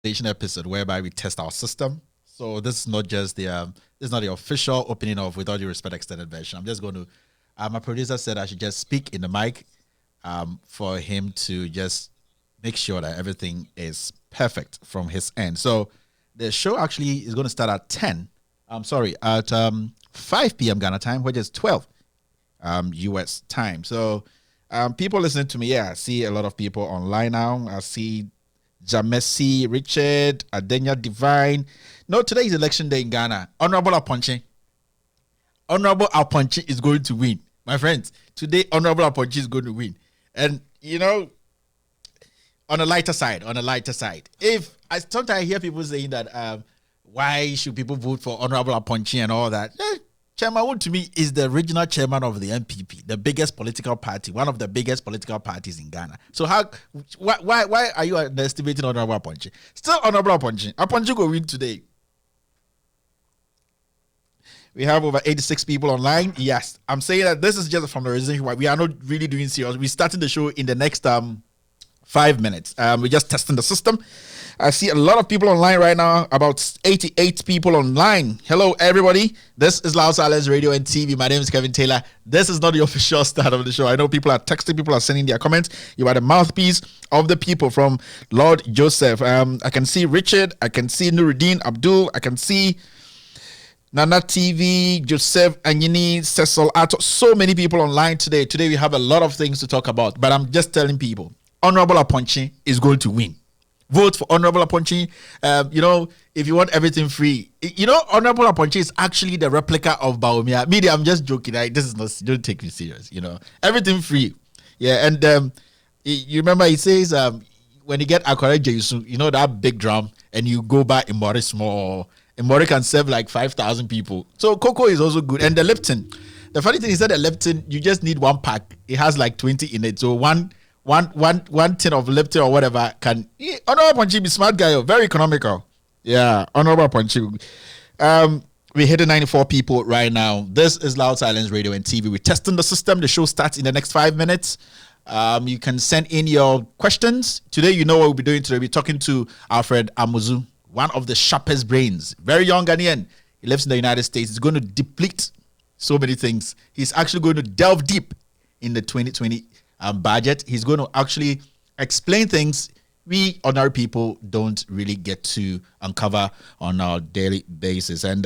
episode whereby we test our system. So this is not just this is not the official opening of With All Due Respect extended version. I'm just going to. My producer said I should just speak in the mic, for him to just make sure that everything is perfect from his end. So the show actually is going to start at 10. I'm sorry, at 5 p.m. Ghana time, which is 12 US time. So people listening to me, yeah, I see a lot of people online now. I see Jamesi, Richard, Adenya Divine. No, today is election day in Ghana. Honorable Aponche is going to win. My friends, today Honorable Aponche is going to win. And, you know, on a lighter side, if I sometimes hear people saying that why should people vote for Honorable Aponche and all that? Chairman Wood to me is the original chairman of the NPP, the biggest political party, one of the biggest political parties in Ghana. So why are you underestimating Honorable Aponche? Still Honorable Aponche. Aponche will win today. We have over 86 people online. Yes, I'm saying that this is just from the reason why we are not really doing serious. We're starting the show in the next 5 minutes. We're just testing the system. I see a lot of people online right now, about 88 people online. Hello, everybody. This is Loud Silence Radio and TV. My name is Kevin Taylor. This is not the official start of the show. I know people are texting, people are sending their comments. You are the mouthpiece of the people from Lord Joseph. I can see Richard. I can see Nuruddin Abdul. I can see Nana TV, Joseph Anyini, Cecil Ato. So many people online today. Today we have a lot of things to talk about, but I'm just telling people, Honorable Aponche is going to win. Vote for Honorable Aponche. If you want everything free, Honorable Aponche is actually the replica of Baumia. Media, I'm just joking. This is not, don't take me serious. Everything free. Yeah, and you remember he says when you get Akwara Jesu, that big drum, and you go back in Mori small. And Mori can serve like 5,000 people. So Cocoa is also good. And the Lipton. The funny thing is that the Lipton, you just need one pack. It has like 20 in it. So one tin of Lipton or whatever can. Honorable Aponche be smart guy. Very economical. Yeah, Honorable Aponche. We're hitting 94 people right now. This is Loud Silence Radio and TV. We're testing the system. The show starts in the next 5 minutes. You can send in your questions. Today, you know what we'll be doing today. We're talking to Alfred Amuzu, one of the sharpest brains, very young Ghanaian. He lives in the United States. He's going to deplete so many things. He's actually going to delve deep in the 2020 budget. He's going to actually explain things we ordinary people don't really get to uncover on our daily basis. And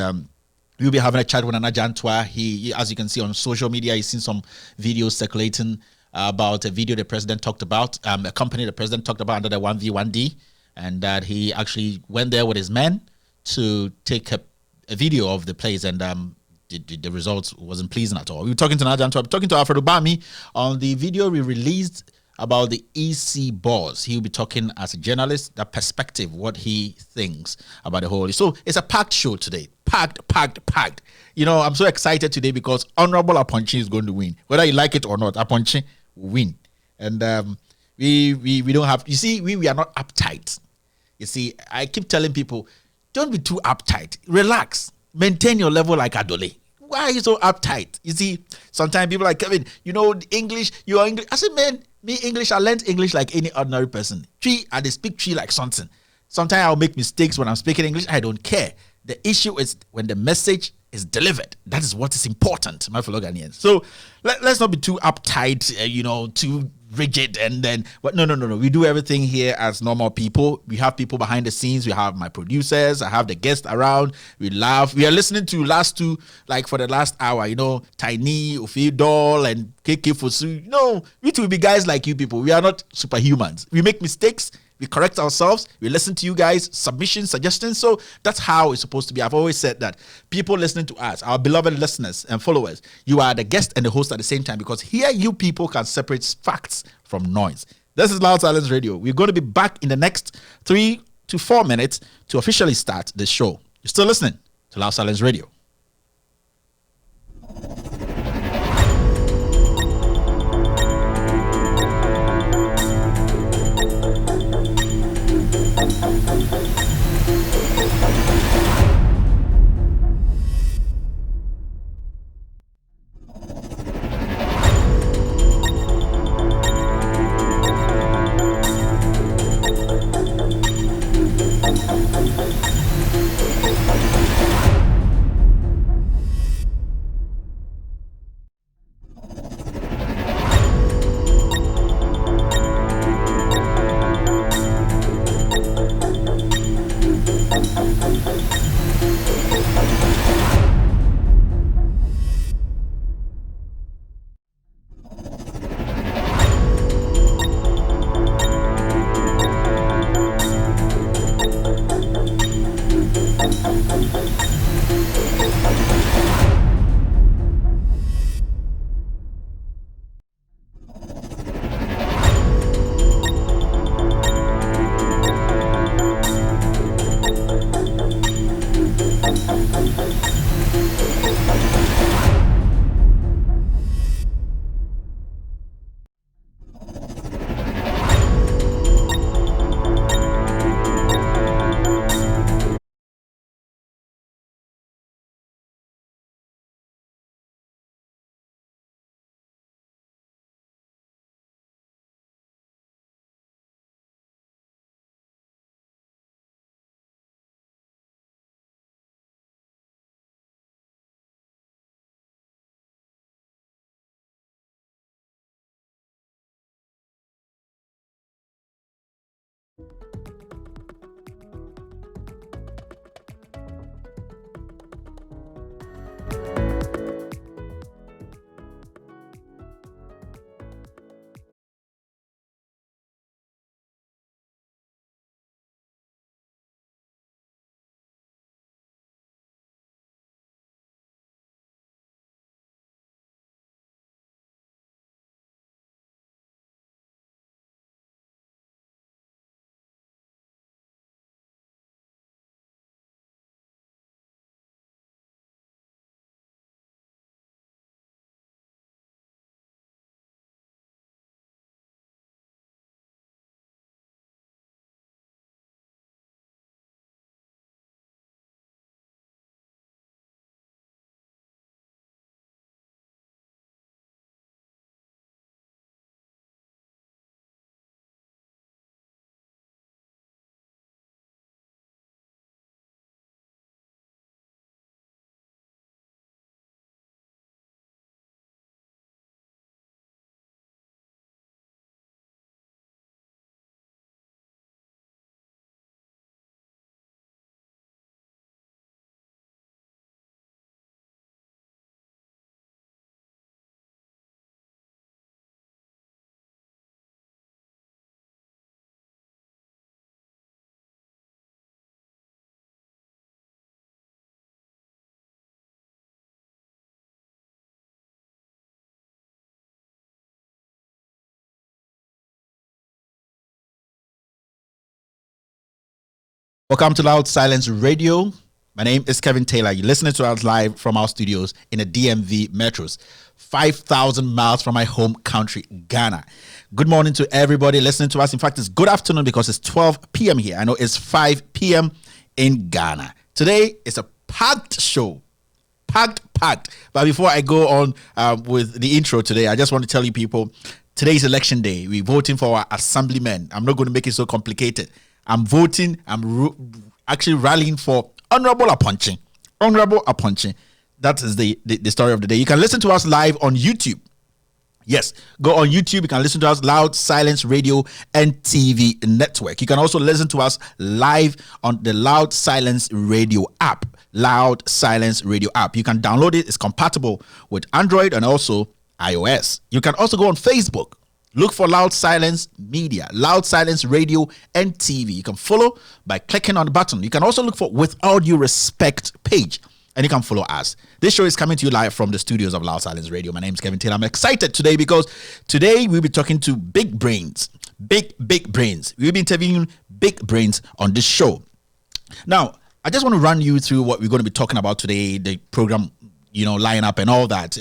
we'll be having a chat with Nana Jantwa. He, as you can see on social media, he's seen some videos circulating about a video the president talked about, a company the president talked about under the 1V1D. And that he actually went there with his men to take a video of the place, and the results wasn't pleasing at all. We were talking to Najan, talking to Alfred Obami on the video we released about the EC boss. He'll be talking as a journalist, that perspective, what he thinks about the whole. So it's a packed show today. Packed. I'm so excited today because Honorable Aponche is going to win. Whether you like it or not, Aponche will win. And we don't have, you see, we are not uptight. You see, I keep telling people, don't be too uptight. Relax. Maintain your level like Adole. Why are you so uptight? You see, sometimes people are like, Kevin, English, you are English. I said, man, me English, I learned English like any ordinary person. I they speak tree like something. Sometimes I'll make mistakes when I'm speaking English. I don't care. The issue is when the message is delivered. That is what is important, my fellow Ghanaians. So let's not be too uptight, too rigid, and then no. We do everything here as normal people. We have people behind the scenes. We have my producers. I have the guests around. We laugh. We are listening to for the last hour, Tiny, Ofi Doll, and KK Fosu. We will be guys like you people. We are not superhumans. We make mistakes. We correct ourselves. We listen to you guys, submissions, suggestions. So that's how it's supposed to be. I've always said that people listening to us, our beloved listeners and followers, you are the guest and the host at the same time, because here you people can separate facts from noise. This is Loud Silence Radio. We're going to be back in the next 3 to 4 minutes to officially start the show. You're still listening to Loud Silence Radio. Welcome to Loud Silence Radio. My name is Kevin Taylor. You're listening to us live from our studios in the DMV metros, 5,000 miles from my home country, Ghana. Good morning to everybody listening to us. In fact, it's good afternoon because it's 12 p.m. here. I know it's 5 p.m. in Ghana. Today is a packed show. Packed. But before I go on with the intro today, I just want to tell you people, today's election day. We're voting for our assemblymen. I'm not going to make it so complicated. I'm voting. I'm actually rallying for Honorable Aponche. Honorable Aponche. That is the story of the day. You can listen to us live on YouTube. Yes, go on YouTube. You can listen to us Loud Silence Radio and TV network. You can also listen to us live on the Loud Silence Radio app. Loud Silence Radio app. You can download it. It's compatible with Android and also iOS. You can also go on Facebook. Look for Loud Silence Media, Loud Silence Radio and TV. You can follow by clicking on the button. You can also look for With All Due Respect page, and you can follow us. This show is coming to you live from the studios of Loud Silence Radio. My name is Kevin Taylor. I'm excited today because today we'll be talking to big brains. Big brains. We'll be interviewing big brains on this show. Now, I just want to run you through what we're going to be talking about today, the program line up and all that.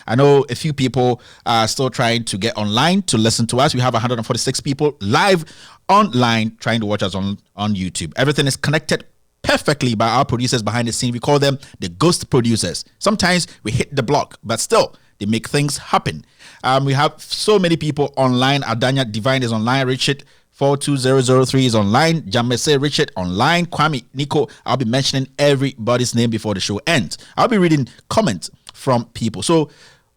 I know a few people are still trying to get online to listen to us. We have 146 people live online trying to watch us on YouTube. Everything is connected perfectly by our producers behind the scene. We call them the ghost producers. Sometimes we hit the block, but still they make things happen. We have so many people online. Adanya Divine is online. Richard 42003 is online. Jamese Richard online. Kwame Nico. I'll be mentioning everybody's name before the show ends. I'll be reading comments from people. So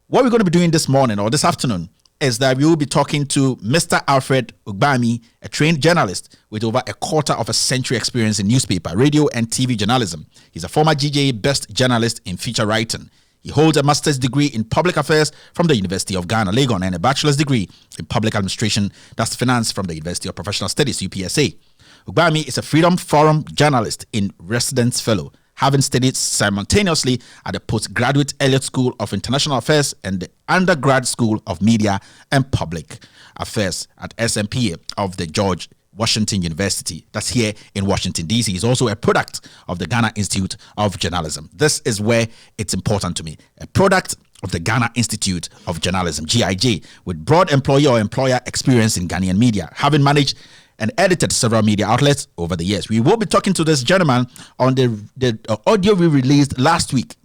what we're going to be doing this morning or this afternoon is that we will be talking to Mr. Alfred Ugbami, a trained journalist with over a quarter of a century experience in newspaper, radio, and TV journalism. He's a former GJA Best Journalist in Feature Writing. He holds a master's degree in public affairs from the University of Ghana, Legon, and a bachelor's degree in public administration, that's finance, from the University of Professional Studies, UPSA. Ugbami is a Freedom Forum journalist in residence fellow, having studied simultaneously at the Postgraduate Elliott School of International Affairs and the Undergrad School of Media and Public Affairs at SMPA of the George Washington University. That's here in Washington, D.C. He's also a product of the Ghana Institute of Journalism. This is where it's important to me. A product of the Ghana Institute of Journalism, GIJ, with broad employee or employer experience in Ghanaian media, having managed and edited several media outlets over the years. We will be talking to this gentleman on the audio we released last week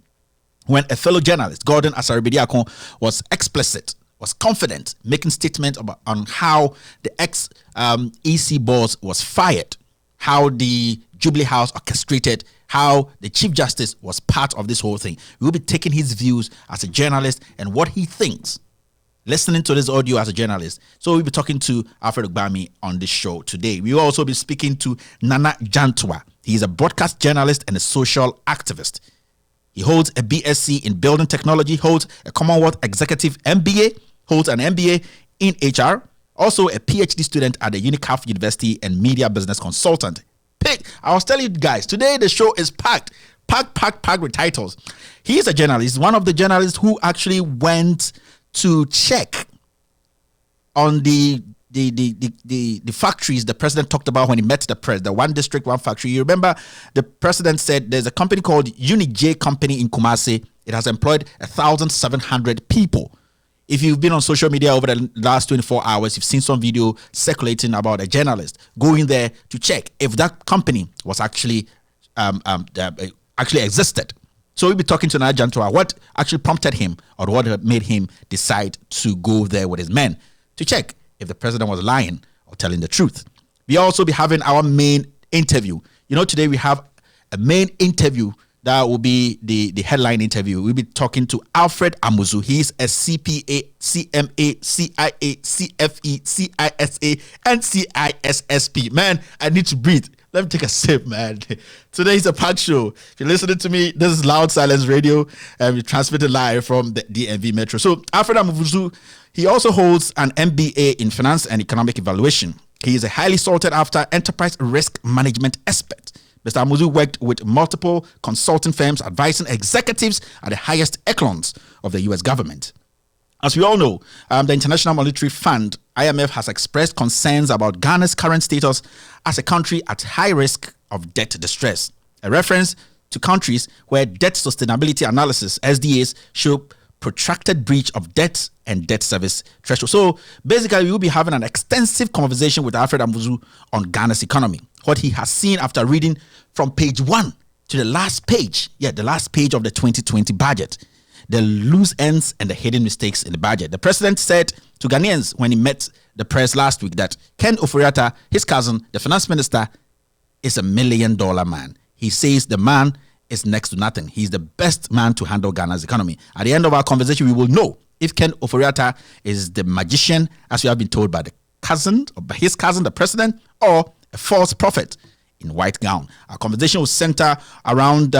when a fellow journalist, Gordon Asaribediakon, was explicit, was confident, making statements on how the ex-EC boss was fired, how the Jubilee House orchestrated, how the Chief Justice was part of this whole thing. We will be taking his views as a journalist and what he thinks, listening to this audio as a journalist. So we'll be talking to Alfred Ogbami on this show today. We will also be speaking to Nana Jantua. He is a broadcast journalist and a social activist. He holds a BSc in Building Technology, holds a Commonwealth Executive MBA, holds an MBA in HR, also a PhD student at the UNICAF University and media business consultant. I was telling you guys, today the show is packed with titles. He is a journalist, one of the journalists who actually went to check on the factories the president talked about when he met the press, the one district, one factory. You remember the president said there's a company called Unij Company in Kumasi. It has employed 1,700 people. If you've been on social media over the last 24 hours, you've seen some video circulating about a journalist going there to check if that company was actually existed. So we'll be talking to Nana Jantua, what actually prompted him or what made him decide to go there with his men to check if the president was lying or telling the truth. We'll also be having our main interview. Today we have a main interview that will be the headline interview. We'll be talking to Alfred Amuzu. He's a CPA, CMA, CIA, CFE, CISA, and CISSP. Man, I need to breathe. Let me take a sip, man. Today's a packed show. If you're listening to me, this is Loud Silence Radio, and we transmitted live from the DMV Metro. So Alfred Amuzu, he also holds an MBA in Finance and Economic Evaluation. He is a highly sought after enterprise risk management expert. Mr. Amuzu worked with multiple consulting firms advising executives at the highest echelons of the U.S. government. As we all know, the International Monetary Fund, IMF, has expressed concerns about Ghana's current status as a country at high risk of debt distress, a reference to countries where debt sustainability analysis, SDAs, show protracted breach of debt and debt service threshold. So basically, we'll be having an extensive conversation with Alfred Amuzu on Ghana's economy, what he has seen after reading from page 1 to the last page, the last page of the 2020 budget, the loose ends and the hidden mistakes in the budget. The president said to Ghanaians when he met the press last week that Ken Ofori-Atta, his cousin, the finance minister, is $1 million man. He says the man is next to nothing. He's the best man to handle Ghana's economy. At the end of our conversation, we will know if Ken Ofori-Atta is the magician, as we have been told by the cousin, or by his cousin, the president, or a false prophet in white gown. Our conversation will center around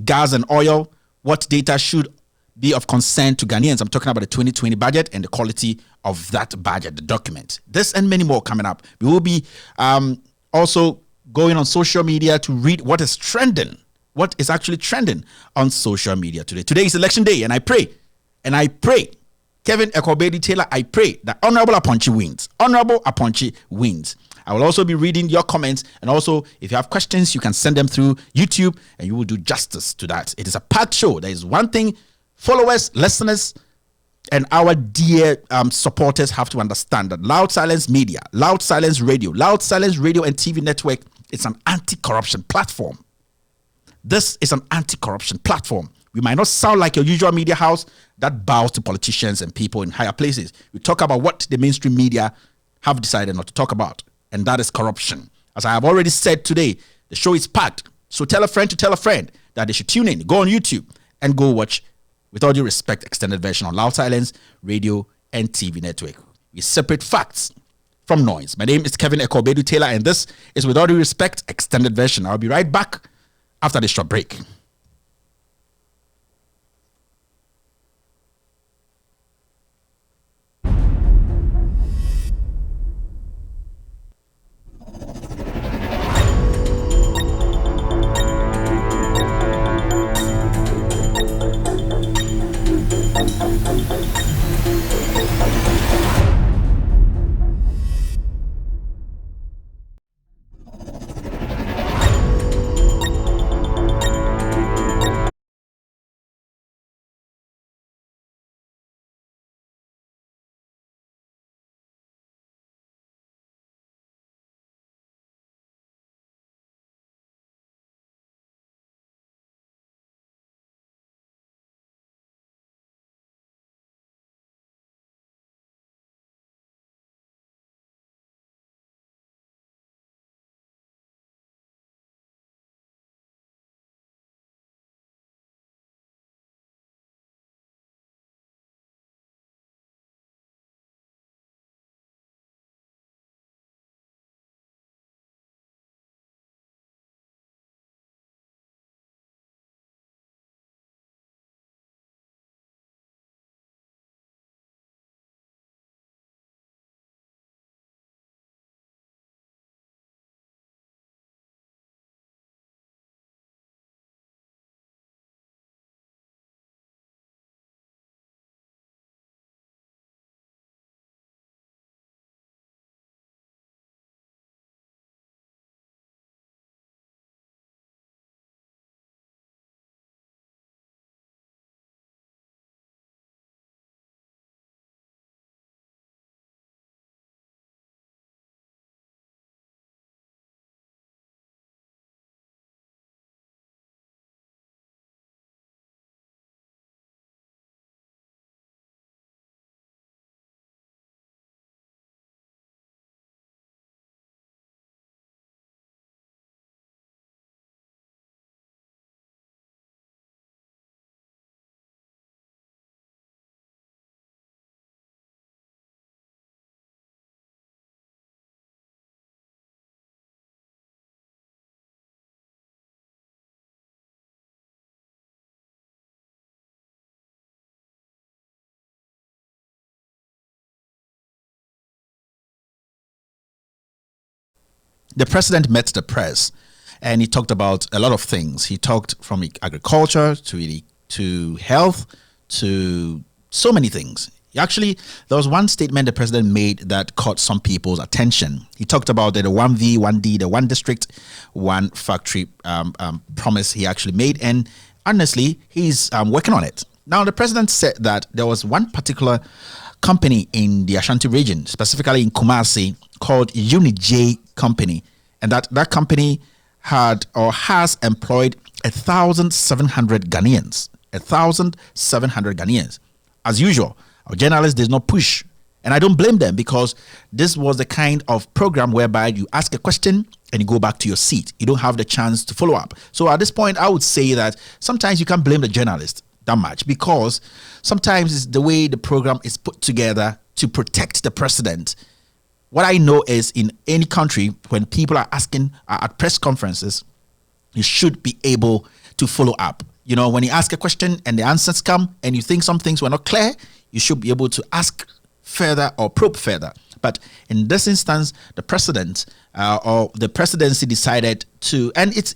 gas and oil, what data should be of concern to Ghanaians. I'm talking about the 2020 budget and the quality of that budget, the document. This and many more coming up. We will be also going on social media to read what is trending, what is actually trending on social media today. Today is election day, and I pray, Kevin Ekobedi Taylor, I pray that Honorable Aponchi wins. Honorable Aponchi wins. I will also be reading your comments, and also if you have questions, you can send them through YouTube, and you will do justice to that. It is a packed show. There is one thing followers, listeners, and our dear supporters have to understand, that Loud Silence Media, Loud Silence Radio and TV Network, it's an anti-corruption platform. This is an anti-corruption platform. We might not sound like your usual media house that bows to politicians and people in higher places. We talk about what the mainstream media have decided not to talk about, and that is corruption. As I have already said today, the show is packed. So tell a friend to tell a friend that they should tune in, go on YouTube, and go watch, with all due respect, extended version on Loud Silence Radio and TV Network. We separate facts from noise. My name is Kevin Ekobedu Taylor, and this is With All Due Respect, extended version. I'll be right back after this short break. the president met the press and he talked about a lot of things. He talked from agriculture to health to so many things. Actually, there was one statement the president made that caught some people's attention. He talked about the 1V, 1D, the one district, one factory promise he actually made. And honestly, he's working on it. Now, the president said that there was one particular company in the Ashanti region, specifically in Kumasi, called Unij Company. And that company had or has employed 1,700 Ghanaians. 1,700 Ghanaians. As usual, our journalists did not push, and I don't blame them, because this was the kind of program whereby you ask a question and you go back to your seat. You don't have the chance to follow up. So at this point, I would say that sometimes you can't blame the journalist that much, because sometimes it's the way the program is put together to protect the president. What I know is in any country, when people are asking at press conferences, you should be able to follow up. You know, when you ask a question and the answers come and you think some things were not clear, you should be able to ask further or probe further. But in this instance, the president or the presidency decided to, and it's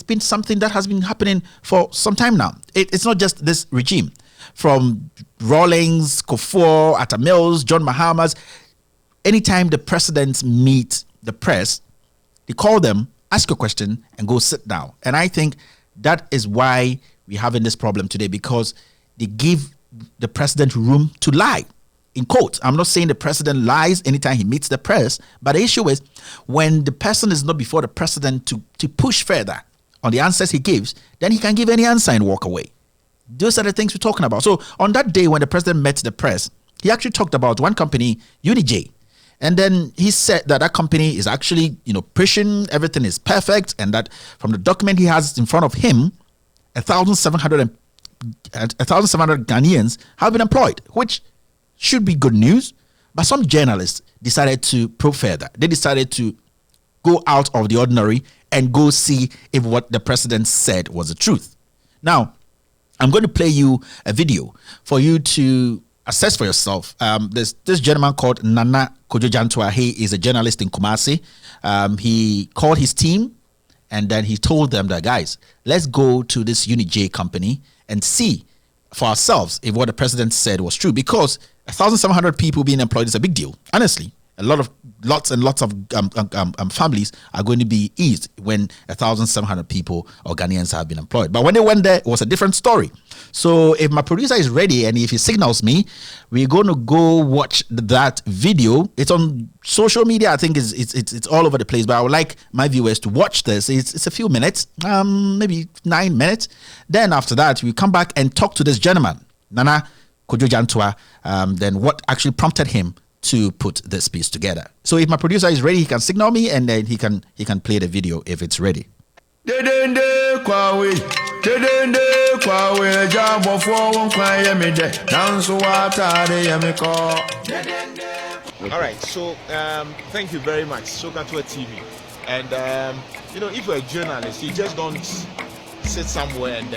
been something that has been happening for some time now. It's not just this regime. From Rawlings, Kufuor, Atta Mills, John Mahamas, anytime the presidents meet the press, they call them, ask a question, and go sit down. And I think that is why we're having this problem today, because they give the president room to lie. In quotes, I'm not saying the president lies anytime he meets the press, but the issue is when the person is not before the president to push further on the answers he gives, then he can give any answer and walk away. Those are the things we're talking about. So on that day when the president met the press, he actually talked about one company, Unij. And then he said that that company is actually, pushing, everything is perfect, and that from the document he has in front of him, 1,700 Ghanaians have been employed, which should be good news. But some journalists decided to probe further. They decided to go out of the ordinary and go see if what the president said was the truth. Now, I'm going to play you a video for you to assess for yourself. There's this gentleman called Nana Kojo. He is a journalist in Kumasi. He called his team and then he told them that, guys, let's go to this Unij company and see for ourselves if what the president said was true, because 1,700 people being employed is a big deal. Honestly, lots and lots of families are going to be eased when 1,700 people or Ghanaians have been employed. But when they went there, it was a different story. So if my producer is ready and if he signals me, we're going to go watch that video. It's on social media. I think it's all over the place, but I would like my viewers to watch this. It's a few minutes, maybe 9 minutes. Then after that, we come back and talk to this gentleman, Nana Kojo. Then what actually prompted him to put this piece together. So if my producer is ready, he can signal me and then he can play the video if it's ready. All right, so thank you very much, Sokatua TV. And if you're a journalist, you just don't sit somewhere and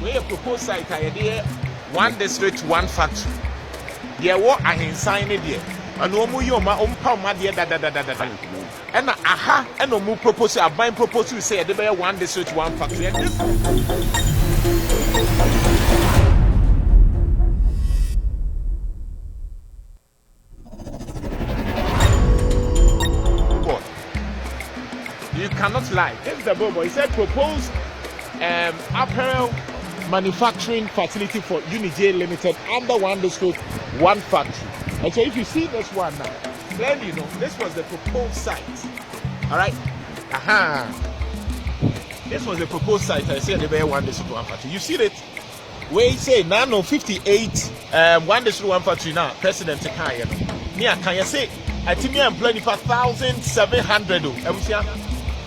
we propose site idea, one district, one factory. There were a sign idea. And no more you ma dear da. And aha, and no more proposal, a buying proposal say there one district, one factory. You cannot lie. This is the bobo. He said propose apparel manufacturing facility for Unij Limited under one district, one factory. And so if you see this one now, then you know this was the proposed site. All right. This was the proposed site. I said the one district, one factory. You see it? We say now no 58 one district, one factory now. President Kaya. Me can you say I think me employing for 1,700.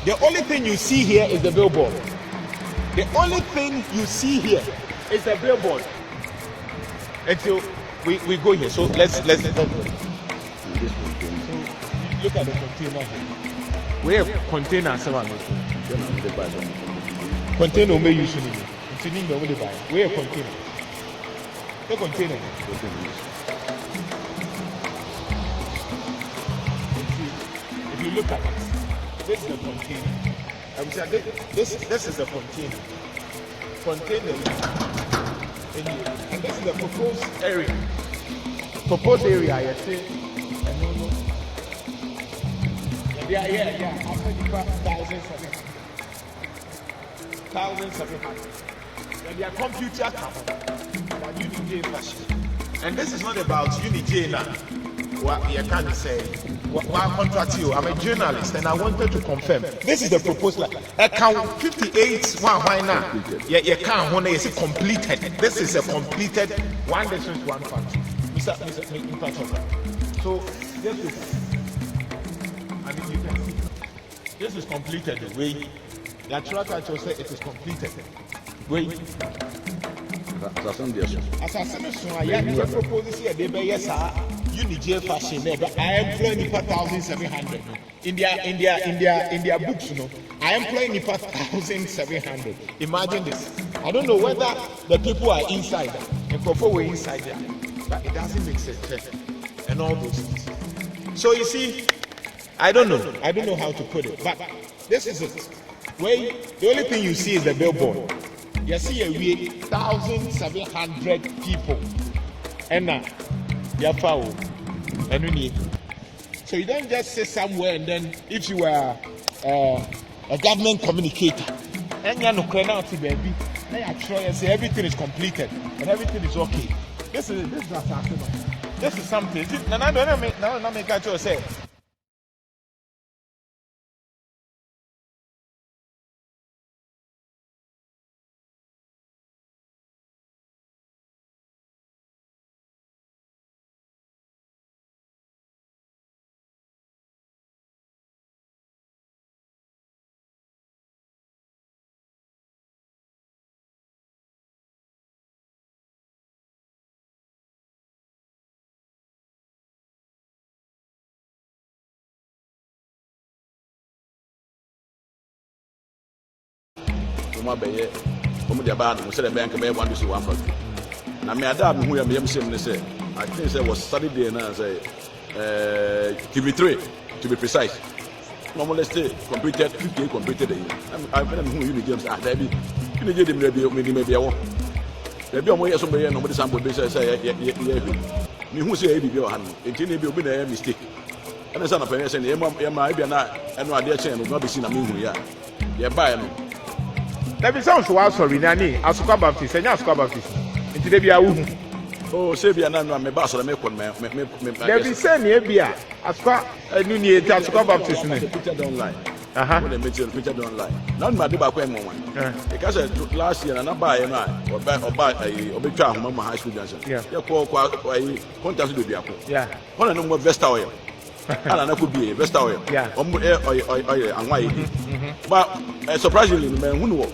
The only thing you see here is the billboard. The only thing you see here is the billboard. Until we go here. So let's go. So look at the container here. We have container 7. Container may use it. Container only buy. We have container. The container. If you look at it, this is the container. I'm saying this is the container. Container. And this is the proposed area. Proposed area, I say. Yeah. After the 1,700. And their computer camp. Unity fashion. And this is not about Unity now. What you can't say. What contract you? I'm a journalist and I wanted to confirm. This is the proposal. Account 58. Why now? You can't want to say completed. This is a completed one district, one factory. Mr. So this is, and you can see, this is completed. Wait, the track actually said it is completed. Wait. As I said, I propose here, they be yes, Unity fashion. I employ Nipa 1,700 in their books. You know, I employ Nipa 1,700. Imagine this. I don't know whether the people are inside and before we're inside there, but it doesn't make sense. And all those things. So you see, I don't know how to put it, but this is it. Where the only thing you see is the billboard. You see a 1,700 people, and now and we need. So you don't just say somewhere and then if you are a government communicator, and you're not credibility, baby, then I try and say everything is completed and everything is okay. This is something. Now make a choice. Say. My baby, from the band, we said a bank may want to see one for you. Now, my dad, who I am saying, I think it was Saturday and I say, TV3 to be precise. Normally, stay completed, 50 completed. I've been who you James are, baby. You need to maybe a walk. There be a way somebody and nobody sample basis say, you who say, your hand, it will be a mistake. And the son of a person, Emma, and no idea, will not be seen a movie. Yeah, buy no. There is also sorry, Nani, Asuka Baptist, and Asuka Baptist. Into the Bia. Oh, Sabia, no, my boss, I make one. There is send Abia, Asuka, and Nuni, Asuka Baptist. The picture don't lie. When they make the picture don't lie. Not my debate moment. Because last year, and I buy or buy a big car, Mama High School Johnson. Yeah, call contact with the apple. Yeah, one of them was Vesta oil. And I could be a Vesta oil. Yeah, oil, and why. But surprisingly, the man who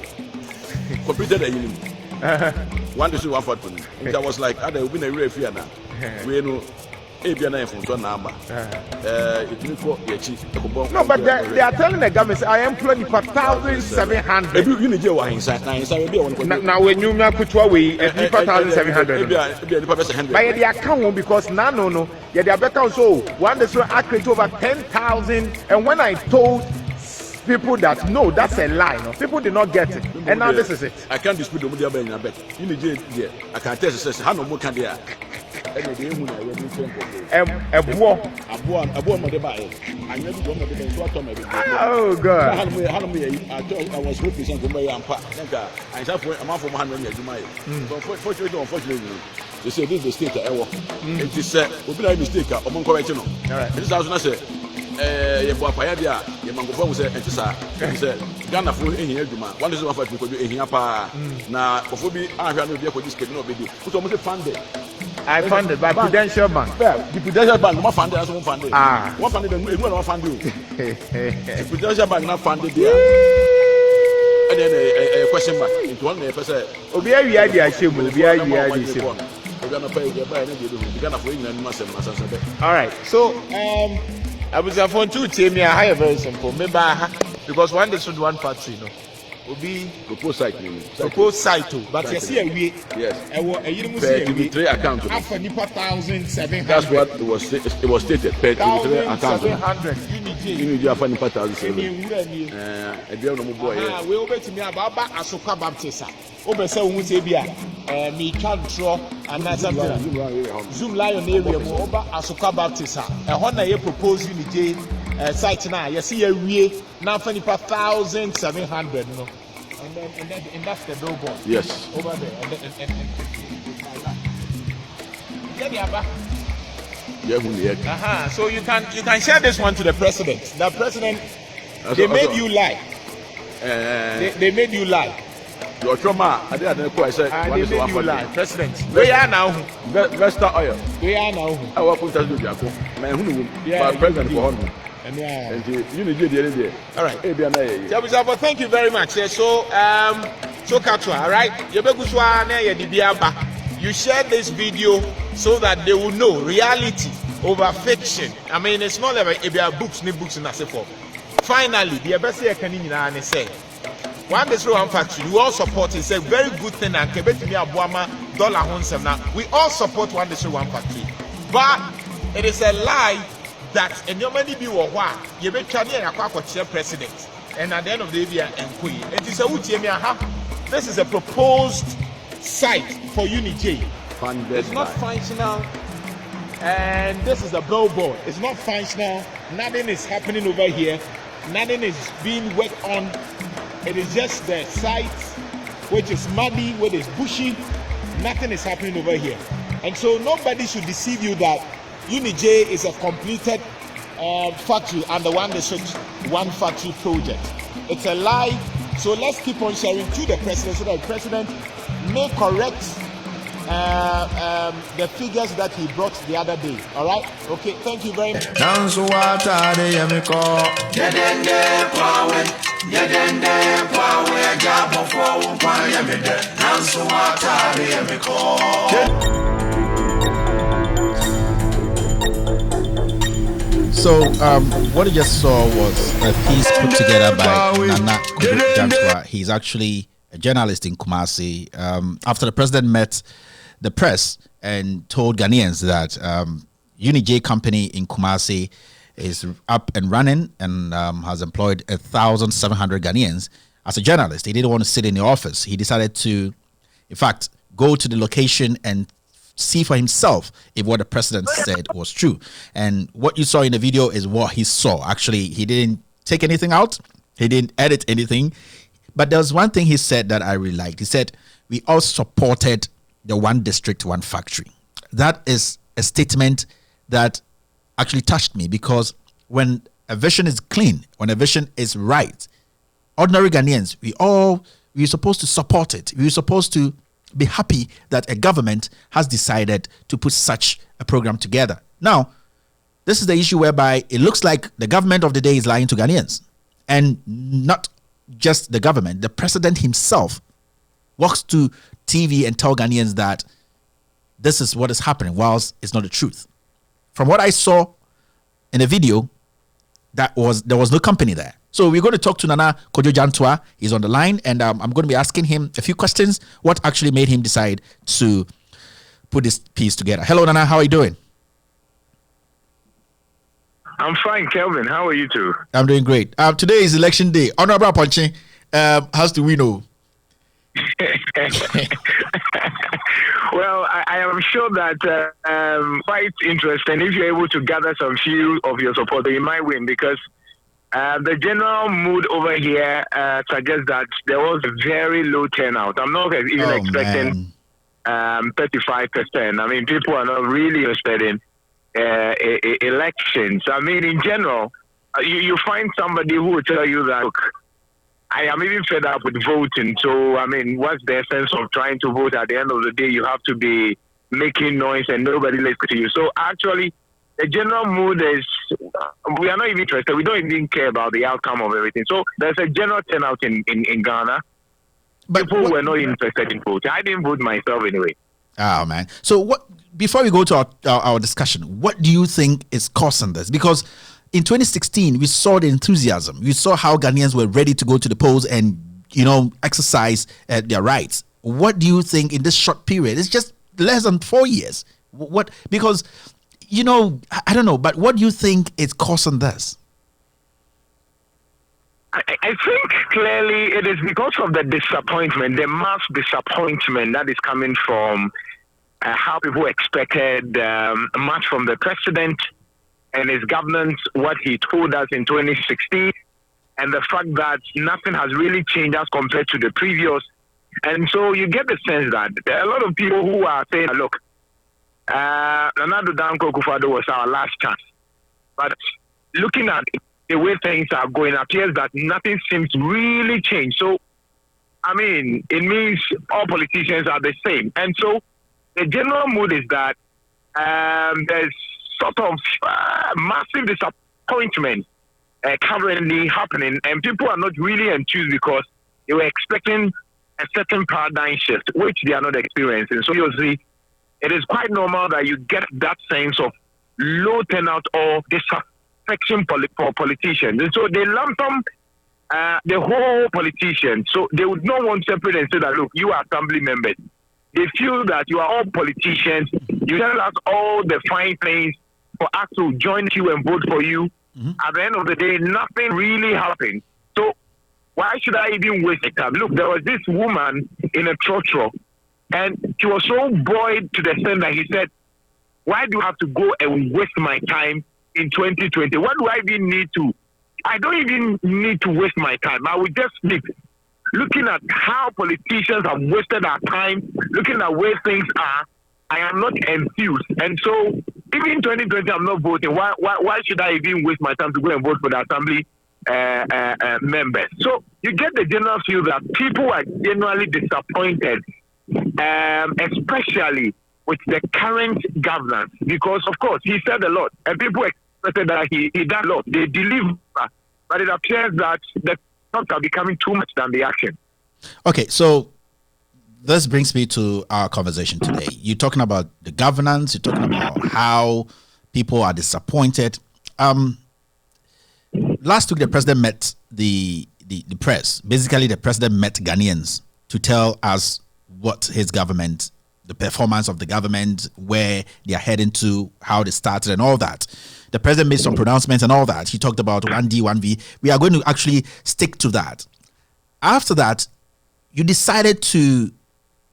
completed a union. One to see one for me. That was like, I will be a real fear now. We know ABN from number. It didn't call your chief. No, but they are telling the government, I employ for 1,700. Maybe you need your inside. Now, when you put away 1,700, by the account, because no, yeah, they are better. So one is accurate over 10,000. And when I told people that no, that's a lie. No, people did not get it, and now this is it. I can't dispute the media by your bet. You need to I can tell you, how no more can there. A oh God. I was hoping to buy I said for a month from 100 years. Unfortunately, they say this is the state I work. It is a mistake among correctional. This is how I say. Paya, Yamango said, and he said, Ghana for any argument. One is one for you could be in Yapa. Now, for me, I have no idea for this cannot be put almost funded. I funded by Prudential Bank. Yeah, the Prudential Bank not funded, that's one funded. One funded, everyone not funded. The Prudential Bank not funded there. And then a question mark. It's one person. Obi ayi adi ashemu, obi ayi adi ashemu. All right, so I was for 2 team here. How very simple. Remember, because one day should one factory, no. Obi proposed site, but you see a we yes. Three account. After nipa 1,700. That's what it was stated. Per 1,700. Unity after nipa 1,700. We over to me about Asoka Baptist. Over so we say be me can draw and Zoom Lion area over Asoka Baptist. Honor you propose unity site now. You see a we now for nipa 1,700, no. And that's the billboard. Yes. Over there. And so you can share this one to the president. The president, they made you lie. They made you lie. Your trauma, I didn't know. I said, they made you lie. President, we are now. Vestar oil. We are now. I will put us to Jacob. Man, who president for Honor. And you need the other day. All right. Thank you very much. So Katwa, all right. You share this video so that they will know reality over fiction. I mean, it's not like if there are books in and so forth. Finally, the best I can say. One factory, we all support it. It's a very good thing. And we all support one factory. But it is a lie that and your money be what you be trying to president. And at the end of the day, it is a this is a proposed site for Unity. It's not functional, and this is a billboard. It's not functional. Nothing is happening over here. Nothing is being worked on. It is just the site, which is muddy, which is bushy. Nothing is happening over here, and so nobody should deceive you that Unity is a completed factory and the one factory project. It's a lie. So let's keep on sharing to the president so that the president may correct the figures that he brought the other day. All right? Okay, thank you very much. So, what you just saw was a piece put together by Nana Kojo. He's actually a journalist in Kumasi. After the president met the press and told Ghanaians that Unij company in Kumasi is up and running and has employed 1,700 Ghanaians. As a journalist, he didn't want to sit in the office. He decided to, in fact, go to the location and see for himself if what the president said was true. And what you saw in the video is what he saw. Actually, he didn't take anything out. He didn't edit anything. But there was one thing he said that I really liked. He said, we all supported the one district, one factory. That is a statement that actually touched me, because when a vision is clean, when a vision is right, ordinary Ghanaians, we're supposed to support it. We're supposed to be happy that a government has decided to put such a program together. Now, this is the issue whereby it looks like the government of the day is lying to Ghanaians. And not just the government, the president himself walks to TV and tell Ghanaians that this is what is happening, whilst it's not the truth. From what I saw in the video, there was no company there. So we're going to talk to Nana Kojo. He's on the line, and I'm going to be asking him a few questions. What actually made him decide to put this piece together? Hello, Nana. How are you doing? I'm fine, Kelvin. How are you too? I'm doing great. Today is election day. Honorable Aponche, how's do we know? Well, I am sure that quite interesting. If you're able to gather some few of your supporters, you might win, because the general mood over here suggests that there was a very low turnout. I'm not even expecting 35%. I mean, people are not really expecting elections. I mean, in general, you find somebody who will tell you that, look, I am even fed up with voting. So, I mean, what's the essence of trying to vote? At the end of the day, you have to be making noise and nobody listens to you. So actually, the general mood is we are not even interested. We don't even care about the outcome of everything. So there's a general turnout in Ghana. But people were not interested in voting. I didn't vote myself anyway. Oh, man. So what? Before we go to our discussion, what do you think is causing this? Because in 2016, we saw the enthusiasm. We saw how Ghanaians were ready to go to the polls and, exercise their rights. What do you think in this short period? It's just less than 4 years. What? Because, I don't know, but what do you think is causing this? I think clearly it is because of the disappointment, the mass disappointment that is coming from how people expected much from the president and his governance, what he told us in 2016, and the fact that nothing has really changed as compared to the previous. And so you get the sense that there are a lot of people who are saying, look, Nana Kojo was our last chance. But looking at the way things are going, it appears that nothing seems to really change. So, it means all politicians are the same. And so the general mood is that there's sort of massive disappointment currently happening, and people are not really enthused because they were expecting a certain paradigm shift, which they are not experiencing. So you see, it is quite normal that you get that sense of low turnout or disaffection for politicians. And so they lump them the whole politician. So they would not want to separate and say that, look, you are assembly members. They feel that you are all politicians. You tell us all the fine things for us to join you and vote for you. Mm-hmm. At the end of the day, nothing really happened. So why should I even waste time? Look, there was this woman in a trotro, and she was so buoyed to the extent that he said, why do you have to go and waste my time in 2020? What do I even need to? I don't even need to waste my time. I will just sleep. Looking at how politicians have wasted our time, looking at where things are, I am not enthused. And so, even in 2020, I'm not voting. Why should I even waste my time to go and vote for the assembly members? So, you get the general feel that people are generally disappointed, especially with the current governance, because, of course, he said a lot, and people expected that he did a lot. They deliver, but it appears that the talks are becoming too much than the action. Okay, so this brings me to our conversation today. You're talking about the governance. You're talking about how people are disappointed. Last week, the president met the press. Basically, the president met Ghanaians to tell us what his government, the performance of the government, where they are heading to, how they started, and all that. The president made some pronouncements and all that. He talked about 1D, 1V. We are going to actually stick to that. After that, you decided to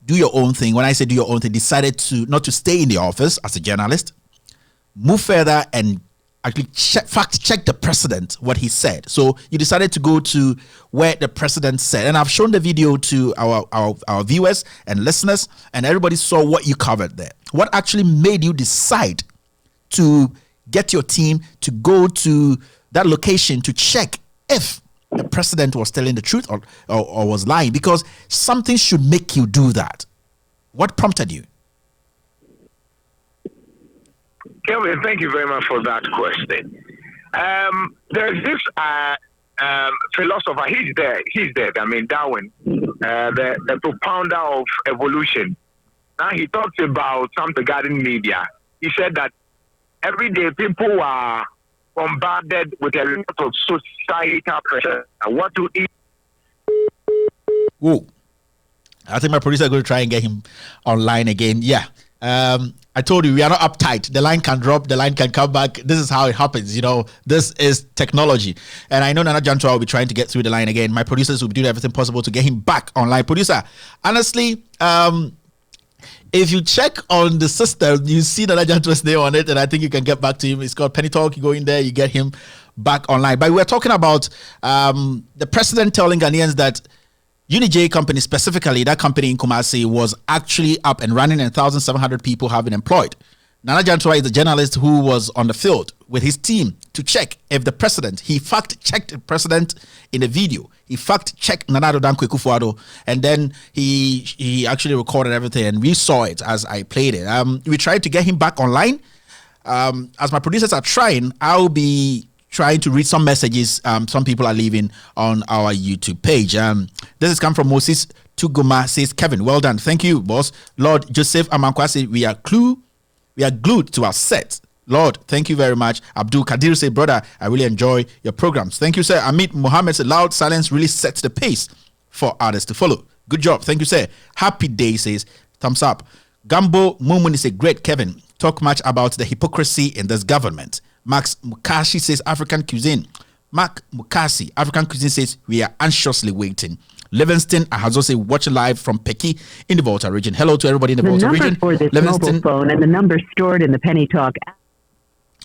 do your own thing. When I say do your own thing, decided to not to stay in the office as a journalist, move further and actually fact check the president, what he said. So you decided to go to where the president said. And I've shown the video to our viewers and listeners, and everybody saw what you covered there. What actually made you decide to get your team to go to that location to check if the president was telling the truth or was lying? Because something should make you do that. What prompted you? Kelvin, thank you very much for that question. There's this philosopher, he's dead. I mean, Darwin, the propounder of evolution. Now he talks about something regarding media. He said that every day people are bombarded with a lot of societal pressure. What to eat. Whoa. I think my producer is going to try and get him online again. Yeah. I told you, we are not uptight. The line can drop, the line can come back. This is how it happens. This is technology. And I know Nana Jantua will be trying to get through the line again. My producers will be doing everything possible to get him back online. Producer, honestly, if you check on the system, you see Nana Jantua's name on it, and I think you can get back to him. It's called Penny Talk. You go in there, you get him back online. But we're talking about the president telling Ghanaians that UniJ company, specifically that company in Kumasi, was actually up and running, and 1,700 people have been employed. Nana Jantua is the journalist who was on the field with his team to check if the president, he fact-checked the president in the video. He fact-checked Nana Kojo, and then he actually recorded everything, and we saw it as I played it. We tried to get him back online. As my producers are trying, I'll be trying to read some messages some people are leaving on our YouTube page. This has come from Moses Tuguma, says, Kevin, well done. Thank you, boss. Lord Joseph Amankwa says, we are glued to our set. Lord, thank you very much. Abdul Kadir said, brother, I really enjoy your programs. Thank you, sir. Amit Mohammed said, loud silence really sets the pace for others to follow. Good job. Thank you, sir. Happy day says, thumbs up. Gambo Mumuni said, great, Kevin. Talk much about the hypocrisy in this government. Max Mukashi says, African cuisine. Mark Mukasi, African cuisine says, we are anxiously waiting. Livingston Ahazo say, watching live from Peki in the Volta region. Hello to everybody in the Volta region. The number for this mobile phone and the number stored in the Penny Talk.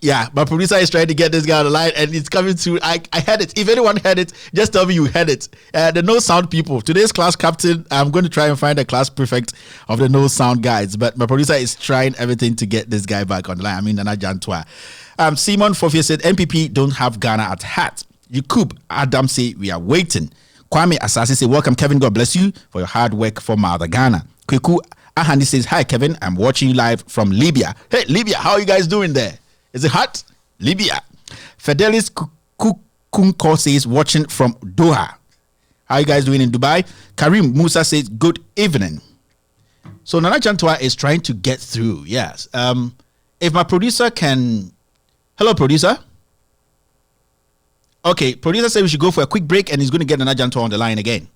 Yeah, my producer is trying to get this guy on the line, and it's coming through. I heard it. If anyone heard it, just tell me you heard it. The no sound people. Today's class captain, I'm going to try and find a class prefect of the no sound guys, but my producer is trying everything to get this guy back on the line. I mean, Nana Jantwa. Simon Fofia said, MPP don't have Ghana at heart. Yakub Adam say, we are waiting. Kwame Assassin say, welcome, Kevin. God bless you for your hard work for Mother Ghana. Kweku Ahandi says, hi, Kevin. I'm watching you live from Libya. Hey, Libya, how are you guys doing there? Is it hot? Libya. Fidelis Kunko says, watching from Doha. How are you guys doing in Dubai? Karim Musa says, good evening. So Nana Jantwa is trying to get through. Yes. If my producer can... Hello, producer. Okay, producer said we should go for a quick break, and he's going to get Nana Jantwa on the line again.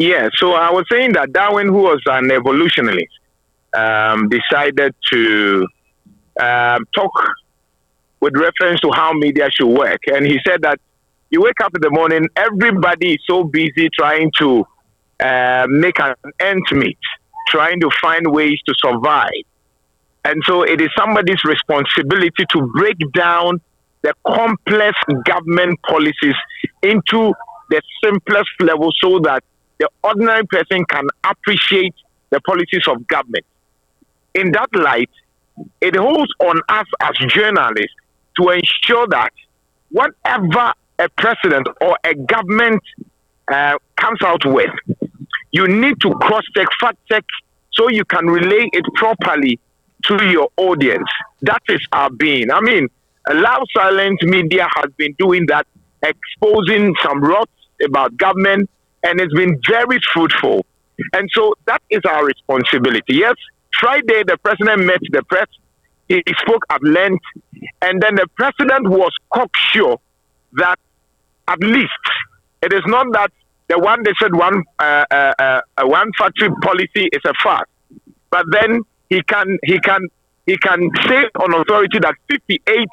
Yeah, so I was saying that Darwin, who was an evolutionist, decided to talk with reference to how media should work. And he said that you wake up in the morning, everybody is so busy trying to make an end meet, trying to find ways to survive. And so it is somebody's responsibility to break down the complex government policies into the simplest level so that the ordinary person can appreciate the policies of government. In that light, it holds on us as journalists to ensure that whatever a president or a government comes out with, you need to cross-check, fact-check, so you can relay it properly to your audience. That is our being. I mean, a loud silent media has been doing that, exposing some rots about government, and it's been very fruitful. And so that is our responsibility. Yes, Friday the president met the press. He spoke at length, and then the president was cocksure that at least it is not that the one they said one factory policy is a farce, but then he can say on authority that 58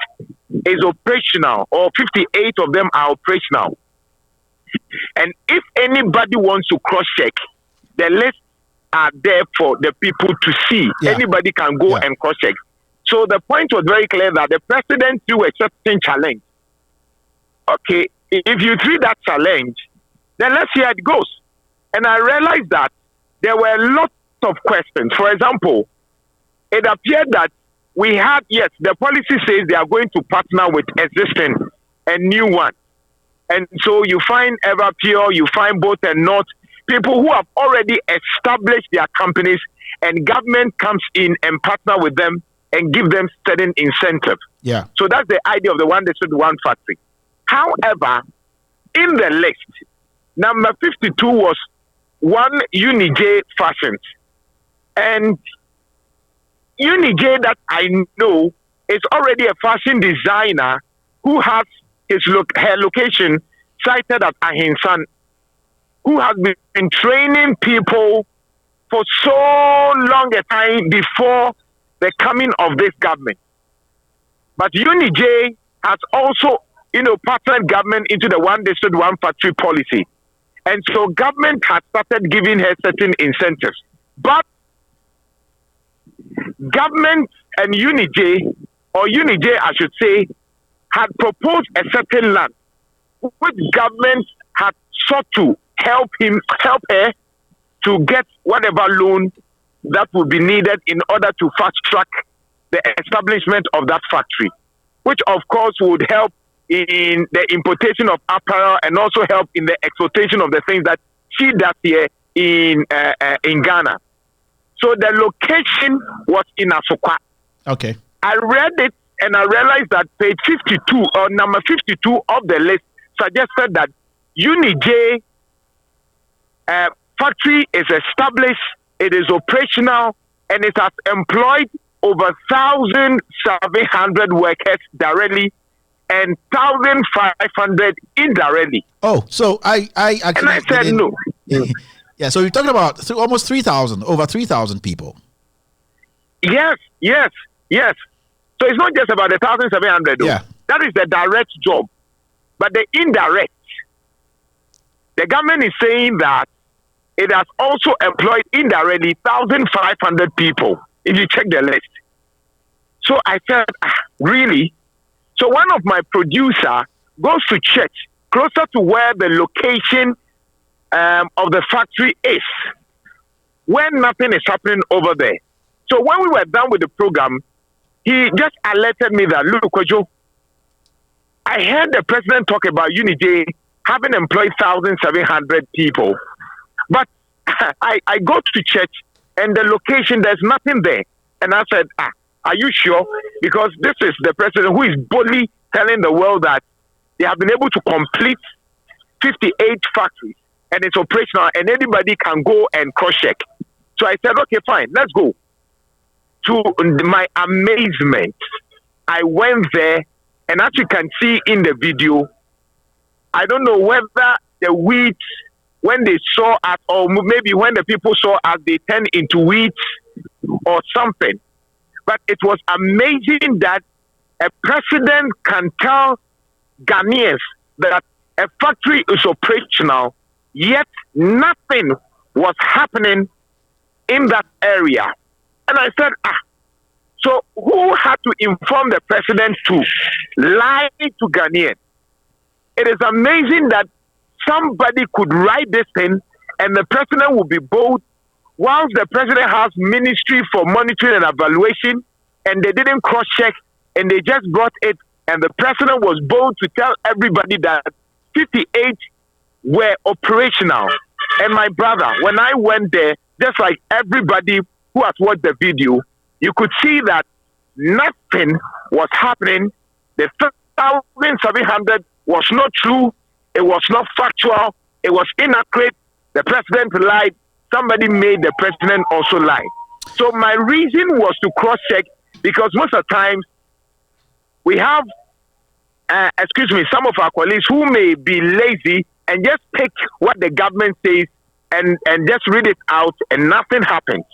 is operational, or 58 of them are operational. And if anybody wants to cross-check, the lists are there for the people to see. Yeah. Anybody can go and cross-check. So the point was very clear that the president threw a certain challenge. Okay, if you threw that challenge, then let's see how it goes. And I realized that there were lots of questions. For example, it appeared that we had, yes, the policy says they are going to partner with existing and new one. And so you find Everpure, you find Both and Not, people who have already established their companies, and government comes in and partner with them and give them certain incentive. Yeah. So that's the idea of the one district, one factory. However, in the list, number 52 was one Unij Fashions. And Unij, that I know, is already a fashion designer who has her location cited at Ahinsan, who has been training people for so long a time before the coming of this government. But Unij has also, partnered government into the one district, one factory policy. And so government has started giving her certain incentives. But government and Unij, or Unij I should say, had proposed a certain land which government had sought to help her to get whatever loan that would be needed in order to fast track the establishment of that factory, which of course would help in the importation of apparel and also help in the exportation of the things that she does here in Ghana. So the location was in Asokwa. Okay. I read it and I realized that page 52 or number 52 of the list suggested that Unij factory is established, it is operational, and it has employed over 1,700 workers directly and 1,500 indirectly. Oh, so I actually... And I said no. Yeah, so you're talking about almost 3,000, over 3,000 people. Yes. So it's not just about the 1,700 though. Yeah. That is the direct job. But the indirect, the government is saying that it has also employed indirectly 1,500 people, if you check the list. So I said, really? So one of my producer goes to check closer to where the location of the factory is, when nothing is happening over there. So when we were done with the program, he just alerted me that, look, Kojo, I heard the president talk about Unij having employed 1,700 people. But I go to church and the location, there's nothing there. And I said, are you sure? Because this is the president who is boldly telling the world that they have been able to complete 58 factories and it's operational and anybody can go and cross-check. So I said, okay, fine, let's go. To my amazement, I went there, and as you can see in the video, I don't know whether the weeds, when they saw us, or maybe when the people saw us, they turned into weeds or something. But it was amazing that a president can tell Ghanaians that a factory is operational, yet nothing was happening in that area. And I said, so who had to inform the president to lie to Ghanaians? It is amazing that somebody could write this thing and the president will be bold, whilst the president has Ministry for Monitoring and Evaluation, and they didn't cross-check and they just brought it and the president was bold to tell everybody that 58 were operational. And my brother, when I went there, just like everybody who has watched the video, you could see that nothing was happening. The 1,700 was not true. It was not factual. It was inaccurate. The president lied. Somebody made the president also lie. So my reason was to cross-check, because most of the times we have, some of our colleagues who may be lazy and just pick what the government says and just read it out and nothing happens.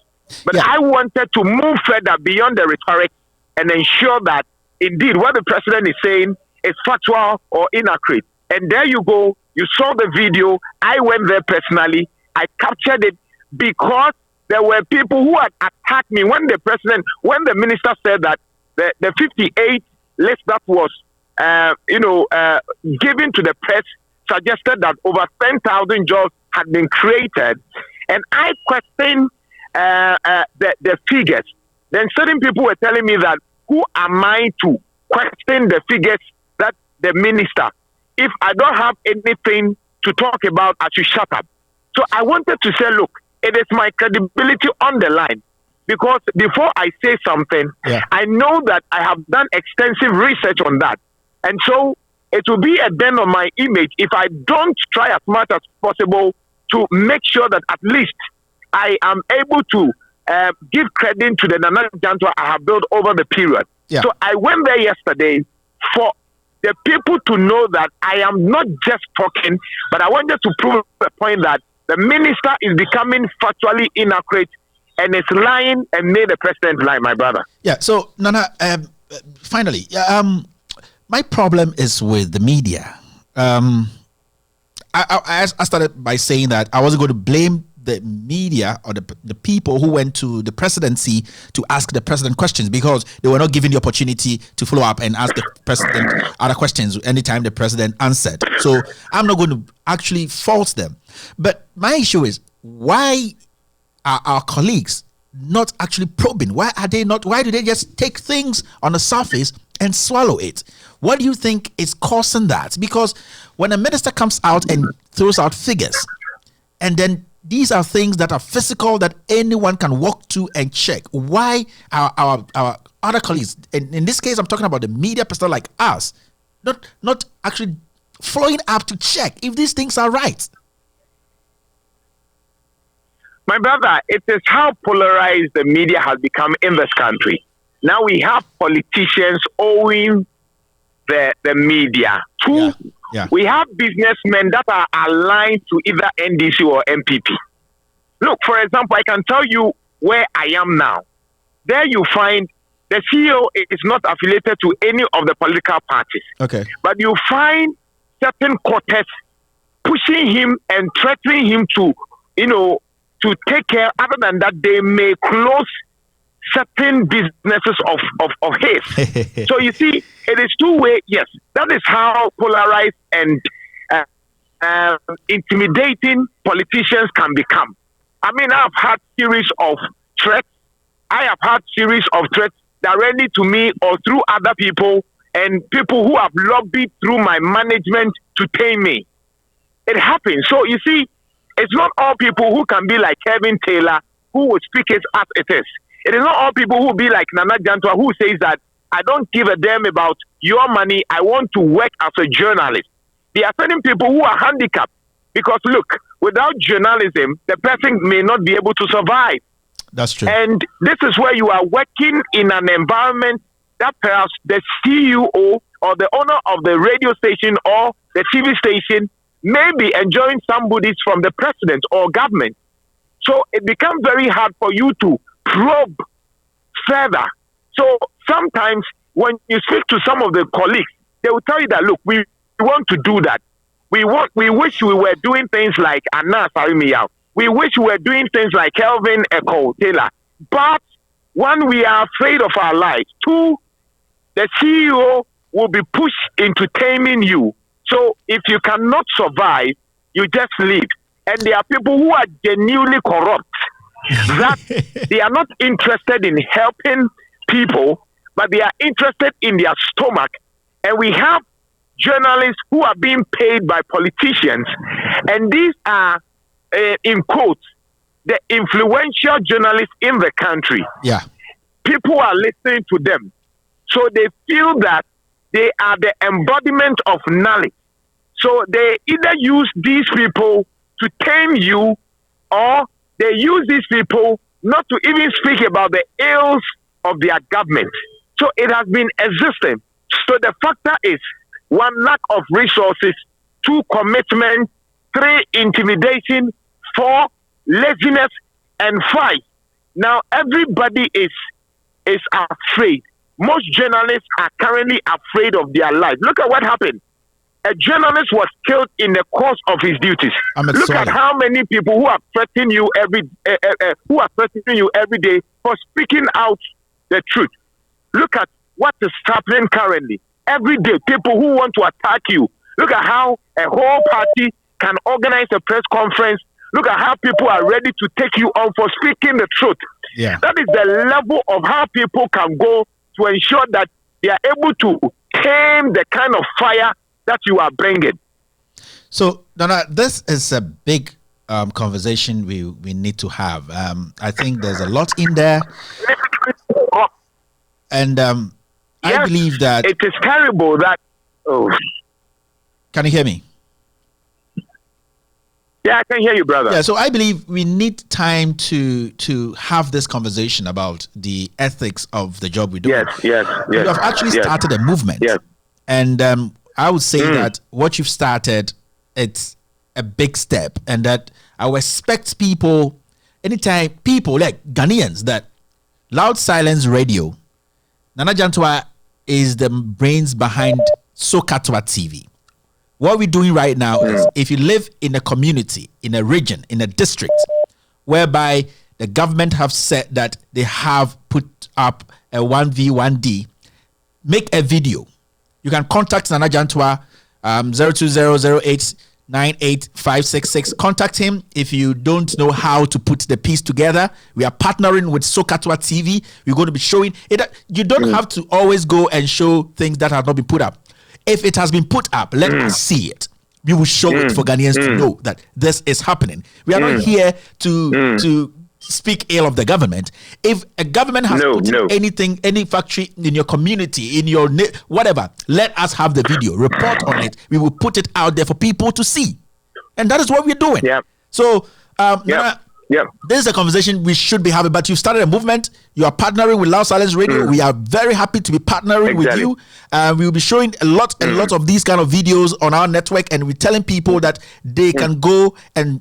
But I wanted to move further beyond the rhetoric and ensure that indeed what the president is saying is factual or inaccurate. And there you go. You saw the video. I went there personally. I captured it because there were people who had attacked me when the minister said that the 58 list that was, given to the press suggested that over 10,000 jobs had been created. And I questioned the figures. Then certain people were telling me that, who am I to question the figures that the minister? If I don't have anything to talk about, I should shut up. So I wanted to say, look, it is my credibility on the line. Because before I say something, I know that I have done extensive research on that. And so it will be a dent on my image if I don't try as much as possible to make sure that at least I am able to give credit to the Nana Kojo I have built over the period. So I went there yesterday for the people to know that I am not just talking, but I wanted to prove the point that the minister is becoming factually inaccurate and is lying and made the president lie, my brother. Yeah, so Nana, finally, my problem is with the media. I started by saying that I wasn't going to blame the media or the people who went to the presidency to ask the president questions, because they were not given the opportunity to follow up and ask the president other questions anytime the president answered. So I'm not going to actually fault them. But my issue is, why are our colleagues not actually probing? Why do they just take things on the surface and swallow it? What do you think is causing that? Because when a minister comes out and throws out figures, and then these are things that are physical that anyone can walk to and check, why are our other colleagues, and in this case I'm talking about the media person like us, not actually following up to check if these things are right? My brother, it is how polarized the media has become in this country. Now we have politicians owing the media. We have businessmen that are aligned to either NDC or MPP. Look, for example, I can tell you where I am now. There you find the CEO is not affiliated to any of the political parties. Okay. But you find certain quarters pushing him and threatening him to take care. Other than that, they may close certain businesses of his. So you see, it is two-way. Yes, that is how polarized and intimidating politicians can become. I mean, I've had series of threats. I have had series of threats directly to me or through other people, and people who have lobbied through my management to tame me. It happens. So you see, it's not all people who can be like Kevin Taylor who will speak it as it is. It is not all people who will be like Nana Kojo who says that I don't give a damn about your money. I want to work as a journalist. There are certain people who are handicapped because, look, without journalism, the person may not be able to survive. That's true. And this is where you are working in an environment that perhaps the CEO or the owner of the radio station or the TV station may be enjoying some goodies from the president or government. So it becomes very hard for you to probe further. So sometimes when you speak to some of the colleagues, they will tell you that, look, we want to do that. We wish we were doing things like Anna Sarimiyao. We wish we were doing things like Kelvin Echo Taylor. But one, we are afraid of our lives. Two, the CEO will be pushed into taming you. So if you cannot survive, you just leave. And there are people who are genuinely corrupt, that they are not interested in helping people, but they are interested in their stomach and we have journalists who are being paid by politicians, and these are, in quotes, the influential journalists in the country. Yeah. People are listening to them. So they feel that they are the embodiment of knowledge. So they either use these people to tame you, or they use these people not to even speak about the ills of their government. So it has been existing. So the factor is 1, lack of resources, 2, commitment, 3, intimidation, 4, laziness, and 5. Now everybody is afraid. Most journalists are currently afraid of their life. Look at what happened. A journalist was killed in the course of his duties. Look at how many people who are threatening you every day for speaking out the truth. Look at what is happening currently. Every day, people who want to attack you. Look at how a whole party can organize a press conference. Look at how people are ready to take you on for speaking the truth. Yeah. That is the level of how people can go to ensure that they are able to tame the kind of fire that you are bringing. So, Nana, this is a big conversation we need to have. I think there's a lot in there. And I believe that... It is terrible that... Oh. Can you hear me? Yeah, I can hear you, brother. Yeah, so I believe we need time to have this conversation about the ethics of the job we do. Yes. You have actually started a movement. Yes. And I would say that what you've started, it's a big step. And that I would expect people, anytime people like Ghanaians, that Loud Silence Radio, Nana Jantua is the brains behind Sokatwa TV. What we're doing right now is, if you live in a community, in a region, in a district, whereby the government have said that they have put up a 1v1D, make a video. You can contact Nana Jantua, 02008985566. Contact him if you don't know how to put the piece together. We are partnering with Sokatwa TV. We're going to be showing it. You don't have to always go and show things that have not been put up. If it has been put up, let us see it. We will show it for Ghanaians to know that this is happening. We are not here to speak ill of the government. If a government has put anything, any factory in your community, in your whatever, let us have the video, report on it. We will put it out there for people to see. And that is what we're doing. Yep. So, this is a conversation we should be having, but you started a movement. You are partnering with Loud Silence Radio. We are very happy to be partnering with you. We will be showing a lot of these kind of videos on our network, and we're telling people that they can go and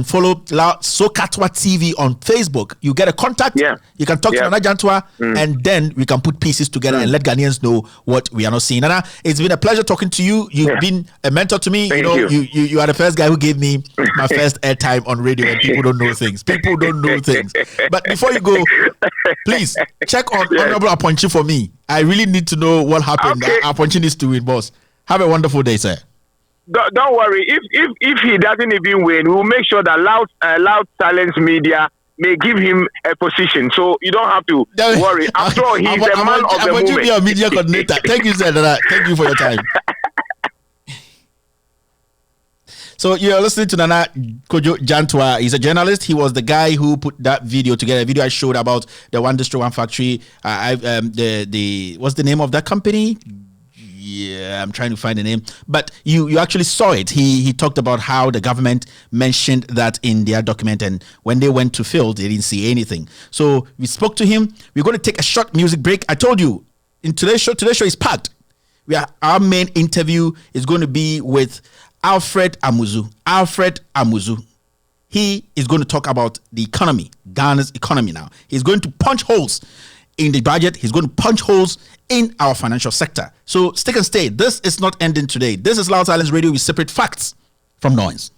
follow Sokatwa TV on Facebook. You get a contact. You can talk to Nana Jantua, and then we can put pieces together and let Ghanaians know what we are not seeing. Nana, it's been a pleasure talking to you. You've been a mentor to me. You are the first guy who gave me my first airtime on radio, and people don't know things. People don't know things. But before you go, please check on Honorable Aponchi for me. I really need to know what happened. Okay. Aponchi needs to win, boss. Have a wonderful day, sir. Don't worry. If he doesn't even win, we'll make sure that Loud Silence Media may give him a position. So you don't have to worry. After all, he's a man of the moment. Aponchi be our media coordinator. Thank you, sir. Thank you for your time. So you're listening to Nana Kojo Jantua. He's a journalist. He was the guy who put that video together. A video I showed about the One District, One Factory. What's the name of that company? Yeah, I'm trying to find the name. But you actually saw it. He talked about how the government mentioned that in their document, and when they went to field, they didn't see anything. So we spoke to him. We're going to take a short music break. I told you, in today's show is packed. Our main interview is going to be with Alfred Amuzu. He is going to talk about the economy, Ghana's economy now. He's going to punch holes in the budget. He's going to punch holes in our financial sector. So stick and stay. This is not ending today. This is Loud Silence Radio. We separate facts from noise.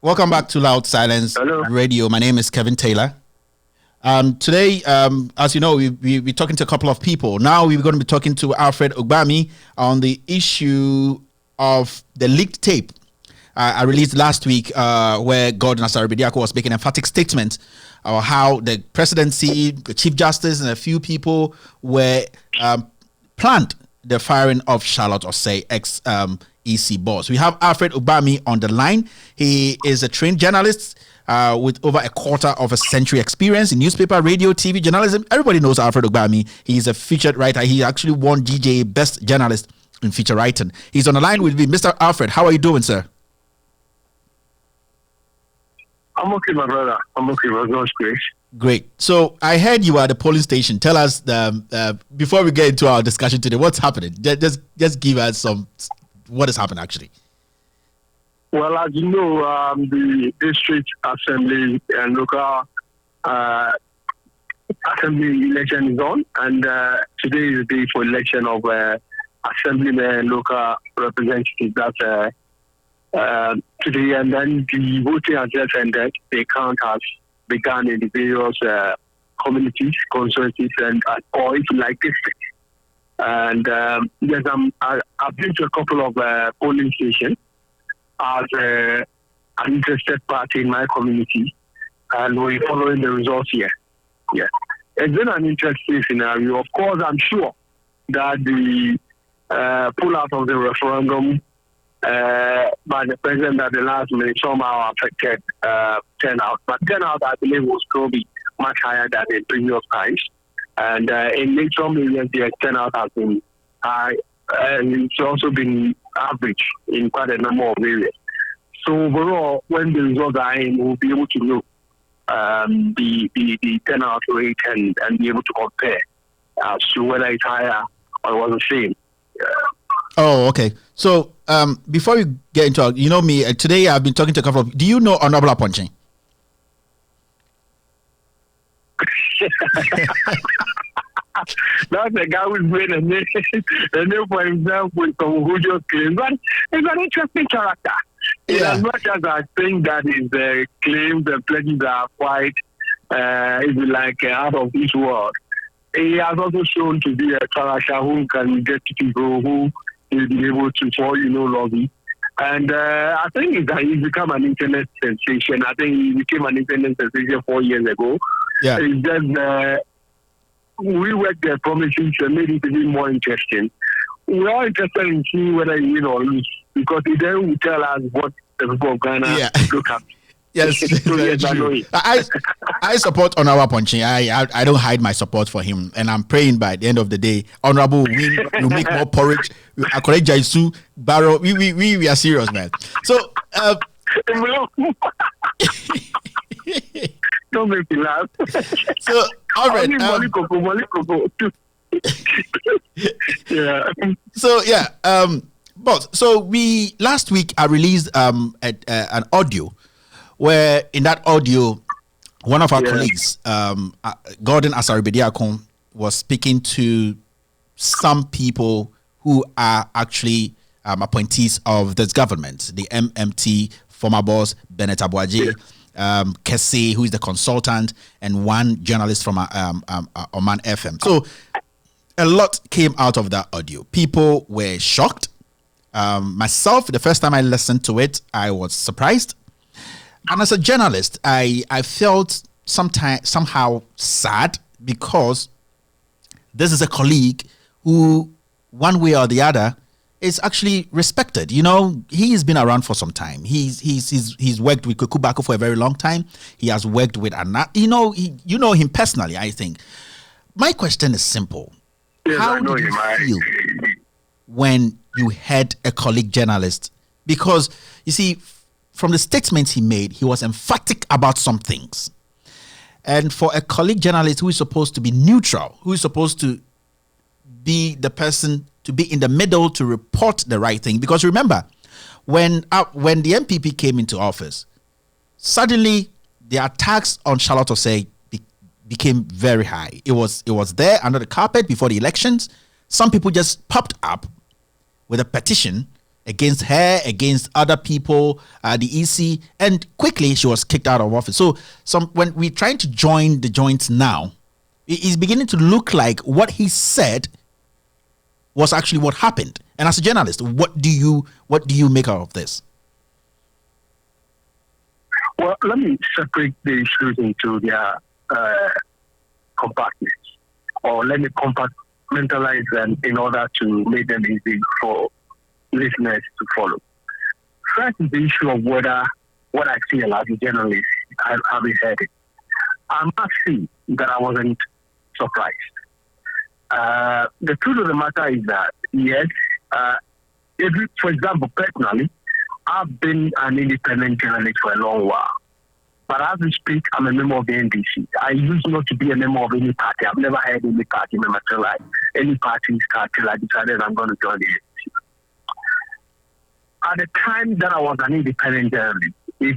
Welcome back to Loud Silence Radio. My name is Kevin Taylor. Today, as you know, we're talking to a couple of people. Now we're going to be talking to Alfred Ogbami on the issue of the leaked tape I released last week, where Gordon Asare-Bediako was making an emphatic statement about how the presidency, the Chief Justice, and a few people were planned the firing of Charlotte Osei, ex-EC boss. We have Alfred Ogbami on the line. He is a trained journalist with over a quarter of a century experience in newspaper, radio, TV, journalism. Everybody knows Alfred Ogbami. He's a featured writer. He actually won GJ Best Journalist in Feature Writing. He's on the line with me. Mr. Alfred, how are you doing, sir? I'm okay, my brother. I'm okay, my God's grace. Great. So I heard you were at the polling station. Tell us, before we get into our discussion today, what's happening? Just give us what has happened actually. Well, as you know, the district assembly and local assembly election is on, and today is the day for election of assemblymen and local representatives. That's today, and then the voting has just ended. The count has begun in the various communities, constituencies, and or if you like districts. And yes, I've been to a couple of polling stations as an interested party in my community, and we're following the results here. Yeah, it's been an interesting scenario. Of course, I'm sure that the pull-out of the referendum by the president at the last minute somehow affected turnout. But turnout, I believe, will still be much higher than in previous times. And in some areas, the turnout has been high, and it's also been average in quite a number of areas. So overall, when the results are in, we'll be able to know the turnout rate and be able to compare as to whether it's higher or it was the same. Oh, okay. So before we get into it, you know me, today I've been talking to a couple of... Do you know Honorable Aponche? That's the guy who's made a name for himself with some who just claims. But he's an interesting character. As much as I think that his claims and pledges are quite, if you like, out of this world, he has also shown to be a character who can get to people who will be able to, lobby. And I think he's become an internet sensation. I think he became an internet sensation 4 years ago. Yeah. It's just we worked their promises and made it even more interesting. We're all interested in seeing whether he win or lose, because he then will tell us what the people of Ghana look at. Yes, very true. I support Honorable Aponche. I don't hide my support for him, and I'm praying by the end of the day, Honorable will win. We'll make more porridge. I correct Jaisu, Barrow. We are serious, man. So don't make me laugh. So Alfred, yeah. So boss. So we last week I released an audio where in that audio one of our colleagues, Gordon Asare-Bediako, was speaking to some people who are actually appointees of this government, the MMT former boss Bennett Abuaji, Kessie, who is the consultant, and one journalist from Oman FM. So a lot came out of that audio. People were shocked. Myself, the first time I listened to it, I was surprised. And as a journalist, I felt somehow sad, because this is a colleague who, one way or the other, is actually respected. You know, he's been around for some time. He's worked with Kuku Bako for a very long time. He has worked with Anna. You know him personally, I think. My question is simple. Yes, how did you feel when you heard a colleague journalist? Because, you see, from the statements he made, he was emphatic about some things. And for a colleague journalist who is supposed to be neutral, who is supposed to be the person to be in the middle to report the right thing. Because remember, when the MPP came into office, suddenly the attacks on Charlotte Osei became very high. It was there under the carpet before the elections. Some people just popped up with a petition against her, against other people, the EC, and quickly she was kicked out of office. So when we're trying to join the joints now, it is beginning to look like what he said was actually what happened. And as a journalist, what do you make out of this? Well, let me separate the issues into their compartments, or let me compartmentalize them in order to make them easy for listeners to follow. First is the issue of whether what I feel as a journalist, I've heard it. I must say that I wasn't surprised. The truth of the matter is that, yes, for example, personally, I've been an independent journalist for a long while. But as we speak, I'm a member of the NDC. I used not to be a member of any party. I've never had any party member till any party start till I decided I'm going to join the NDC. At the time that I was an independent journalist, if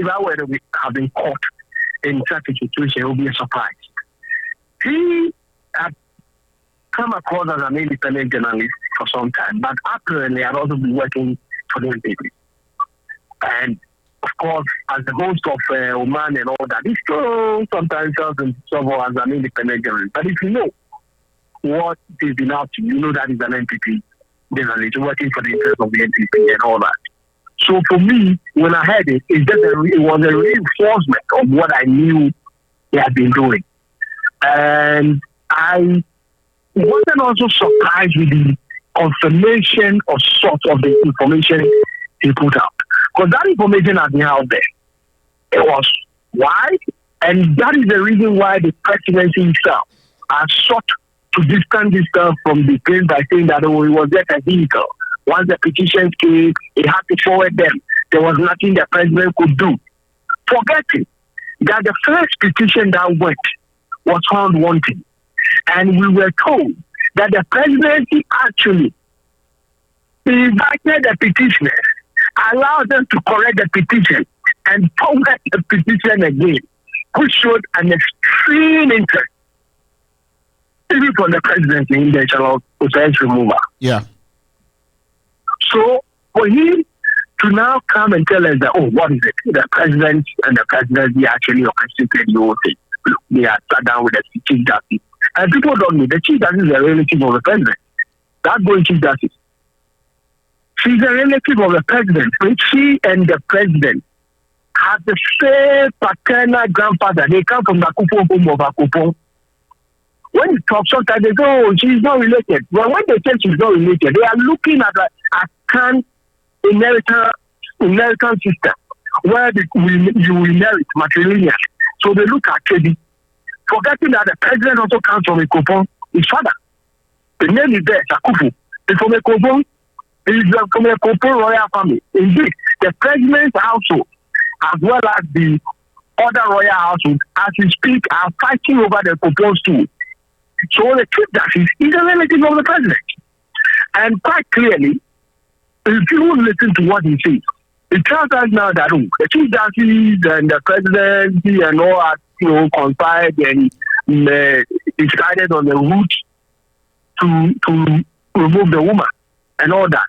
I were to have been caught in such a situation, it would be a surprise. He had come across as an independent journalist for some time, but apparently I'd also been working for the NPP. And of course, as the host of Oman and all that, he still sometimes sells himself as an independent journalist. But if you know what he's been up to, you know that he's an NPP journalist working for the interest of the NPP and all that. So for me, when I heard it, it was a reinforcement of what I knew he had been doing. And I wasn't also surprised with the confirmation or sort of the information he put out. Because that information has been out there. It was why, and that is the reason why the presidency itself has sought to distance itself from the claim by saying that it was just a vehicle. Once the petitions came, he had to forward them. There was nothing the president could do. Forgetting that the first petition that went was found wanting. And we were told that the presidency actually invited the petitioners, allowed them to correct the petition, and forward the petition again, which showed an extreme interest, even from the presidency in the issue of offense removal. Yeah. So for him to now come and tell us that, what is it? The president and the presidency actually orchestrated the whole thing. They had sat down with the chief justice. And people don't know the chief justice is a relative of the president. That going chief justice. She's a relative of the president. When she and the president have the same paternal grandfather. They come from the Akufo home of Akufo. When you talk, sometimes they go, she's not related. Well, when they say she's not related, they are looking at a can inheritance system where you inherit matrilineal. So they look at Kedi, forgetting that the president also comes from Ekopon, his father. The name is there, Akufo. He's from Ekopon. He's from Ekopon royal family. Indeed, the president's household, as well as the other royal household, as we speak, are fighting over the Ekopon stool. So the chief justice is a relative of the president. And quite clearly, if you listen to what he says, it tells us now that the chief justice and the presidency and all are conspired and decided on the route to remove the woman and all that.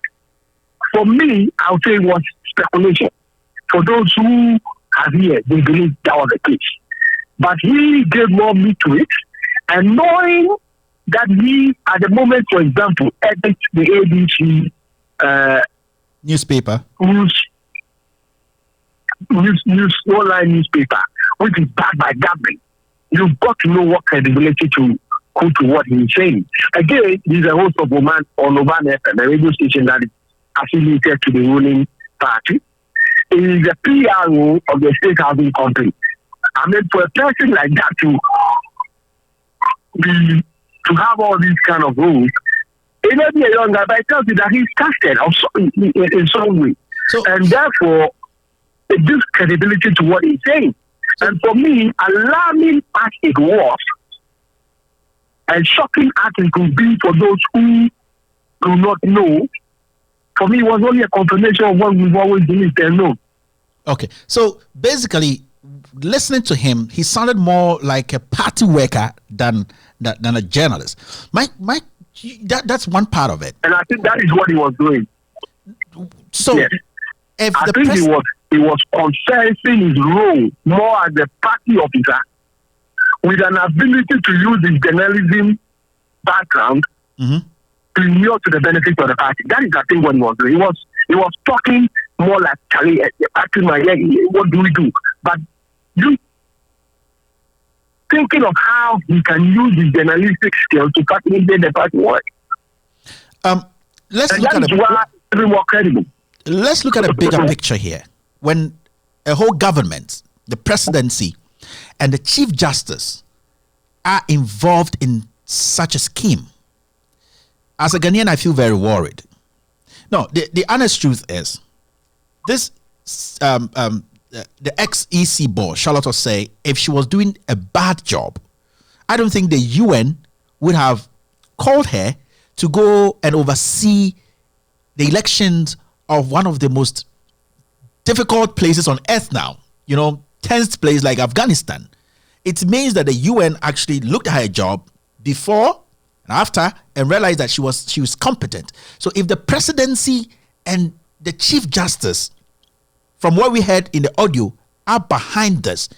For me, I would say it was speculation. For those who have here, they believe that was the case. But he gave more meat to it, and knowing that he, at the moment, for example, edits the ABC newspaper, online newspaper, which is backed by government, you've got to know what credibility to put to what he's saying. Again, he's a host of Oman FM, a radio station that is affiliated to the ruling party. He is a PRO of the state housing company. I mean, for a person like that to have all these kind of rules, it may be a young guy, but it tells you that he's trusted in some way. And therefore, it gives credibility to what he's saying. And for me, alarming as it was, and shocking as it could be for those who do not know, for me, it was only a confirmation of what we've always believed and known. Okay, so basically, listening to him, he sounded more like a party worker than a journalist. That's one part of it. And I think that is what he was doing. So, yes. if I the think he was confessing his role more as a party officer with an ability to use his journalism background to inure to the benefit of the party. That is, I think, what he was doing. He was talking more like Charlie, what do we do? But you thinking of how he can use his journalistic skills to facilitate the party work. Let's look at a bigger picture here. When a whole government, the presidency, and the Chief Justice are involved in such a scheme, as a Ghanaian, I feel very worried. No, the honest truth is, this the ex-EC boss, Charlotte will say, if she was doing a bad job, I don't think the UN would have called her to go and oversee the elections of one of the most difficult places on earth now, tense place like Afghanistan. It means that the UN actually looked at her job before and after and realized that she was competent. So if the presidency and the Chief Justice, from what we heard in the audio, are behind this,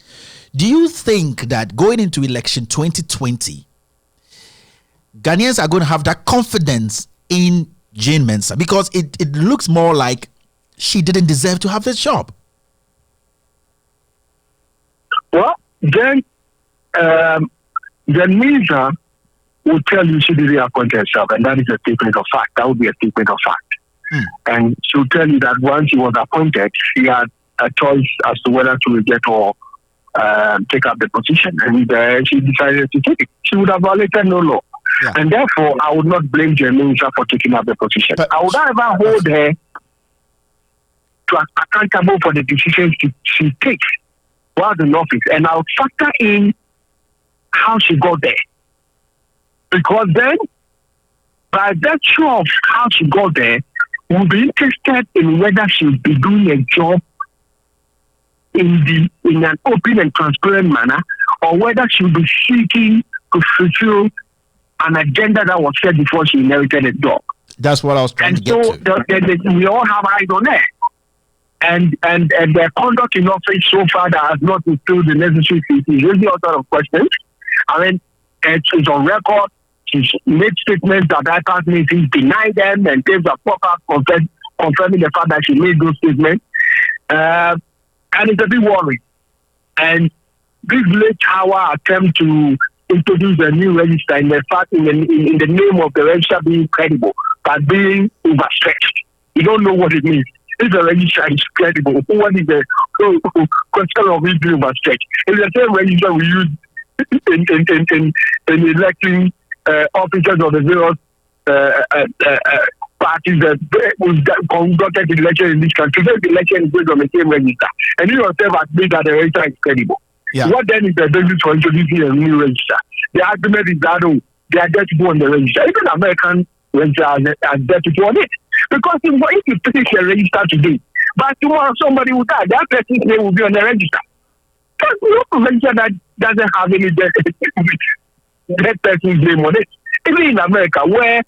do you think that going into election 2020, Ghanaians are going to have that confidence in Jane Mensah? Because it looks more like she didn't deserve to have this job. Well, then Mensah will tell you she didn't appoint herself, and that is a statement of fact. That would be a statement of fact. And she'll tell you that once she was appointed, she had a choice as to whether to reject or take up the position, and she decided to take it. She would have violated no law. Yeah. And therefore, I would not blame Jane Mensah for taking up the position. But I would never hold her to accountable for the decisions she takes while in office, and I'll factor in how she got there. Because then, by virtue of how she got there, we'll be interested in whether she'll be doing a job in an open and transparent manner, or whether she'll be seeking to fulfill an agenda that was set before she inherited the job. That's what I was trying to get to. We all have eyes on her. And their conduct in office so far that has not fulfilled the necessary fees is really all sort of questions. I mean, it's on record. She's made statements that IPAS meetings deny them, and things are proper confirming the fact that she made those statements. And it's a bit worrying. And this late hour attempt to introduce a new register in the fact in the name of the register being credible, but being overstretched. You don't know what it means. If the register is credible, what is the question of it being overstretched? It's the same register we use in electing officers of the various parties that conducted the election in this country. The election is based on the same register. And you yourself admit that the register is credible. Yeah. What then is the basis for introducing a new register? The argument is that they are there to go on the register. Even American register are there to go on it. Because if you finish a register today, but tomorrow somebody will die, that person's name will be on the register. Because no register that doesn't have any dead person's name on it. Even in America, where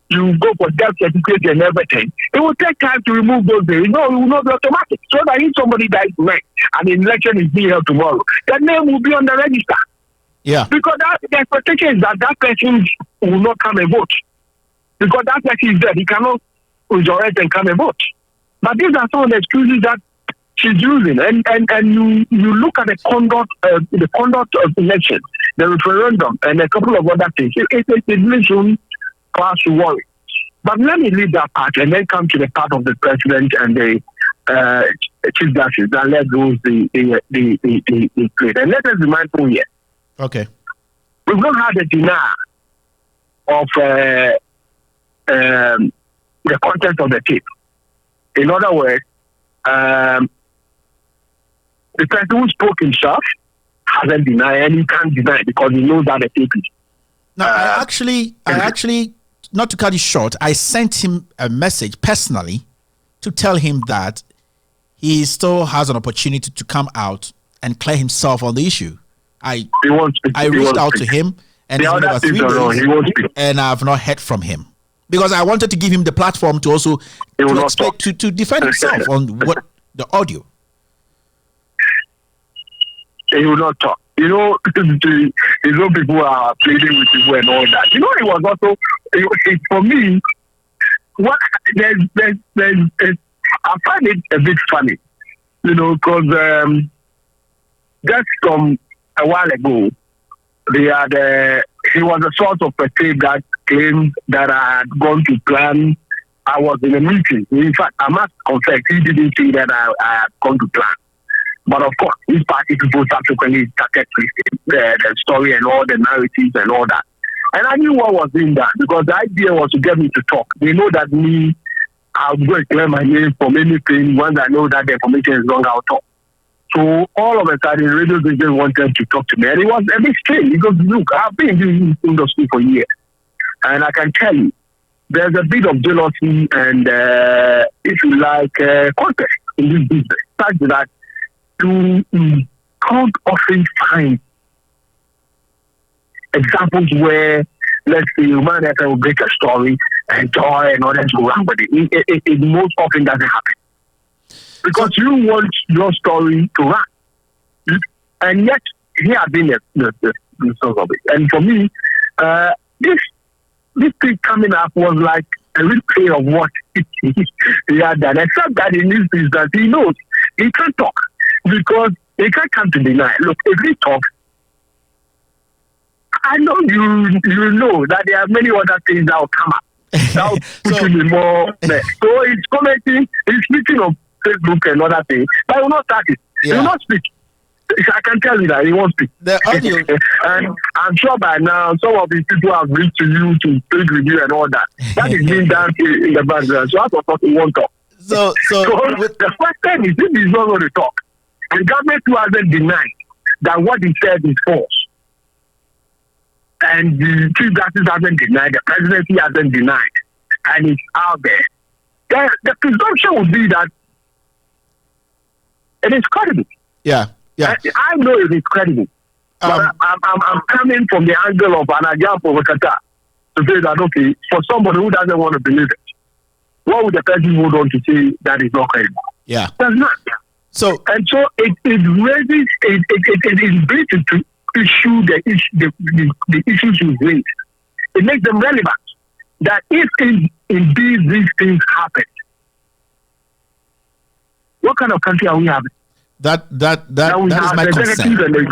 you go for death certificate and everything, it will take time to remove those names. No, it will not be automatic. So that if somebody dies tonight and the election is being held tomorrow, that name will be on the register. Yeah. Because the expectation is that person will not come and vote. Because that person is dead. He cannot resurrect and come and vote. But these are some of the excuses that she's using. And you look at the conduct of election, the referendum, and a couple of other things. It's a reason for us to worry. But let me leave that part and then come to the part of the president and the chief justice that let those the plate. And let us be mindful here. Okay. We've not had a denial of the content of the tape. In other words, the person who spoke himself hasn't denied, and he can't deny because he knows that the tape is. Now, I actually, not to cut you short, I sent him a message personally to tell him that he still has an opportunity to come out and clear himself on the issue. I reached out to him, and it's been over 3 days, and I have not heard from him. Because I wanted to give him the platform to also to defend himself on what the audio. He will not talk. You know, people are pleading with people and all that. You know, it was also for me. What there's I find it a bit funny, you know, because just from a while ago, he was a source of a tape that claimed that I had gone to plan. I was in a meeting. In fact, I must confess, he didn't say that I had gone to plan. But of course, these party people subsequently started twisting the story and all the narratives and all that. And I knew what was in that because the idea was to get me to talk. They know that I'll go and clear my name from anything. Once I know that the information is wrong, I'll talk. So all of a sudden, radio station wanted to talk to me. And it was a bit strange because, look, I've been in this industry for years. And I can tell you, there's a bit of jealousy and, if you like, contest in this business. Such that you can't often find examples where, let's say, human will break a story and joy and others go around with it. It most often doesn't happen. Because you want your story to run. And yet, he has been the source of it. And for me, this thing coming up was like a replay of what he had done. Except that in this instance, he knows he can't talk. Because he can't come to deny. Look, if he talks, I know you know that there are many other things that will come up. That will put him in more. So he's commenting, he's speaking on Facebook and other things, but he will not start it. Yeah. He will not speak. I can tell you that he won't speak. The audio. And I'm sure by now some of these people have reached to you to speak with you and all that. That is being done in the background. So that's what he won't talk. So the question is, if he's not going to talk, the government who hasn't denied that what he said is false, and the Chief Justice hasn't denied, the presidency hasn't denied, and it's out there, then the presumption would be that it is credible. Yeah. I know it is credible. But I'm coming from the angle of an example of Qatar to say that, okay, for somebody who doesn't want to believe it, what would the person hold on to say that is not credible? Yeah. That's not. So it raises, it is related to issue the issues you raise. It makes them relevant. That if indeed these things happen, what kind of country are we having? That is my concern.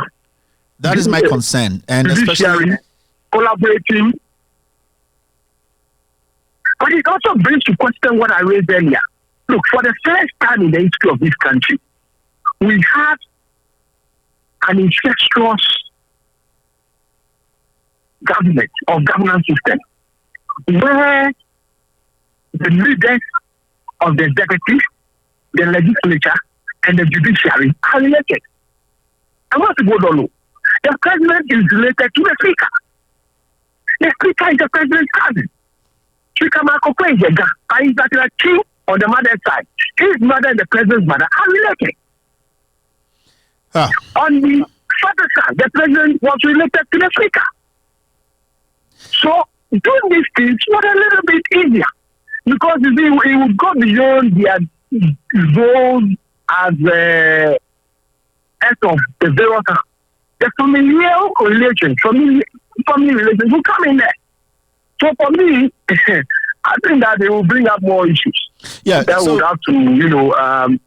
That is my concern, and especially collaborating. But it also brings to question what I raised earlier. Look, for the first time in the history of this country, we have an incestuous governance system where the leaders of the executive, the legislature, and the judiciary are related. I want to go down. The president is related to the speaker. The speaker is the president's cousin. Speaker Marco Kwejega is that king on the mother's side. His mother and the president's mother are related. On the father's side, the president was related to the speaker. So doing these things was a little bit easier because you see, it would go beyond their roles as of the various the familial relation, family relations will come in there. So for me, I think that they will bring up more issues. Yeah, that would have to,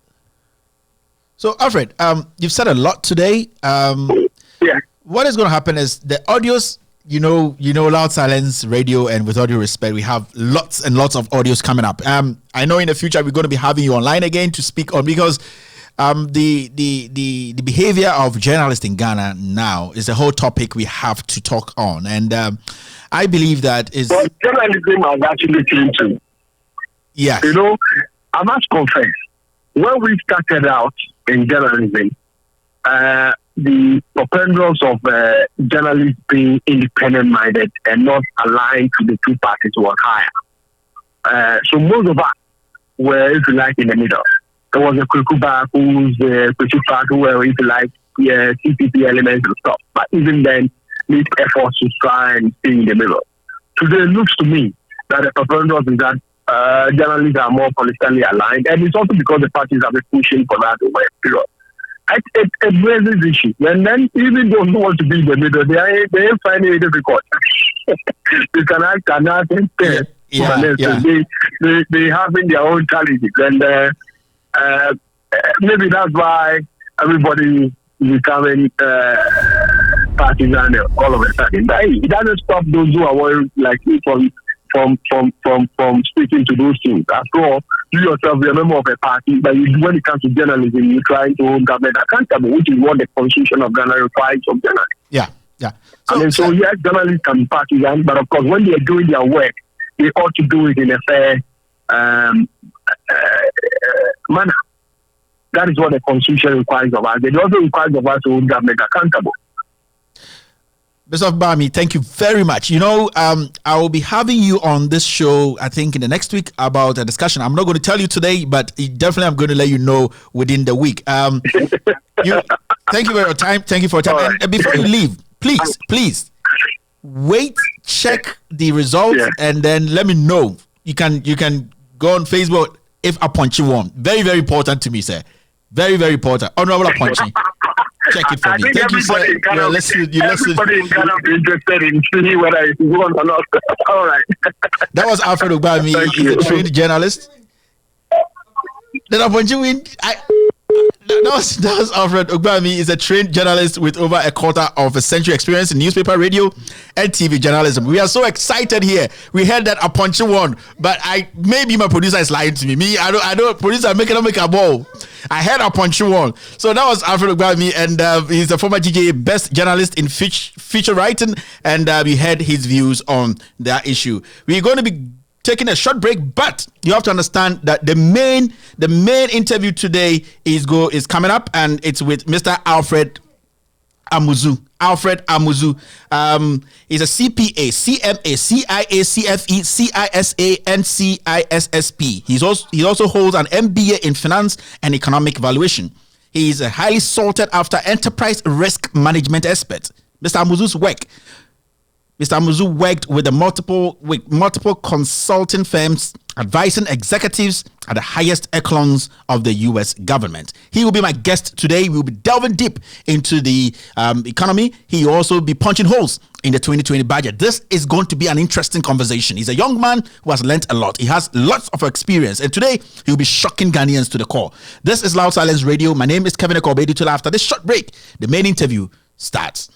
So Alfred, you've said a lot today. Yeah. What is going to happen is the audios. You know, Loud Silence Radio, and with all due respect, we have lots and lots of audios coming up. I know in the future we're going to be having you online again to speak on, because the behavior of journalists in Ghana now is a whole topic we have to talk on, and I believe that is. But journalism has actually changed too. Yeah. You know, I must confess, when we started out in journalism, the preponderance of journalists being independent-minded and not aligned to the two parties was higher. So most of us were, if you like, in the middle. There was a Kukuba who's Kuchifat who were, if you like, CPP elements and stuff. But even then, need efforts to try and stay in the middle. Today, it looks to me that the preference is that journalists are more politically aligned, and it's also because the parties have been pushing for that over a period. It raises issues, and then even those who want to be in the middle, they find it difficult. They can act and act and stay. They having their own challenges, and maybe that's why everybody is becoming partisan all of a sudden. But it doesn't stop those who are worried like me from speaking to those things. After all, you yourself are a member of a party, but when it comes to journalism, you're trying to hold government accountable, which is what the Constitution of Ghana requires of journalists. Yeah. So yes, journalists can be partisan, but of course, when they are doing their work, they ought to do it in a fair manner. That is what the Constitution requires of us. It also requires of us to hold government accountable. Mr. Bami, thank you very much. I will be having you on this show, I think, in the next week about a discussion. I'm not going to tell you today, but definitely I'm going to let you know within the week. Thank you for your time. Thank you for your time. Right. And before you leave, please wait, check the results, and then let me know. You can go on Facebook if Aponchi won. Very, very important to me, sir. Very, very important. Honorable Aponchi. Check it for me. Thank you, sir. Everybody in Ghana be interested in seeing whether it's won or not. All right. That was Alfred Ogbami. He's a trained journalist. Did Aponchi win? That was Alfred Ogbami. Is a trained journalist with over a quarter of a century experience in newspaper, radio, and TV journalism. We are so excited here. We heard that Aponchi won, but maybe my producer is lying to me. I don't. Producer make a ball. I heard Aponchi won. So that was Alfred Ogbami, and he's a former GJA best journalist in feature writing, and we heard his views on that issue. We're going to be taking a short break, but you have to understand that the main interview today is coming up, and it's with Mr. Alfred Amuzu. Alfred Amuzu. He's a CPA, CMA, CIA, CFE, CISA, and CISSP. He also holds an MBA in finance and economic valuation. He is a highly sought after enterprise risk management expert. Mr. Amuzu's work. Mr. Amuzu worked with multiple consulting firms, advising executives at the highest echelons of the U.S. government. He will be my guest today. We will be delving deep into the economy. He will also be punching holes in the 2020 budget. This is going to be an interesting conversation. He's a young man who has learned a lot. He has lots of experience, and today he will be shocking Ghanaians to the core. This is Loud Silence Radio. My name is Kevin Ekobedi. After this short break, the main interview starts.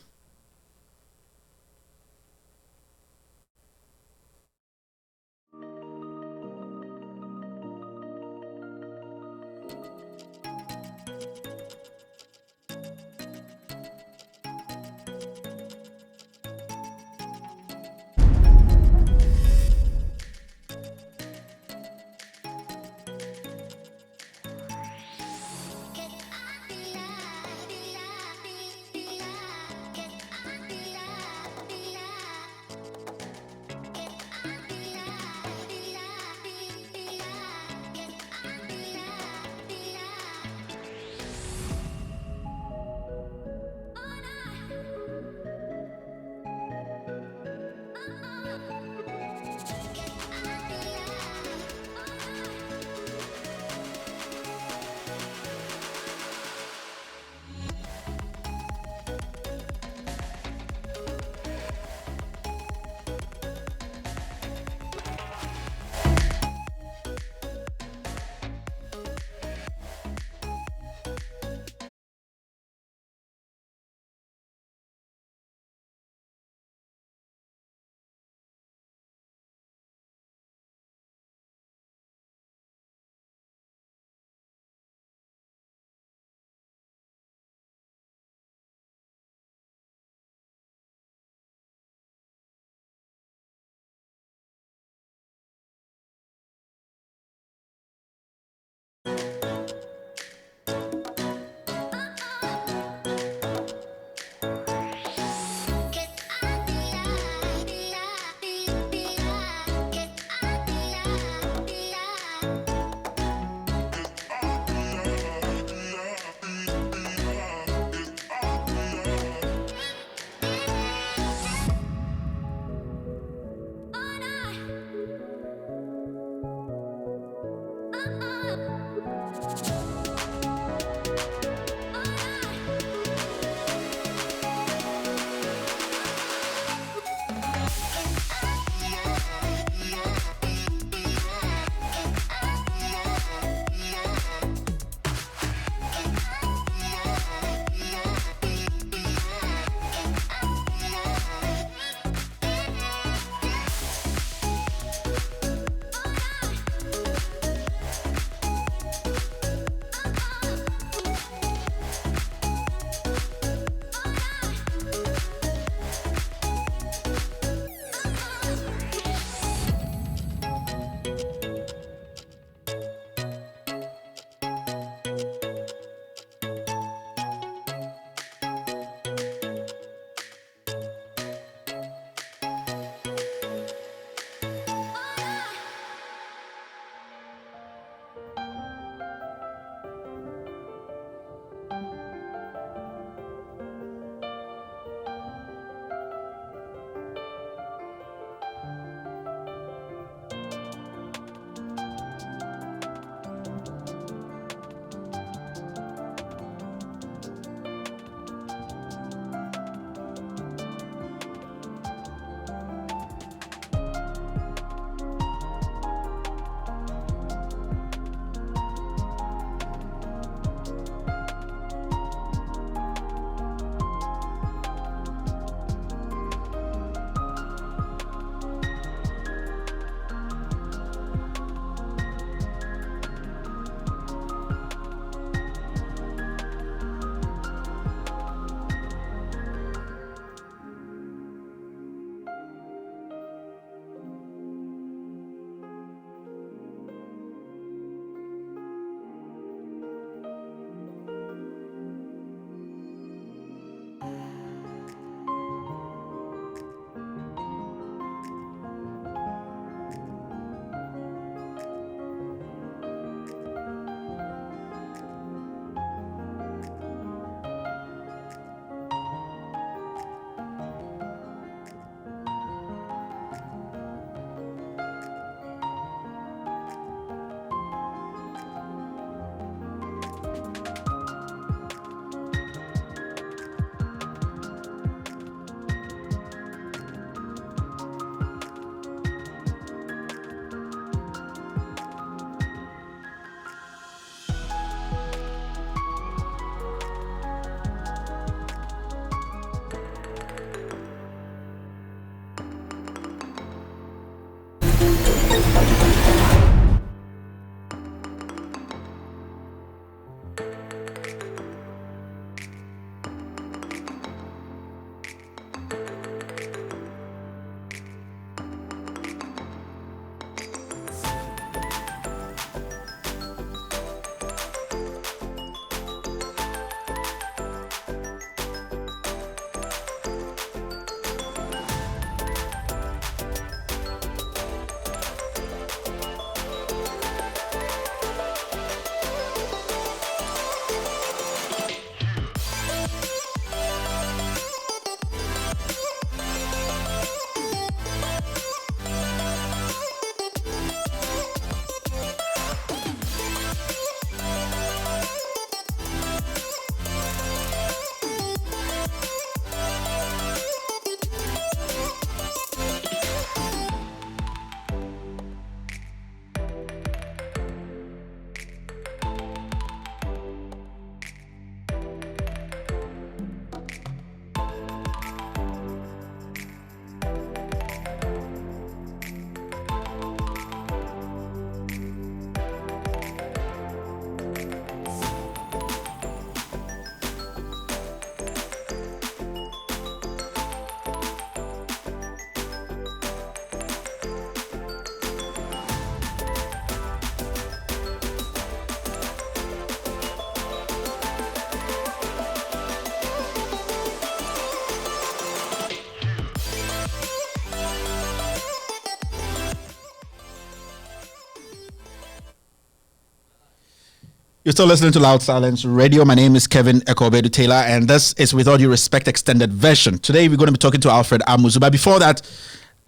You're still listening to Loud Silence Radio. My name is Kevin Ekobedu Taylor, and this is With All Due Respect extended version. Today, we're going to be talking to Alfred Amuzu. But before that,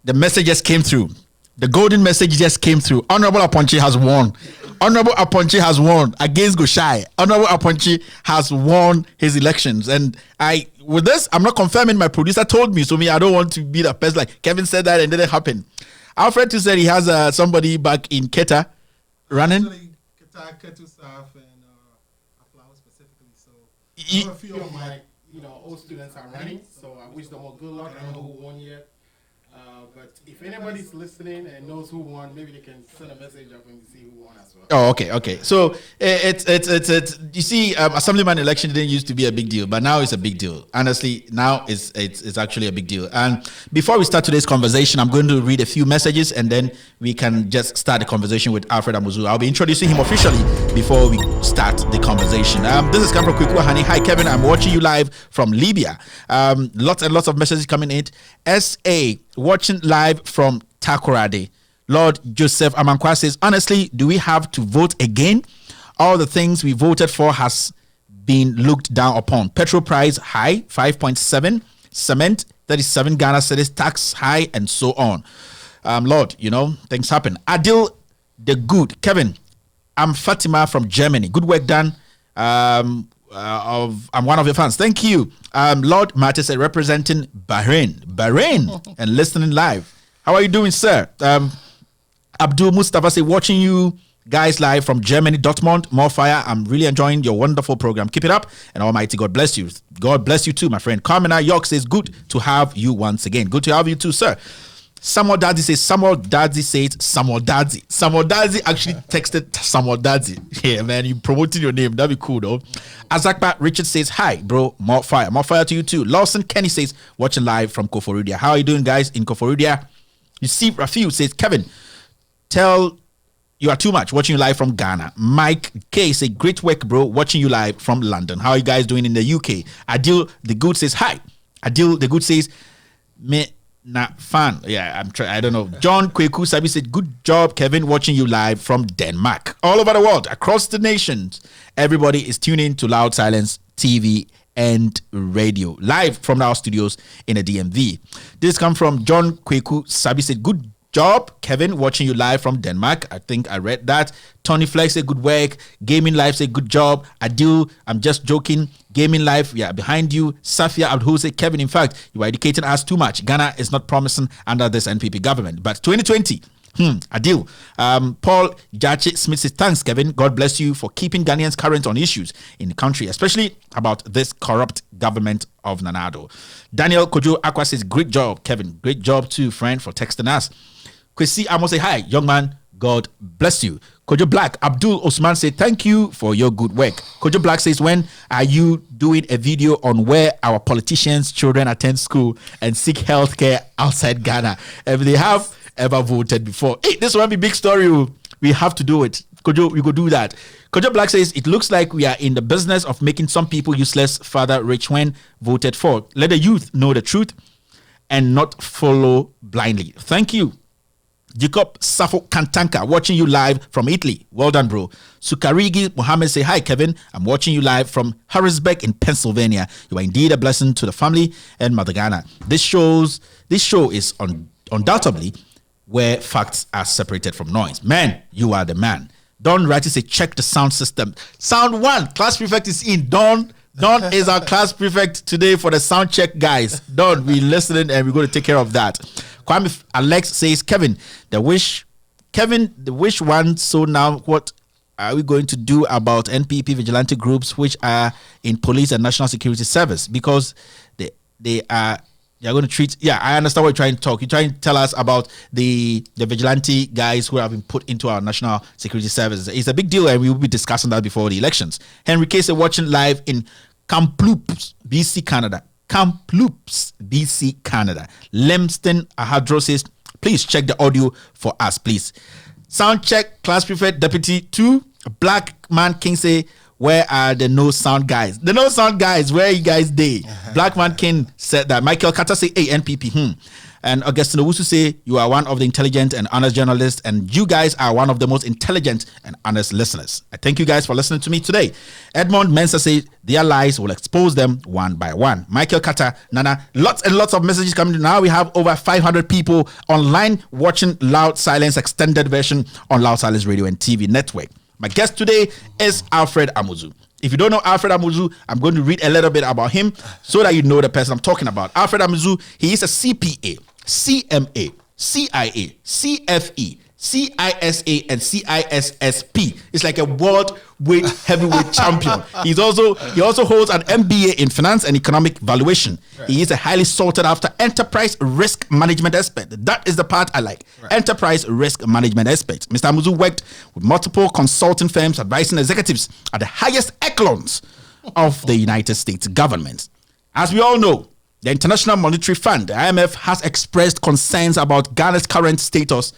the message just came through. The golden message just came through. Honorable Aponchi has won Honorable Aponchi has won against Goshai. Honorable Aponchi has won his elections. And with this, I'm not confirming. My producer told me, so I don't want to be the person like Kevin said that and it didn't happen. Alfred said he has somebody back in Keta running. Ketu staff and Aflawa specifically. So a few of my old students are running. So I wish them all good luck. I don't know who won yet. But if anybody's listening and knows who won, maybe they can send a message up and see who won as well. Oh, okay. So it's you see, assemblyman election didn't used to be a big deal, but now it's a big deal. Honestly, now it's actually a big deal. And before we start today's conversation, I'm going to read a few messages and then we can just start the conversation with Alfred Amuzu. I'll be introducing him officially before we start the conversation. This is coming from Kwiku Hani. Hi, Kevin. I'm watching you live from Libya. Lots and lots of messages coming in. SA watching live from Takoradi. Lord Joseph Amankwa says, honestly, do we have to vote again? All the things we voted for has been looked down upon. Petrol price high, 5.7. Cement, 37 Ghana cedis, tax high, and so on. Lord, things happen. Adil the Good. Kevin, I'm Fatima from Germany. Good work done. I'm one of your fans. Thank you. Lord Mattis said, representing Bahrain and listening live. How are you doing, sir? Abdul Mustafa say, watching you guys live from Germany, Dortmund. More fire. I'm really enjoying your wonderful program. Keep it up, and Almighty God bless you. God bless you too, my friend. Carmina York says, good to have you once again. Good to have you too, sir. Samuel Daddy says Samuel Daddy actually texted Samuel Daddy. Yeah, man, you promoting your name. That'd be cool, though. Azakba Richard says, hi, bro. More fire. More fire to you, too. Lawson Kenny says, watching live from Koforidua. How are you doing, guys, in Koforidua? You see, Rafiu says, Kevin, tell you are too much. Watching you live from Ghana. Mike K says, great work, bro. Watching you live from London. How are you guys doing in the UK? Adil the Good says, hi. Adil the Good says, me not fan. Yeah, I don't know. John Kweku Sabi said, good job, Kevin, watching you live from Denmark. All over the world, across the nations, everybody is tuning to Loud Silence TV and radio, live from our studios in the DMV. This comes from John Kweku Sabi said, good job, Kevin, watching you live from Denmark. I think I read that. Tony Flex said, good work. Gaming Life said, good job. Adil, I'm just joking. Gaming Life, yeah, behind you. Safia Abdul said, Kevin, in fact, you are educating us too much. Ghana is not promising under this NPP government. But 2020, Adil. Paul Jachi Smith says, thanks, Kevin. God bless you for keeping Ghanaians current on issues in the country, especially about this corrupt government of Nanado. Daniel Kojo Aqua says, great job, Kevin. Great job too, friend, for texting us. Kwesi Amo say, hi, young man. God bless you. Kojo Black, Abdul Osman say, thank you for your good work. Kojo Black says, when are you doing a video on where our politicians' children attend school and seek health care outside Ghana? If they have ever voted before. Hey, this will be a big story. We have to do it. Kojo, we go do that. Kojo Black says, it looks like we are in the business of making some people useless, father rich when voted for. Let the youth know the truth and not follow blindly. Thank you. Jacob Safo Kantanka, watching you live from Italy. Well done, bro. Sukarigi Mohammed say, hi, Kevin. I'm watching you live from Harrisburg in Pennsylvania. You are indeed a blessing to the family and Mother Ghana. This show is undoubtedly where facts are separated from noise. Man, you are the man. Don Ratty say, check the sound system. Sound one, class prefect is in. Don is our class prefect today for the sound check, guys. Don, we listening and we're going to take care of that. Kwame Alex says, Kevin, the wish one. So now what are we going to do about NPP vigilante groups which are in police and national security service? Because they are going to treat. Yeah, I understand what you're trying to talk. You're trying to tell us about the vigilante guys who have been put into our national security services. It's a big deal, and we will be discussing that before the elections. Henry Casey watching live in Kamloops, BC, Canada. Kamloops, BC, Canada. Lemston Ahadro says, please check the audio for us, please. Sound check, class prefect, deputy 2. Black Man King say, where are the no sound guys? The no sound guys, where are you guys day? Black Man King said that. Michael Carter say, hey, NPP, And Augustine Owusu say, you are one of the intelligent and honest journalists, and you guys are one of the most intelligent and honest listeners. I thank you guys for listening to me today. Edmond Mensa say, their lies will expose them one by one. Michael Carter, Nana, lots and lots of messages coming in. Now we have over 500 people online watching Loud Silence extended version on Loud Silence Radio and TV network. My guest today is Alfred Amuzu. If you don't know Alfred Amuzu, I'm going to read a little bit about him so that you know the person I'm talking about. Alfred Amuzu, he is a CPA, CMA, CIA, CFE, CISA, and CISSP. It's like a worldwide heavyweight champion. He also holds an MBA in finance and economic valuation. Right. He is a highly sought after enterprise risk management expert. That is the part I like. Right. Enterprise risk management expert. Mr. Amuzu worked with multiple consulting firms advising executives at the highest echelons of the United States government. As we all know, the International Monetary Fund, the IMF, has expressed concerns about Ghana's current status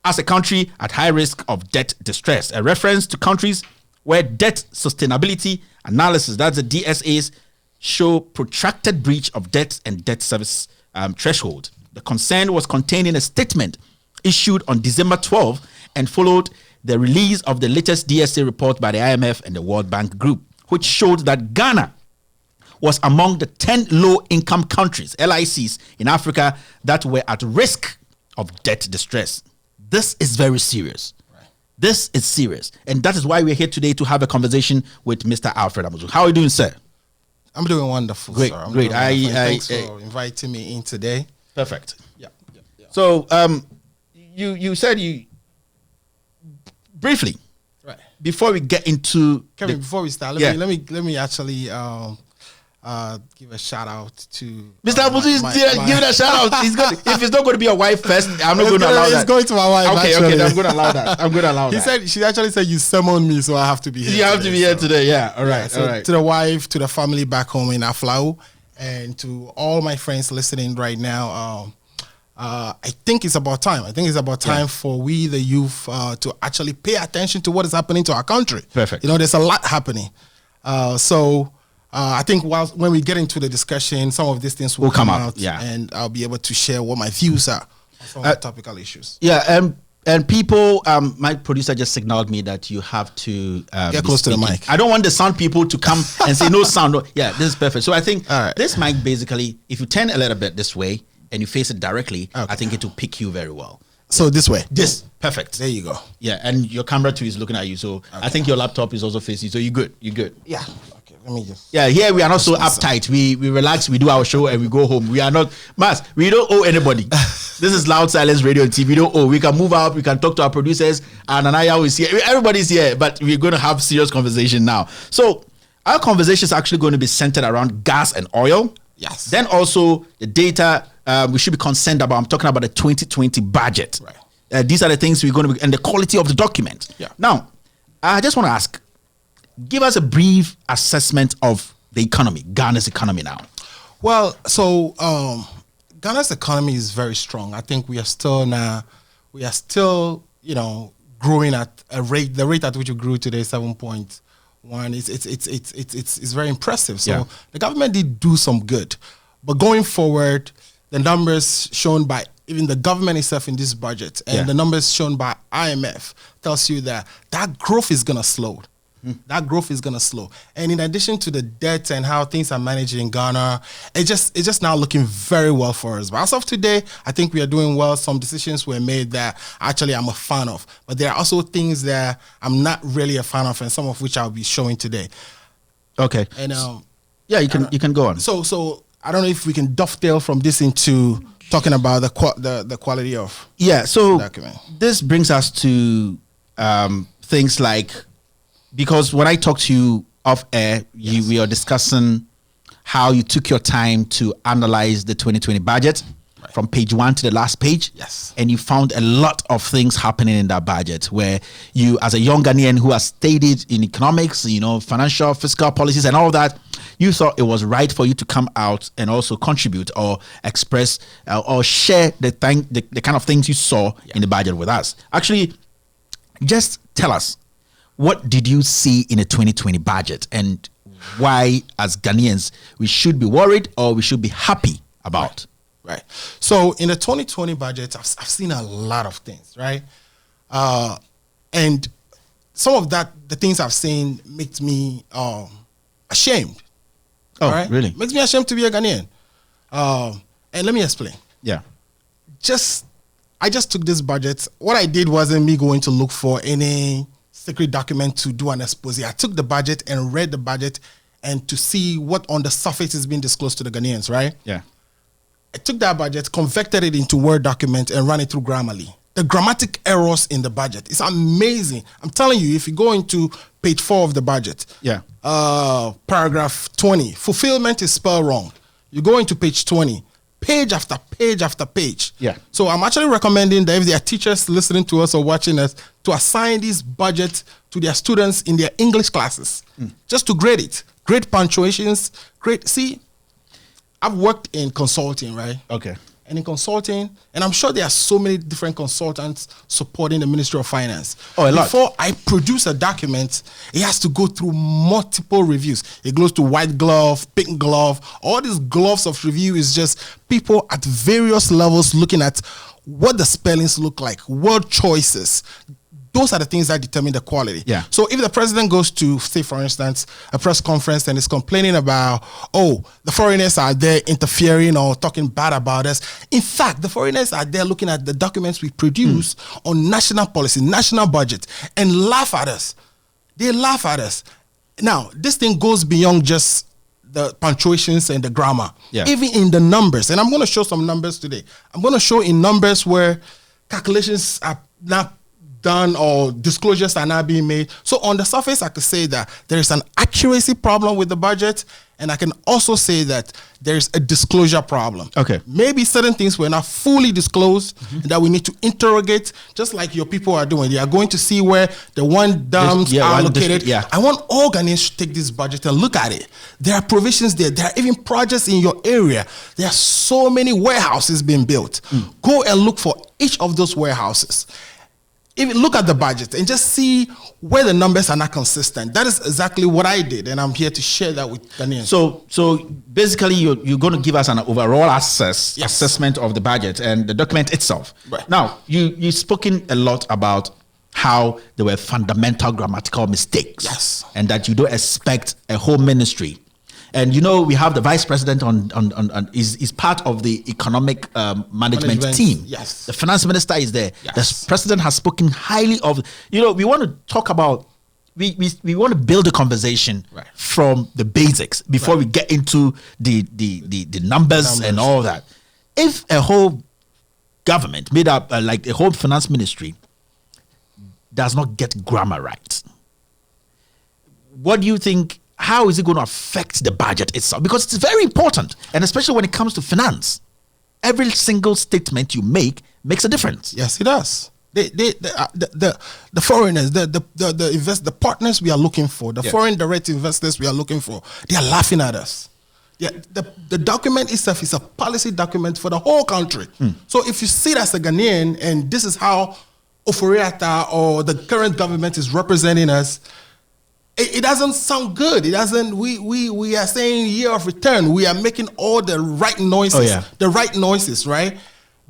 as a country at high risk of debt distress, a reference to countries where debt sustainability analysis, that's the DSAs, show protracted breach of debt and debt service threshold. The concern was contained in a statement issued on December 12 and followed the release of the latest DSA report by the IMF and the World Bank Group, which showed that Ghana was among the 10 low-income countries, LICs, in Africa that were at risk of debt distress. This is very serious. Right. This is serious. And that is why we're here today to have a conversation with Mr. Alfred Amuzu. How are you doing, sir? I'm doing wonderful, great, sir. I'm great. Thanks for inviting me in today. Perfect. Yeah. So, you said you briefly, right, before we get into Kevin, before we start, let me actually give a shout out to Mr. Amuzu is giving a shout out. He's going if it's not going to be a wife first, I'm not going to allow that. It's going to my wife. Okay, actually. I'm going to allow that. She actually said you summoned me, so I have to be here. You have to be here today. Yeah. All right. So to the wife, to the family back home in Aflau, and to all my friends listening right now. I think it's about time. For we, the youth, to actually pay attention to what is happening to our country. Perfect. There's a lot happening. I think when we get into the discussion, some of these things will come out, and I'll be able to share what my views are on some of the topical issues. Yeah, and people, my producer just signaled me that you have to get close to the mic. I don't want the sound people to come and say no sound. No. Yeah, this is perfect. So I think this mic basically, if you turn a little bit this way and you face it directly, I think it will pick you very well. So this way. Perfect. There you go. Yeah, and your camera too is looking at you. So I think your laptop is also facing you. So you're good. Yeah. Let me just. Yeah, here we are not so uptight. We relax, we do our show and we go home. We are not, we don't owe anybody. This is Loud Silence Radio and TV. We don't owe. We can move out, we can talk to our producers, and Anaya is here. Everybody's here, but we're going to have serious conversation now. So our conversation is actually going to be centered around gas and oil. Yes. Then also the data we should be concerned about. I'm talking about the 2020 budget. Right. These are the things we're going to be, and the quality of the document. Yeah. Now, I just want to ask, give us a brief assessment of the economy, Ghana's economy now. Well, so Ghana's economy is very strong. I think we are still growing at a rate. The rate at which we grew today, 7.1. It's very impressive. So the government did do some good, but going forward, the numbers shown by even the government itself in this budget and the numbers shown by IMF tells you that growth is going to slow. That growth is going to slow. And in addition to the debt and how things are managed in Ghana, it's just now looking very well for us. But as of today, I think we are doing well. Some decisions were made that actually I'm a fan of. But there are also things that I'm not really a fan of, and some of which I'll be showing today. Okay. And you can go on. So I don't know if we can dovetail from this into talking about the quality of so document. This brings us to things like, because when I talked to you off air, we are discussing how you took your time to analyze the 2020 budget from page 1 to the last page. Yes. And you found a lot of things happening in that budget where you, as a young Ghanaian who has studied in economics, financial, fiscal policies and all that, you thought it was right for you to come out and also contribute or express or share the kind of things you saw in the budget with us. Actually, just tell us, what did you see in the 2020 budget and why, as Ghanaians, we should be worried or we should be happy about? Right. So in the 2020 budget, I've seen a lot of things, right? And some of the things I've seen makes me ashamed. Oh, right? Really? Makes me ashamed to be a Ghanaian. And let me explain. Yeah. I just took this budget. What I did wasn't me going to look for any secret document to do an expose. I took the budget and read the budget and to see what on the surface is being disclosed to the Ghanaians, right? Yeah. I took that budget, converted it into Word document and ran it through Grammarly. The grammatic errors in the budget, it's amazing. I'm telling you, if you go into page 4 of the budget, paragraph 20, fulfillment is spelled wrong. You go into page 20, page after page after page. Yeah. So I'm actually recommending that if there are teachers listening to us or watching us, to assign this budget to their students in their English classes, just to grade it. Grade punctuations, see, I've worked in consulting, right? Okay. And in consulting, and I'm sure there are so many different consultants supporting the Ministry of Finance. Oh, a lot. Before I produce a document, it has to go through multiple reviews. It goes to white glove, pink glove. All these gloves of review is just people at various levels looking at what the spellings look like, word choices. Those are the things that determine the quality. Yeah. So if the president goes to, say, for instance, a press conference and is complaining about, the foreigners are there interfering or talking bad about us. In fact, the foreigners are there looking at the documents we produce on national policy, national budget, and laugh at us. They laugh at us. Now, this thing goes beyond just the punctuations and the grammar, even in the numbers. And I'm going to show some numbers today. I'm going to show in numbers where calculations are not done or disclosures are not being made. So on the surface, I could say that there is an accuracy problem with the budget, and I can also say that there's a disclosure problem. Okay. Maybe certain things were not fully disclosed and that we need to interrogate, just like your people are doing. They are going to see where the dams are located. I want all Ghanaians to take this budget and look at it. There are provisions there. There are even projects in your area. There are so many warehouses being built. Go and look for each of those warehouses. Even look at the budget and just see where the numbers are not consistent. That is exactly what I did, and I'm here to share that with Ghanaians. So basically, you're going to give us an overall assessment of the budget and the document itself. Right. Now, you've spoken a lot about how there were fundamental grammatical mistakes. Yes. And that you don't expect a whole ministry. And we have the vice president is part of the economic management team. Yes. The finance minister is there. Yes. The president has spoken highly of. We want to talk about. We want to build a conversation from the basics before we get into the numbers and all that. If a whole government made up like a whole finance ministry does not get grammar right, what do you think? How is it going to affect the budget itself? Because it's very important, and especially when it comes to finance, every single statement you make makes a difference. Yes, it does. The foreigners, the partners we are looking for, the foreign direct investors we are looking for, they are laughing at us. The document itself is a policy document for the whole country. So if you see it as a Ghanaian and this is how Oforiatta or the current government is representing us, it doesn't sound good. It doesn't. We are saying year of return. We are making all the right noises, right?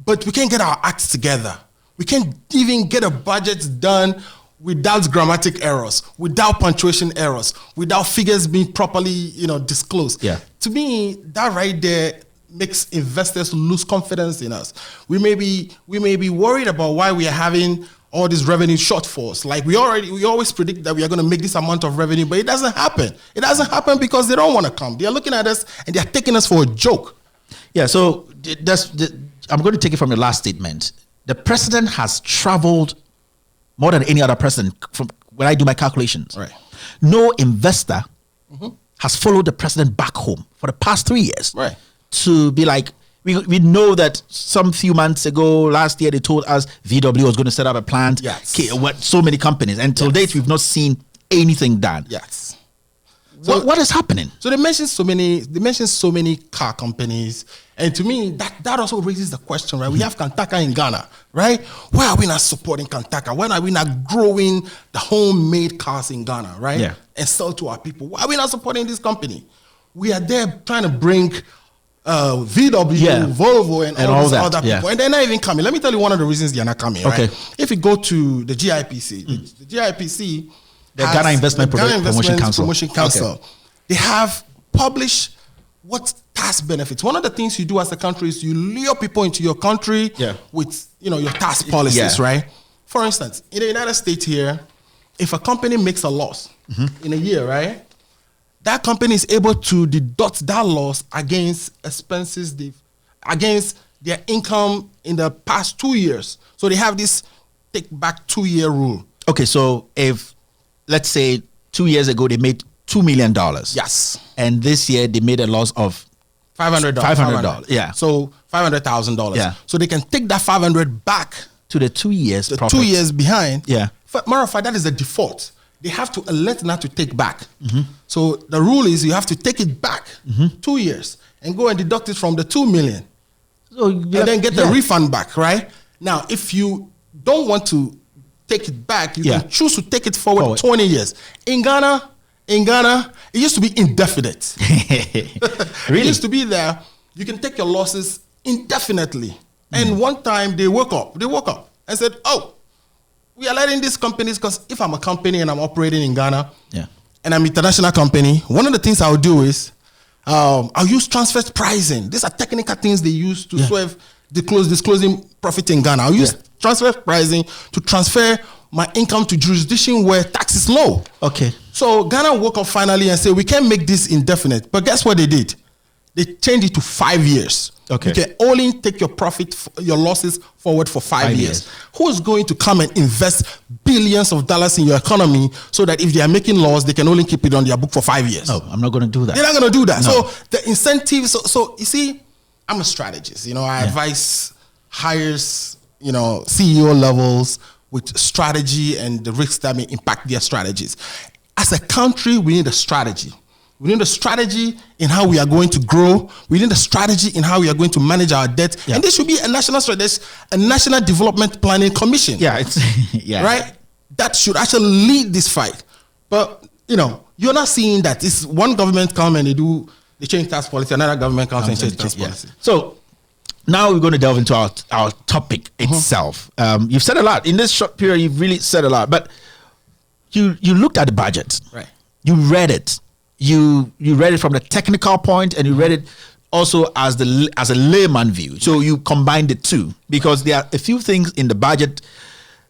But we can't get our acts together. We can't even get a budget done without grammatic errors, without punctuation errors, without figures being properly, disclosed. Yeah. To me, that right there makes investors lose confidence in us. We may be worried about why we are having all these revenue shortfalls. Like we always predict that we are going to make this amount of revenue, but it doesn't happen. It doesn't happen because they don't want to come. They are looking at us and they are taking us for a joke. Yeah, so I'm going to take it from your last statement. The president has traveled more than any other president from when I do my calculations. Right. No investor has followed the president back home for the past 3 years. Right. To be like, we know that some few months ago, last year, they told us VW was going to set up a plant. Yes. So many companies. Until date, we've not seen anything done. Yes. So what is happening? So they mentioned so many car companies. And to me, that also raises the question, right? We have Kantaka in Ghana, right? Why are we not supporting Kantaka? Why are we not growing the homemade cars in Ghana, right? Yeah. And sell to our people? Why are we not supporting this company? We are there trying to bring VW, Volvo, and all these other people. And they're not even coming. Let me tell you one of the reasons they're not coming, right? If you go to the GIPC, the GIPC, the Ghana Investment Promotion Council. They have published what tax benefits. One of the things you do as a country is you lure people into your country with your tax policies, right? For instance, in the United States here, if a company makes a loss in a year, right? That company is able to deduct that loss against expenses against their income in the past 2 years. So they have this take back 2 year rule. Okay, so if let's say 2 years ago they made $2 million. Yes. And this year they made a loss of $500. $500. Yeah. So $500,000. Yeah. So they can take that 500 back to the 2 years. the 2 years behind. Yeah. Matter of fact, that is the default. They have to elect not to take back. So the rule is you have to take it back 2 years and go and deduct it from the 2 million. So And then get the refund back, right? Now, if you don't want to take it back, you can choose to take it forward 20 years. In Ghana, it used to be indefinite. Really? It used to be there. You can take your losses indefinitely. And one time they woke up and said, oh, we are letting these companies, because if I'm a company and I'm operating in Ghana and I'm an international company, one of the things I'll do is I'll use transfer pricing. These are technical things they use to swerve disclosing profit in Ghana. I'll use transfer pricing to transfer my income to jurisdiction where tax is low. Okay. So Ghana woke up finally and said, we can't make this indefinite. But guess what they did? They changed it to 5 years. Okay. You can only take your your losses forward for 5 years. Who is going to come and invest billions of dollars in your economy so that if they are making laws, they can only keep it on their book for 5 years? No, I'm not going to do that. They're not going to do that. No. So the incentives, so you see, I'm a strategist. I advise hires, CEO levels with strategy and the risks that may impact their strategies. As a country, we need a strategy. We need a strategy in how we are going to grow. We need a strategy in how we are going to manage our debt. Yeah. And this should be a national strategy, a National Development Planning Commission. Yeah, it's right. That should actually lead this fight. But you're not seeing that. It's one government come and they change tax policy. Another government comes and change tax policy. So now we're going to delve into our topic itself. You've said a lot in this short period. You've really said a lot, but you looked at the budget. Right. You read it. You read it from the technical point, and you read it also as a layman view. So you combined the two, because there are a few things in the budget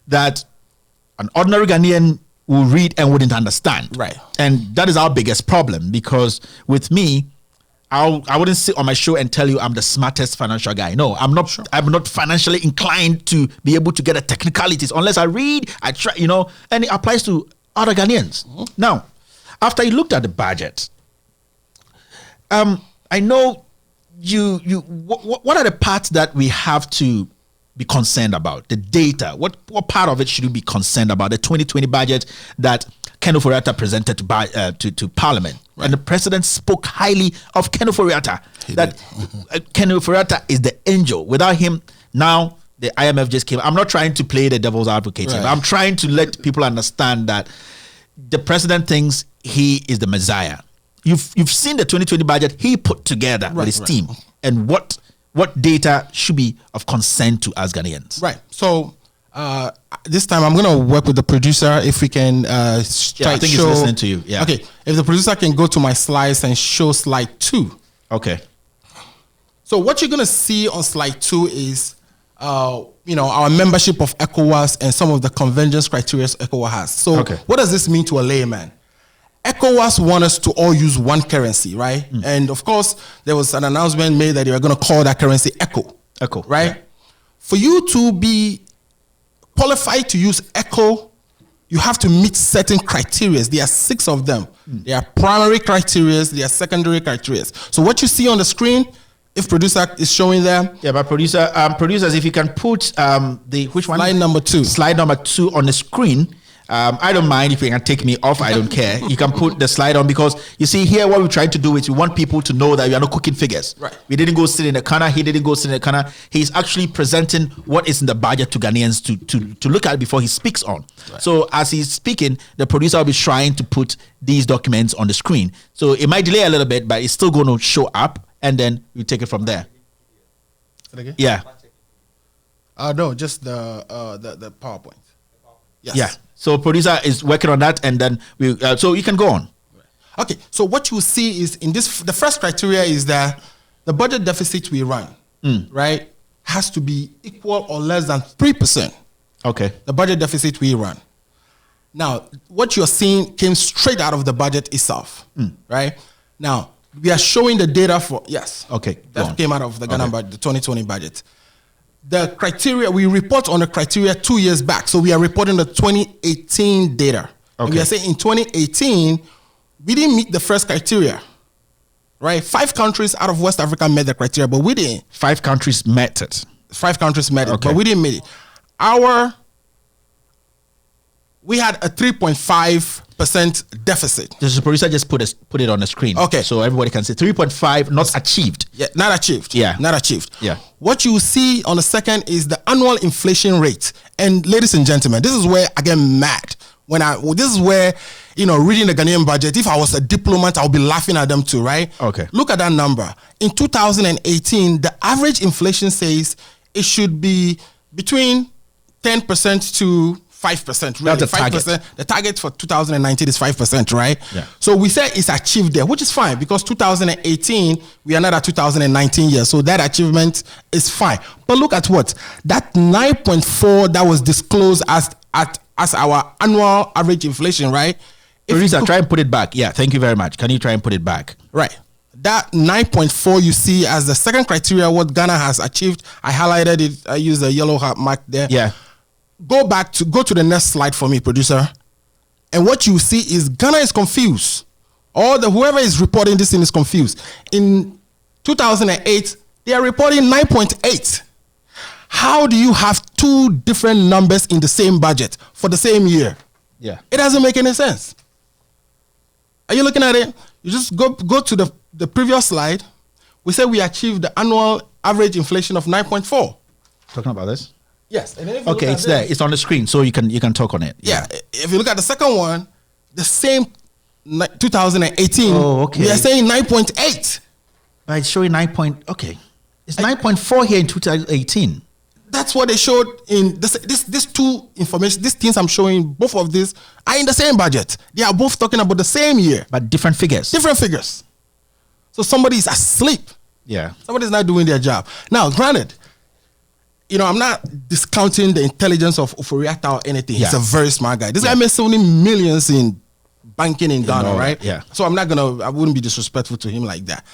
that an ordinary Ghanaian will read and wouldn't understand. Right. And that is our biggest problem, because with me, I wouldn't sit on my show and tell you I'm the smartest financial guy. No, I'm not. Sure. I'm not financially inclined to be able to get the technicalities unless I read, I try, and it applies to other Ghanaians. Now, after you looked at the budget, I know what are the parts that we have to be concerned about? The data. What part of it should we be concerned about? The 2020 budget that Ken Ofori-Atta presented to Parliament. Right. And the president spoke highly of Ken Ofori-Atta. That Ken Ofori-Atta is the angel. Without him, now the IMF just came. I'm not trying to play the devil's advocate. Right. I'm trying to let people understand that the president thinks he is the Messiah. You've seen the 2020 budget he put together with his team, and what data should be of concern to us Ghanaians. Right. So this time I'm going to work with the producer if we can I think he's listening to you. Yeah. Okay. If the producer can go to my slides and show slide 2. Okay. So what you're going to see on slide 2 is our membership of ECOWAS and some of the convergence criteria ECOWAS has. So what does this mean to a layman? ECOWAS want us to all use one currency, right? And of course, there was an announcement made that they were going to call that currency ECO, right? Yeah. For you to be qualified to use ECO, you have to meet certain criteria. There are 6 of them. There are primary criteria, there are secondary criteria. So what you see on the screen, if producer is showing there. Yeah, but producers, if you can put which one? Slide number 2. Slide number 2 on the screen. I don't mind if you can take me off. I don't care. You can put the slide on, because you see here what we're trying to do is we want people to know that we are not cooking figures. Right. We didn't go sit in the corner. He didn't go sit in the corner. He's actually presenting what is in the budget to Ghanaians to look at before he speaks on. Right. So as he's speaking, the producer will be trying to put these documents on the screen. So it might delay a little bit, but it's still going to show up, and then we take it from there. Again? Yeah. No, just the PowerPoint. Yes. Yeah. So producer is working on that, and then so you can go on. Okay. So what you see is the first criteria is that the budget deficit we run, right, has to be equal or less than 3%. Okay. The budget deficit we run. Now, what you're seeing came straight out of the budget itself, right? Now, we are showing the data for, yes. Okay. That came out of the Ghana budget, the 2020 budget. The criteria, we report on the criteria 2 years back. So we are reporting the 2018 data. Okay. And we are saying in 2018, we didn't meet the first criteria, right? 5 countries out of West Africa met the criteria, but we didn't. 5 countries met it. 5 countries met it, but we didn't meet it. We had a 3.5% deficit. The producer just put it on the screen. Okay. So everybody can see 3.5 not achieved. Yeah, not achieved. Yeah. Not achieved. Yeah. What you see on the second is the annual inflation rate. And ladies and gentlemen, this is where I get mad. This is where, reading the Ghanaian budget, if I was a diplomat, I'll be laughing at them too, right? Okay. Look at that number. In 2018, the average inflation says it should be between 10% to 5%. Really. That's the 5%. Target. The target for 2019 is 5%, right? Yeah. So we say it's achieved there, which is fine because 2018, we are not at 2019 year. So that achievement is fine. But look at what? That 9.4 that was disclosed as our annual average inflation, right? Teresa, try and put it back. Yeah, thank you very much. Can you try and put it back? Right. That 9.4 you see as the second criteria, what Ghana has achieved. I highlighted it. I used a yellow mark there. Yeah. Go to the next slide for me, producer. And what you see is Ghana is confused. Whoever is reporting this thing is confused. In 2008, they are reporting 9.8. How do you have 2 different numbers in the same budget for the same year? Yeah. It doesn't make any sense. Are you looking at it? You just go to the previous slide. We said we achieved the annual average inflation of 9.4. Talking about this? Yes. And then okay, it's there. It's on the screen, so you can talk on it. Yeah. If you look at the second one, the same 2018. Oh, okay. We are saying 9.8. It's showing 9. Okay. It's 9.4 here in 2018. That's what they showed in this 2 information. These things I'm showing, both of these are in the same budget. They are both talking about the same year, but different figures. Different figures. So somebody is asleep. Yeah. Somebody's not doing their job. Now, granted, I'm not discounting the intelligence of Oforiatta or anything. Yeah. He's a very smart guy. This guy made so many millions in banking in Ghana, right? Yeah. So I wouldn't be disrespectful to him like that.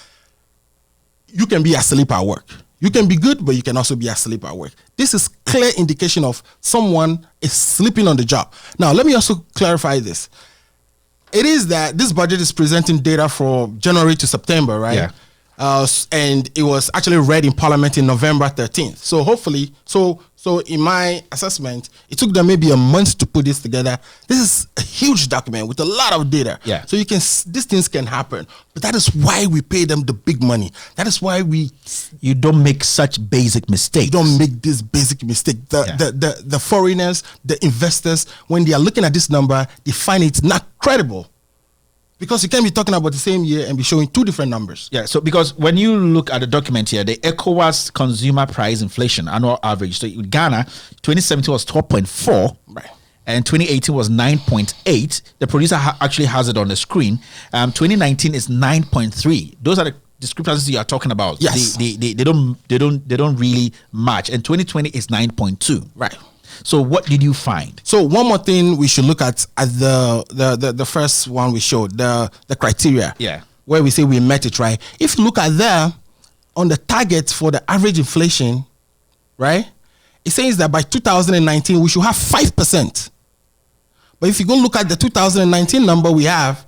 You can be asleep at work. You can be good, but you can also be asleep at work. This is clear indication of someone is sleeping on the job. Now, let me also clarify this. It is that this budget is presenting data for January to September, right? Yeah. And it was actually read in Parliament in November 13th. So hopefully, so in my assessment, it took them maybe a month to put this together. This is a huge document with a lot of data. Yeah. So these things can happen. But that is why we pay them the big money. That is why you don't make such basic mistakes. You don't make this basic mistake. The foreigners, the investors, when they are looking at this number, they find it's not credible. Because you can't be talking about the same year and be showing 2 different numbers. Yeah, so because when you look at the document here, the ECOWAS consumer price inflation annual average, so in Ghana, 2017 was 12.4, right, and 2018 was 9.8. The producer actually has it on the screen. 2019 is 9.3. Those are the discrepancies you are talking about. Yes, they don't really match. And 2020 is 9.2. Right. So what did you find? So one more thing we should look at the first one we showed, the criteria. Yeah. Where we say we met it, right? If you look at there, on the target for the average inflation, right? It says that by 2019, we should have 5%. But if you go look at the 2019 number we have,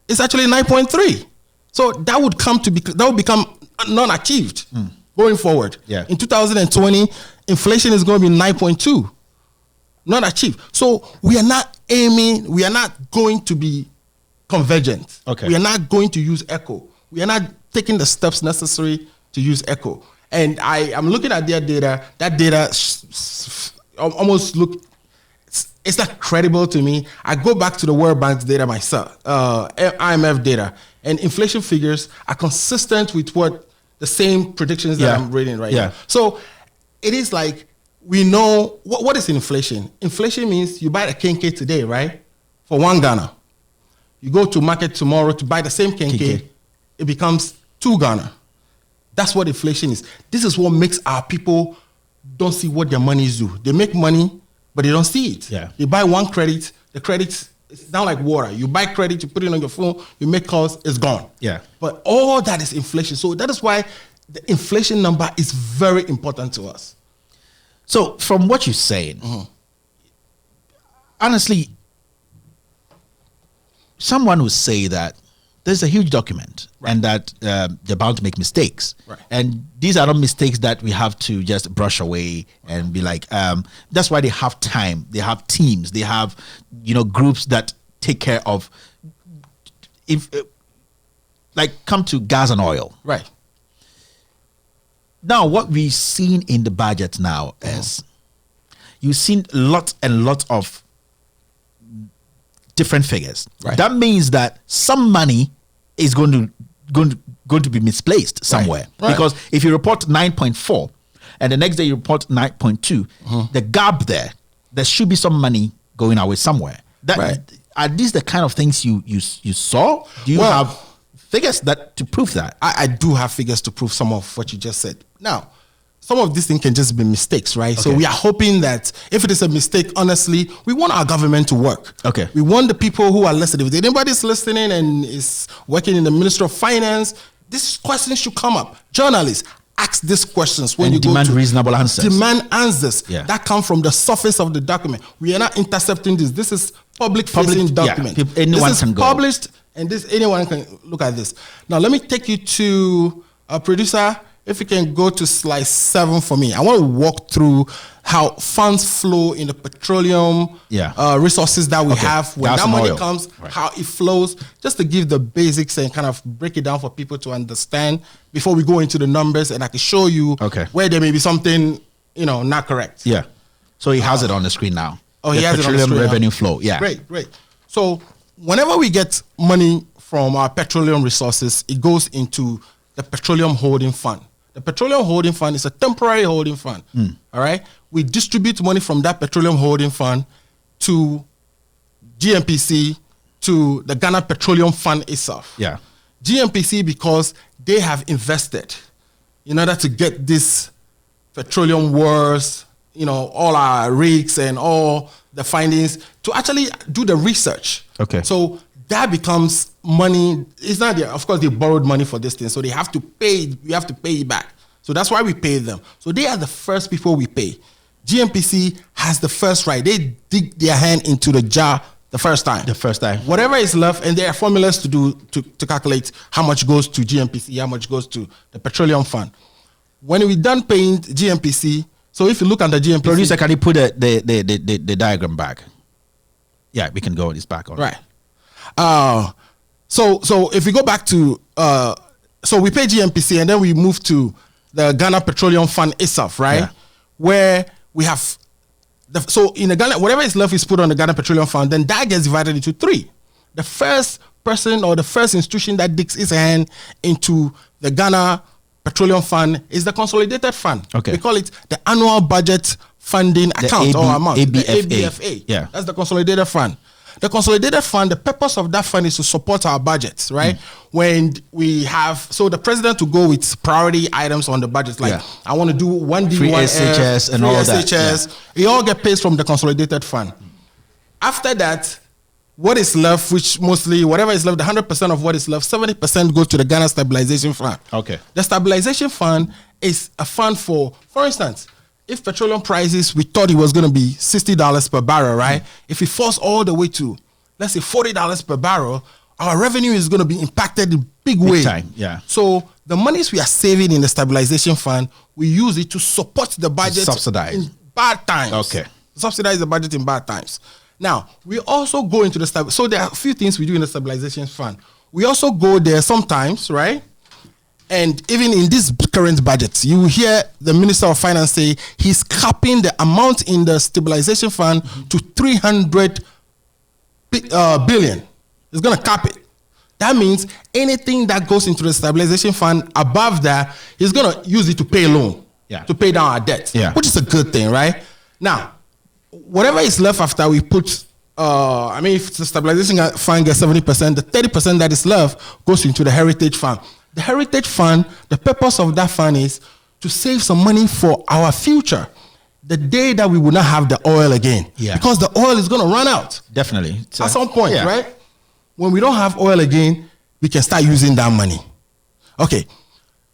it's actually 9.3. So that would become non-achieved going forward. Yeah. In 2020, inflation is going to be 9.2. Not achieved. So we are not going to be convergent. Okay. We are not going to use ECHO. We are not taking the steps necessary to use ECHO. And I'm looking at their data. That data almost it's not credible to me. I go back to the World Bank's data myself, IMF data, and inflation figures are consistent with what the same predictions that I'm reading right now. So it is like, we know what is inflation. Inflation means you buy a kenke today, right? For 1 Ghana. You go to market tomorrow to buy the same kenke, it becomes 2 Ghana. That's what inflation is. This is what makes our people don't see what their monies do. They make money, but they don't see it. Yeah. They buy 1 credit, the credit is down like water. You buy credit, you put it on your phone, you make calls, it's gone. Yeah. But all that is inflation. So that is why the inflation number is very important to us. So from what you're saying, honestly, someone would say that there's a huge document and that they're bound to make mistakes. Right. And these are not mistakes that we have to just brush away and be like, that's why they have time. They have teams. They have, groups that take care of, come to gas and oil. Right. Now, what we've seen in the budget now is you've seen lots and lots of different figures. Right. That means that some money is going to be misplaced somewhere. Right. Because if you report 9.4 and the next day you report 9.2, the gap there should be some money going away somewhere. Are these the kind of things you saw? Do you have figures to prove that? I do have figures to prove some of what you just said. Now, some of these things can just be mistakes, right? Okay. So we are hoping that if it is a mistake, honestly, we want our government to work. Okay. We want the people who are listening. If anybody's listening and is working in the Ministry of Finance, this question should come up. Journalists, ask these questions when you demand reasonable answers. Demand answers that come from the surface of the document. We are not intercepting this. This is public-facing document. Yeah, anyone this is can go. Published, and anyone can look at this. Now, let me take you to a producer. If you can go to slide 7 for me. I want to walk through how funds flow in the petroleum resources that we have. When gas that money oil comes, how it flows, just to give the basics and kind of break it down for people to understand before we go into the numbers, and I can show you where there may be something, not correct. Yeah. So he has it on the screen now. Oh, he has it on the screen revenue now. flow. Yeah. Great. So whenever we get money from our petroleum resources, it goes into the Petroleum Holding Fund. The Petroleum Holding Fund is a temporary holding fund. All right. We distribute money from that Petroleum Holding Fund to GNPC, to the Ghana Petroleum Fund itself. Yeah. GNPC, because they have invested in order to get this petroleum wars, all our rigs and all the findings, to actually do the research. Okay. So that becomes money. It's not there. Of course, they borrowed money for this thing, so they have to pay. We have to pay it back. So that's why we pay them. So they are the first people we pay. GNPC has the first right. They dig their hand into the jar the first time. Whatever is left, and there are formulas to calculate how much goes to GNPC, how much goes to the Petroleum Fund. When we're done paying GNPC, so if you look at the GNPC, producer, can you put the diagram back? Yeah, we can go. It's back on. Right. So if we go back to so we pay GNPC and then we move to the Ghana Petroleum Fund itself, right? Yeah. Where we have so in the Ghana, whatever is left is put on the Ghana Petroleum Fund, then that gets divided into 3. The first person or the first institution that digs its hand into the Ghana Petroleum Fund is the Consolidated Fund. Okay. We call it the Annual Budget Funding Account or amount. ABFA. The ABFA. Yeah. That's the Consolidated Fund. The Consolidated Fund, the purpose of that fund is to support our budgets, right? When we have, so the president to go with priority items on the budget, like I want to do 1D, free 1F, SHS and all SHS, that. It all get paid from the Consolidated Fund. After that, what is left, which mostly, whatever is left, the 100% of what is left, 70% goes to the Ghana Stabilization Fund. Okay. The Stabilization Fund is a fund for instance, if petroleum prices, we thought it was going to be $60 per barrel, right? If it falls all the way to, let's say, $40 per barrel, our revenue is going to be impacted in big way. Time, yeah. So the monies we are saving in the Stabilization Fund, we use it to support the budget. Subsidize. In bad times. Okay. Subsidize the budget in bad times. Now, we also go into the, so there are a few things we do in the Stabilization Fund. We also go there sometimes, right? And even in this current budget, you will hear the Minister of Finance say he's capping the amount in the Stabilization Fund to 300 billion. He's going to cap it. That means anything that goes into the Stabilization Fund above that, he's going to use it to pay a loan, to pay down our debt, which is a good thing, right? Now, whatever is left after we put, if the Stabilization Fund gets 70%, the 30% that is left goes into the Heritage Fund. The Heritage Fund, the purpose of that fund is to save some money for our future. the day that we will not have the oil again. Yeah. Because the oil is going to run out. Definitely. At some point, right? When we don't have oil again, we can start using that money. Okay.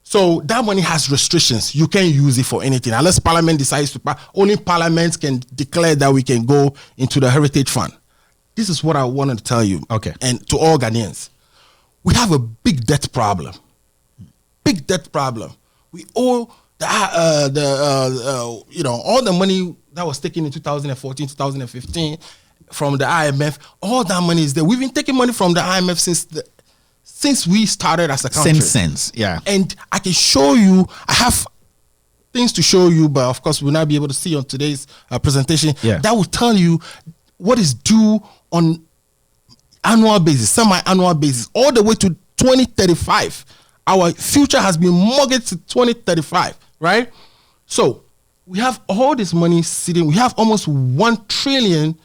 So that money has restrictions. You can't use it for anything unless Parliament decides to. Only Parliament can declare that we can go into the Heritage Fund. This is what I wanted to tell you. Okay. And to all Ghanaians, we have a big debt problem. Big debt problem. We owe all the money that was taken in 2014, 2015 from the IMF. All that money is there. We've been taking money from the IMF since we started as a country. Since, yeah. And I can show you, I have things to show you, but of course we'll not be able to see on today's presentation. Yeah. That will tell you what is due on annual basis, semi-annual basis, all the way to 2035. Our future has been mortgaged to 2035, right? So we have all this money sitting. We have almost $1 trillion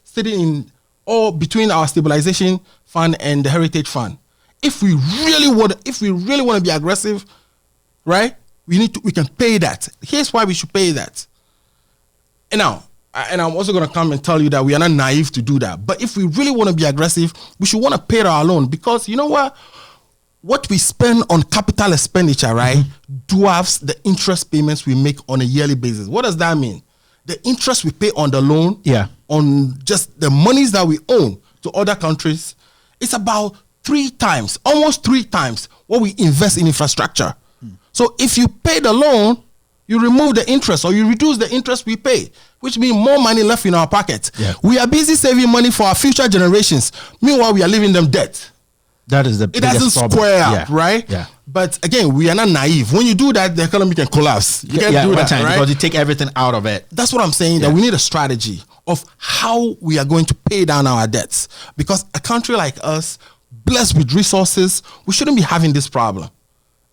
sitting in all between our stabilization fund and the Heritage Fund. If we really want to be aggressive, right? We can pay that. Here's why we should pay that. And I'm also going to come and tell you that we are not naive to do that. But if we really want to be aggressive, we should want to pay our loan, because you know what? What we spend on capital expenditure, right, dwarfs the interest payments we make on a yearly basis. What does that mean? The interest we pay on the loan, on just the monies that we own to other countries, it's about almost three times what we invest in infrastructure. So if you pay the loan, you remove the interest or you reduce the interest we pay, which means more money left in our pocket. Yeah. We are busy saving money for our future generations. Meanwhile, we are leaving them debt. That is the it doesn't square up, right? Yeah. But again, we are not naive. When you do that, the economy can collapse. You can't do that, right? Because you take everything out of it. That's what I'm saying, that we need a strategy of how we are going to pay down our debts. Because a country like us, blessed with resources, we shouldn't be having this problem.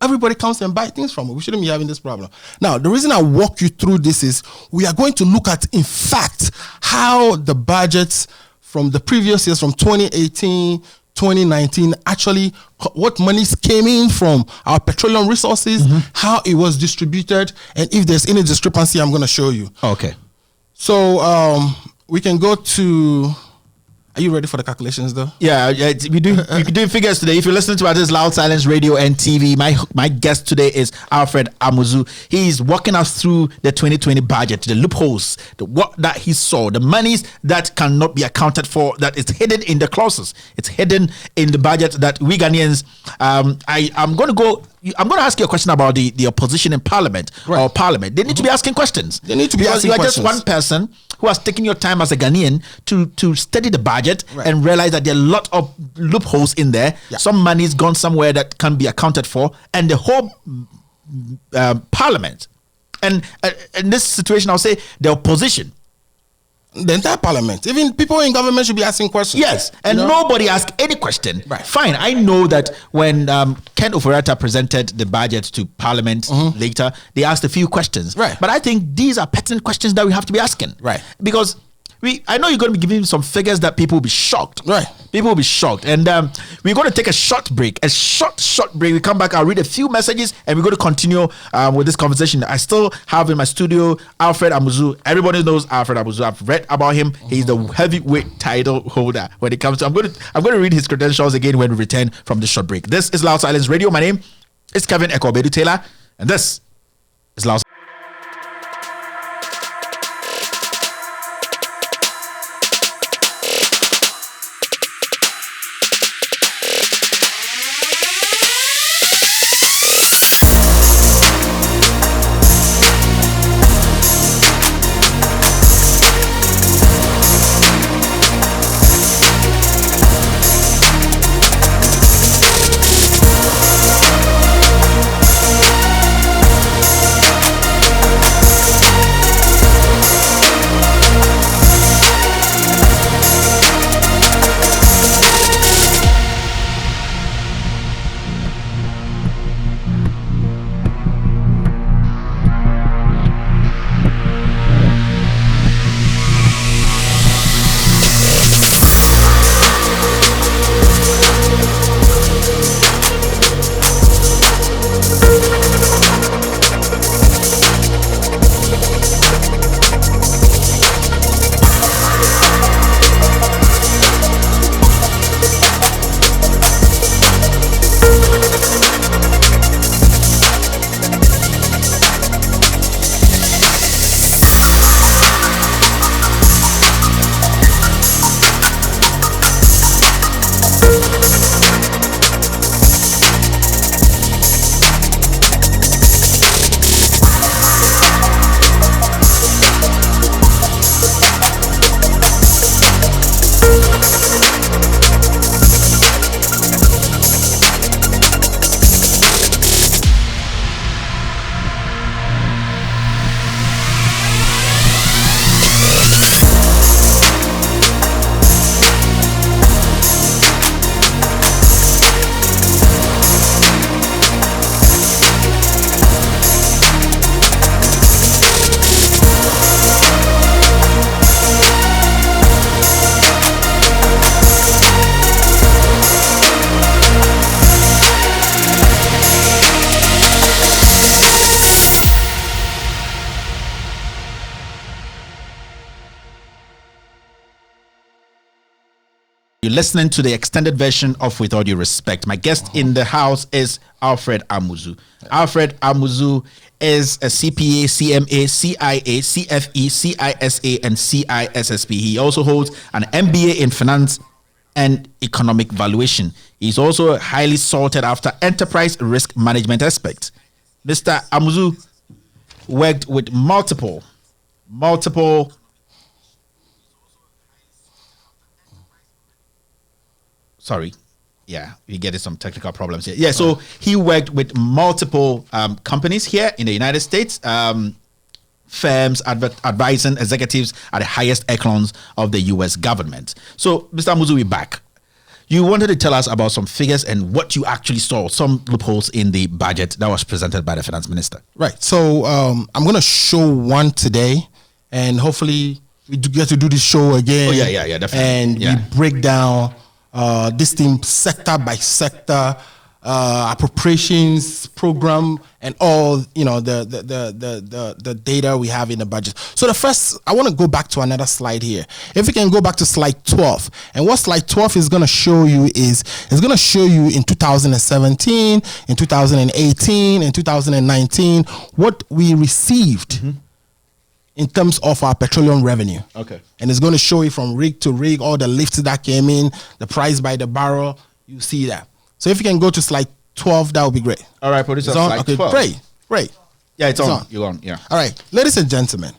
Everybody comes and buys things from it. We shouldn't be having this problem. Now, the reason I walk you through this is we are going to look at, in fact, how the budgets from the previous years, from 2018, 2019, actually what monies came in from our petroleum resources, how it was distributed, and if there's any discrepancy, I'm going to show you. Okay. So we can go to... Are you ready for the calculations, though? Yeah, we do figures today. If you're listening to us, this Loud Silence Radio and TV, my guest today is Alfred Amuzu. He's walking us through the 2020 budget, the loopholes, what that he saw, the monies that cannot be accounted for, that is hidden in the clauses. It's hidden in the budget that we Ghanaians. I'm going to ask you a question about the opposition in Parliament or Parliament. They need to be asking questions. They need to be asking questions. You are just one person who has taken your time as a Ghanaian to study the budget and realize that there are a lot of loopholes in there. Yeah. Some money is gone somewhere that can be accounted for, and the whole Parliament. And in this situation, I'll say the opposition. The entire Parliament, even people in government should be asking questions. Yes, and nobody asks any question. Right. Fine, I know that when Ken Ofori-Atta presented the budget to Parliament later, they asked a few questions. Right. But I think these are pertinent questions that we have to be asking. Right. Because I know you're going to be giving some figures that people will be shocked. Right. People will be shocked. And we're going to take a short break. A short break. We come back. I'll read a few messages and we're going to continue with this conversation. I still have in my studio Alfred Amuzu. Everybody knows Alfred Amuzu. I've read about him. He's the heavyweight title holder when it comes to... I'm going to read his credentials again when we return from this short break. This is Loud Silence Radio. My name is Kevin Ekobedu Taylor. And this is Loud Silence. listening to the extended version of With All Due Respect. My guest in the house is Alfred Amuzu. Alfred Amuzu is a CPA, CMA, CIA, CFE, CISA, and CISSP. He also holds an MBA in finance and economic valuation. He's also a highly sought after enterprise risk management expert. Mr. Amuzu worked with multiple. Sorry. Yeah, we get some technical problems here. Yeah, so he worked with multiple companies here in the United States, firms advising executives at the highest echelons of the U.S. government. So, Mr. Amuzu, we're back. You wanted to tell us about some figures and what you actually saw, some loopholes in the budget that was presented by the finance minister. Right. So I'm going to show one today, and hopefully we get to do this show again. Oh, yeah, definitely. And we break down this thing sector by sector, appropriations program, and all the data we have in the budget. So the first, I want to go back to another slide here. If we can go back to slide 12, and what slide 12 is going to show you is it's going to show you in 2017, in 2018, in 2019 what we received. In terms of our petroleum revenue. Okay. And it's going to show you from rig to rig, all the lifts that came in, the price by the barrel, you see that. So if you can go to slide 12, that would be great. All right, producer, slide 12. Great. Yeah, it's on. You're on, yeah. All right, ladies and gentlemen,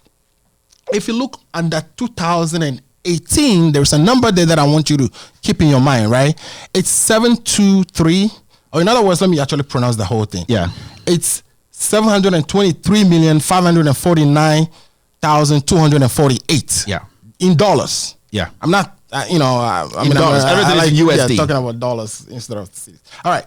if you look under 2018, there's a number there that I want you to keep in your mind, right? It's 723, or in other words, let me actually pronounce the whole thing. Yeah. It's 723,549,248. Yeah. In dollars. Yeah. I'm not, in dollars. Everything is in USD. Talking about dollars instead of cities. All right.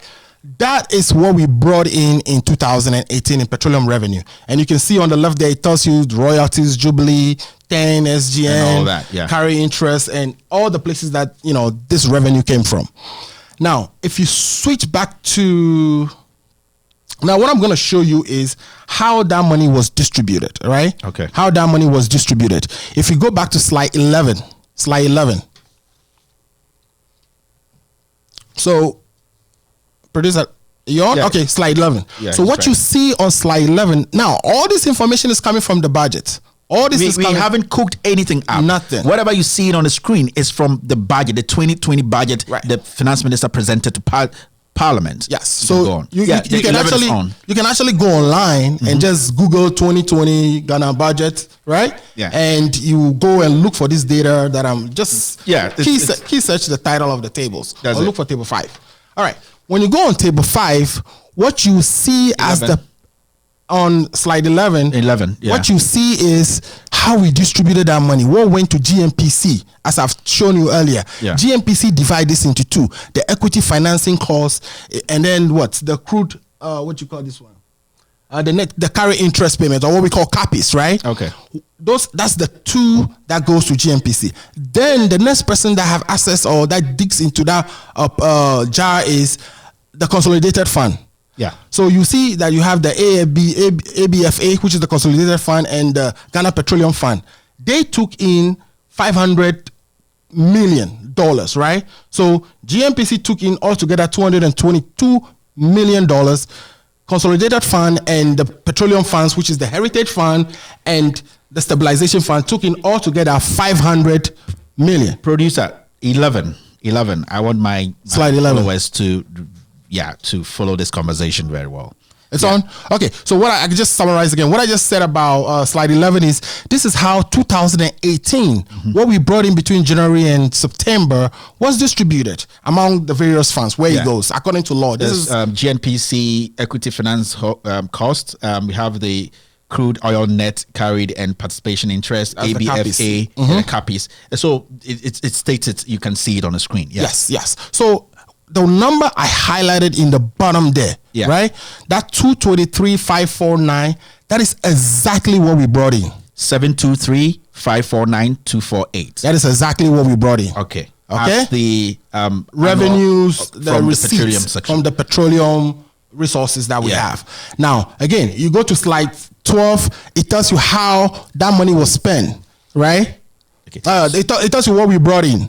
That is what we brought in 2018 in petroleum revenue. And you can see on the left there, it tells you royalties, Jubilee, 10, SGN, and all that, yeah. Carry interest, and all the places that, this revenue came from. Now, if you switch back to... Now, what I'm going to show you is how that money was distributed, right? Okay. How that money was distributed. If you go back to slide 11. So, producer, you on? Yeah. Okay, slide 11. Yeah, so what you see on slide 11, now, all this information is coming from the budget. All this is we coming. haven't cooked anything up. Nothing. Whatever you see on the screen is from the budget, the 2020 budget the finance minister presented to Parliament. Yes. So you can actually go online and just Google 2020 Ghana budget, right? Yeah. And you go and look for this data that I'm just key search the title of the tables. Or look for table 5. All right. When you go on table 5, what you see 11. On slide 11, what you see is how we distributed our money. What went to GMPC, as I've shown you earlier. Yeah. GMPC divide this into two: the equity financing cost, and then what? The crude. What you call this one? The carry interest payment, or what we call CAPIs, right? Okay. That's the two that goes to GMPC. Then the next person that have access or that digs into that jar is the consolidated fund. Yeah. So you see that you have the ABFA, which is the Consolidated Fund, and the Ghana Petroleum Fund. They took in $500 million, right? So GMPC took in altogether $222 million. Consolidated Fund and the Petroleum Funds, which is the Heritage Fund and the Stabilization Fund, took in altogether $500 million. Producer, 11. I want my slide 11 followers to follow this conversation very well. It's on? Okay, so what I can just summarize again. What I just said about slide 11 is this is how 2018, what we brought in between January and September, was distributed among the various funds, where it goes, according to law. This is GNPC equity finance cost. We have the crude oil net carried and participation interest, ABFA, and CAPIs. So it's stated, you can see it on the screen. Yes. So the number I highlighted in the bottom there, right? That 223,549, that is exactly what we brought in. 723,549,248. That is exactly what we brought in. Okay. At the revenues, the receipts from the petroleum resources that we have. Now, again, you go to slide 12, it tells you how that money was spent, right? Okay. It tells you what we brought in.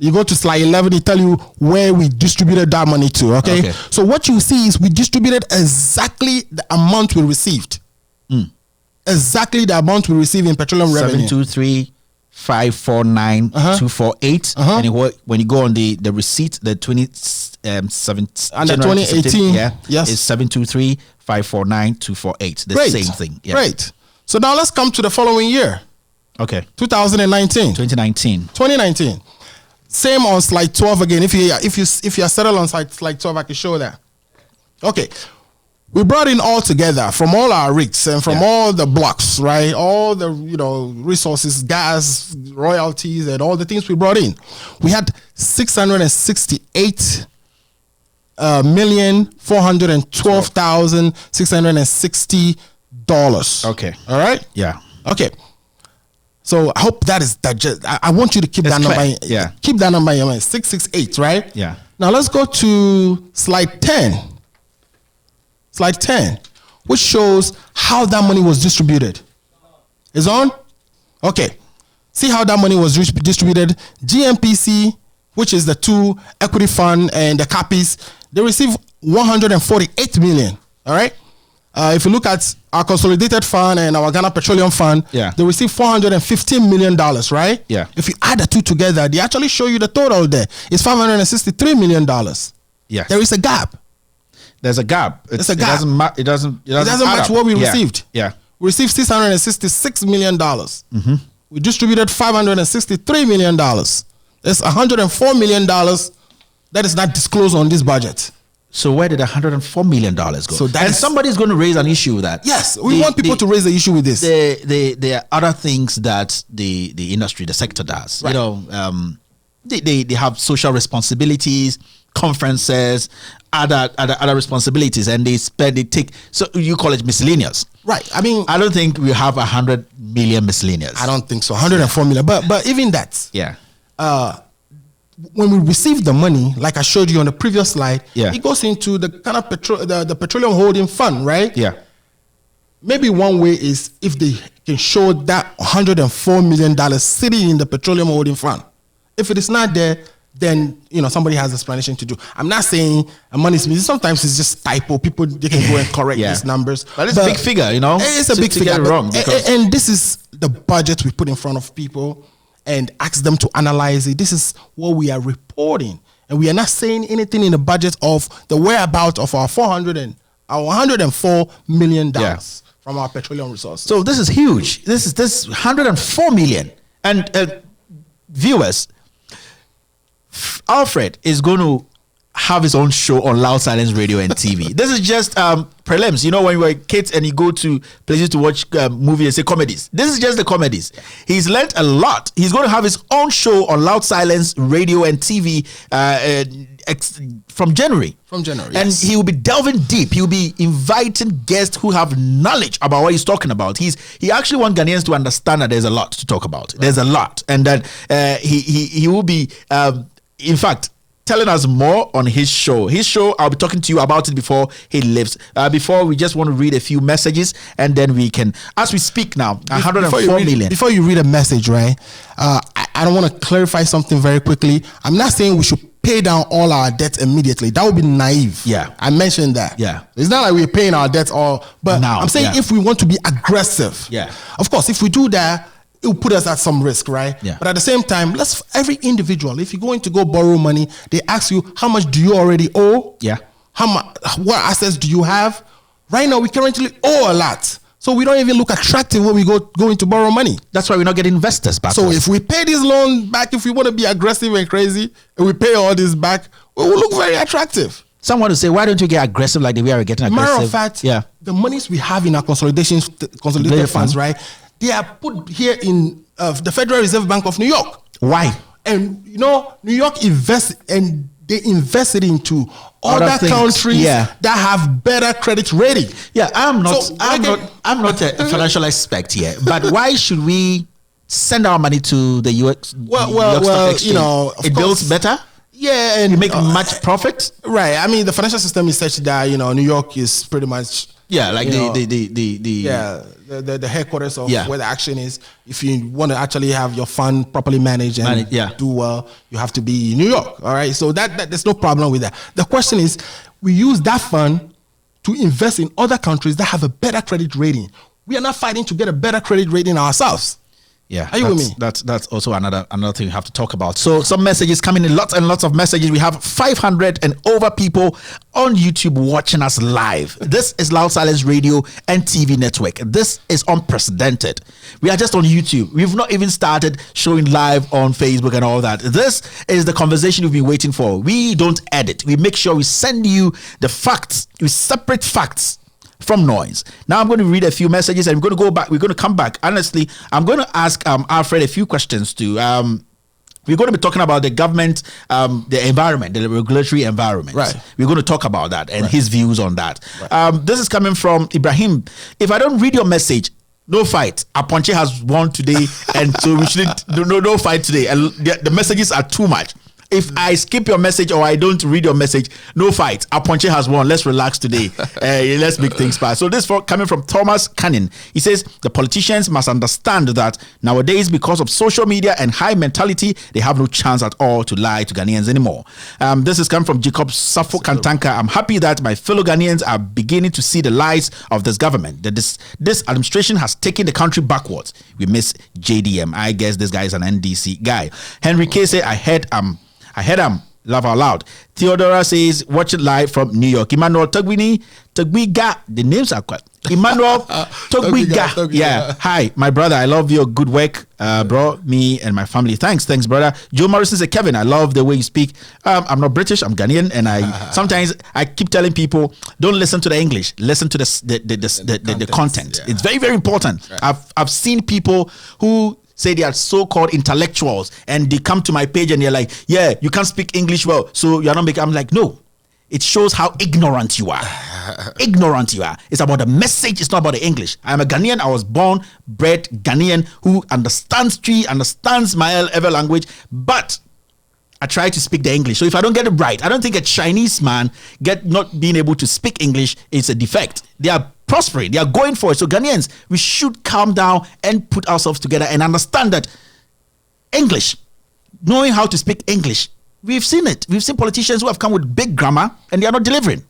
You go to slide 11, they tell you where we distributed that money to, okay? So what you see is we distributed exactly the amount we received. Exactly the amount we received in petroleum revenue. 723,549,248. And when you go on the receipt, the 2017 and the 2018, is 723,549,248. The same thing. Yeah. Great. So now let's come to the following year. Okay. 2019. Same on slide 12 again. If you are settled on slide 12, I can show that. Okay. We brought in all together from all our rigs and from all the blocks, right? All the resources, gas, royalties, and all the things we brought in. We had $668,412,660. Okay. All right. Yeah. Okay. So I hope that is digest. I want you to keep that number. Keep that number in your mind. 668, right? Yeah. Now let's go to slide 10. Slide 10, which shows how that money was distributed. Is on? Okay. See how that money was distributed. GMPC, which is the two equity fund and the cappies, they received 148 million. All right. If you look at our consolidated fund and our Ghana Petroleum Fund, they received $415 million, right? Yeah. If you add the two together, they actually show you the total there. It's $563 million. Yes. There is a gap. There's a gap. It's a gap. It doesn't match what we received. Yeah. We received $666 million. We distributed $563 million. There's $104 million that is not disclosed on this budget. So where did $104 million go? So somebody's going to raise an issue with that. Yes, we want people to raise the issue with this. There are other things that the industry, the sector does. Right. They have social responsibilities, conferences, other responsibilities, and they take, so you call it miscellaneous. Right. I mean, I don't think we have 100 million miscellaneous. I don't think so. 104 million. But even that. Yeah. When we receive the money, like I showed you on the previous slide, it goes into the kind of the Petroleum Holding Fund, right? Yeah. Maybe one way is if they can show that $104 million sitting in the Petroleum Holding Fund. If it is not there, then somebody has explanation to do. I'm not saying money is missing. Sometimes it's just typo. People, they can go and correct these numbers. But it's a big figure, It's a big figure. Get it wrong. And this is the budget we put in front of people and ask them to analyze it. This is what we are reporting. And we are not saying anything in the budget of the whereabouts of our $104 million from our petroleum resources. So this is huge. This is $104 million. And viewers, Alfred is going to have his own show on Loud Silence Radio and TV. This is just prelims. When you were kids and you go to places to watch movies and say comedies. This is just the comedies. He's learned a lot. He's going to have his own show on Loud Silence Radio and TV from January. And he will be delving deep. He will be inviting guests who have knowledge about what he's talking about. He actually wants Ghanaians to understand that there's a lot to talk about. There's a lot. And that he will be, in fact, telling us more on his show. His show, I'll be talking to you about it before he leaves. Before, we just want to read a few messages, and then we can, as we speak now, 104 million. Before you read a message, right, I don't want to clarify something very quickly. I'm not saying we should pay down all our debts immediately. That would be naive. Yeah. I mentioned that. Yeah. It's not like we're paying our debts all, but now, I'm saying if we want to be aggressive, of course, if we do that, it will put us at some risk, right? Yeah. But at the same time, every individual, if you're going to go borrow money, they ask you, how much do you already owe? Yeah. What assets do you have? Right now, we currently owe a lot. So we don't even look attractive when we going to borrow money. That's why we're not getting investors back. So if we pay this loan back, if we want to be aggressive and crazy, and we pay all this back, we will look very attractive. Someone will say, why don't you get aggressive like the way we're getting aggressive? Matter of fact, the monies we have in our consolidated funds, right? They are put here in the Federal Reserve Bank of New York. Why? And New York invests, and they invested into other countries that have better credit rating. Yeah, I'm not a financial expert here, but why should we send our money to the US? Well, it builds better. Yeah, and you make much profit. Right. I mean, the financial system is such that New York is pretty much Yeah, like the headquarters of where the action is. If you want to actually have your fund properly managed and do well, you have to be in New York. All right, so that there's no problem with that. The question is, we use that fund to invest in other countries that have a better credit rating. We are not fighting to get a better credit rating ourselves. Yeah, are you with me? That's also another thing we have to talk about. So some messages coming in, lots and lots of messages. We have 500 and over people on YouTube watching us live. This is Loud Silence Radio and TV network. This is unprecedented. We are just on YouTube. We've not even started showing live on Facebook and all that. This is the conversation we've been waiting for. We don't edit. We make sure we send you the facts. We separate facts from noise. Now I'm going to read a few messages and we're going to go back. We're going to come back. Honestly, I'm going to ask Alfred a few questions too. We're going to be talking about the government, the environment, the regulatory environment. Right. We're going to talk about that and his views on that. Right. This is coming from Ibrahim. If I don't read your message, no fight. Aponche has won today, and so we shouldn't no fight today. And the messages are too much. If I skip your message or I don't read your message, no fight. Aponche has won. Let's relax today. Let's make things pass. So this coming from Thomas Cannon. He says the politicians must understand that nowadays, because of social media and high mentality, they have no chance at all to lie to Ghanaians anymore. This is coming from Jacob Safo Kantanka. I'm happy that my fellow Ghanaians are beginning to see the lies of this government. That this administration has taken the country backwards. We miss JDM. I guess this guy is an NDC guy. Henry K say, I heard laugh out loud. Theodora says, watch it live from New York. Emmanuel Togbiga, the names are quite. Emmanuel Togbiga. Yeah. Hi, my brother. I love your good work, bro. Me and my family. Thanks, brother. Joe Morrison said, Kevin, I love the way you speak. I'm not British. I'm Ghanaian, and sometimes I keep telling people, don't listen to the English. Listen to the content. Yeah. It's very, very important. Right. I've seen people who say they are so-called intellectuals and they come to my page and they're like, yeah, you can't speak English well, so you're not making. I'm like, no, it shows how ignorant you are. It's about the message. It's not about the English. I'm a Ghanaian. I was born, bred Ghanaian who understands tree, understands my ever language, but I try to speak the English. So if I don't get it right, I don't think a Chinese man not being able to speak English is a defect. They are prospering. They are going for it. So Ghanaians, we should calm down and put ourselves together and understand that English, knowing how to speak English, we've seen it. We've seen politicians who have come with big grammar and they are not delivering.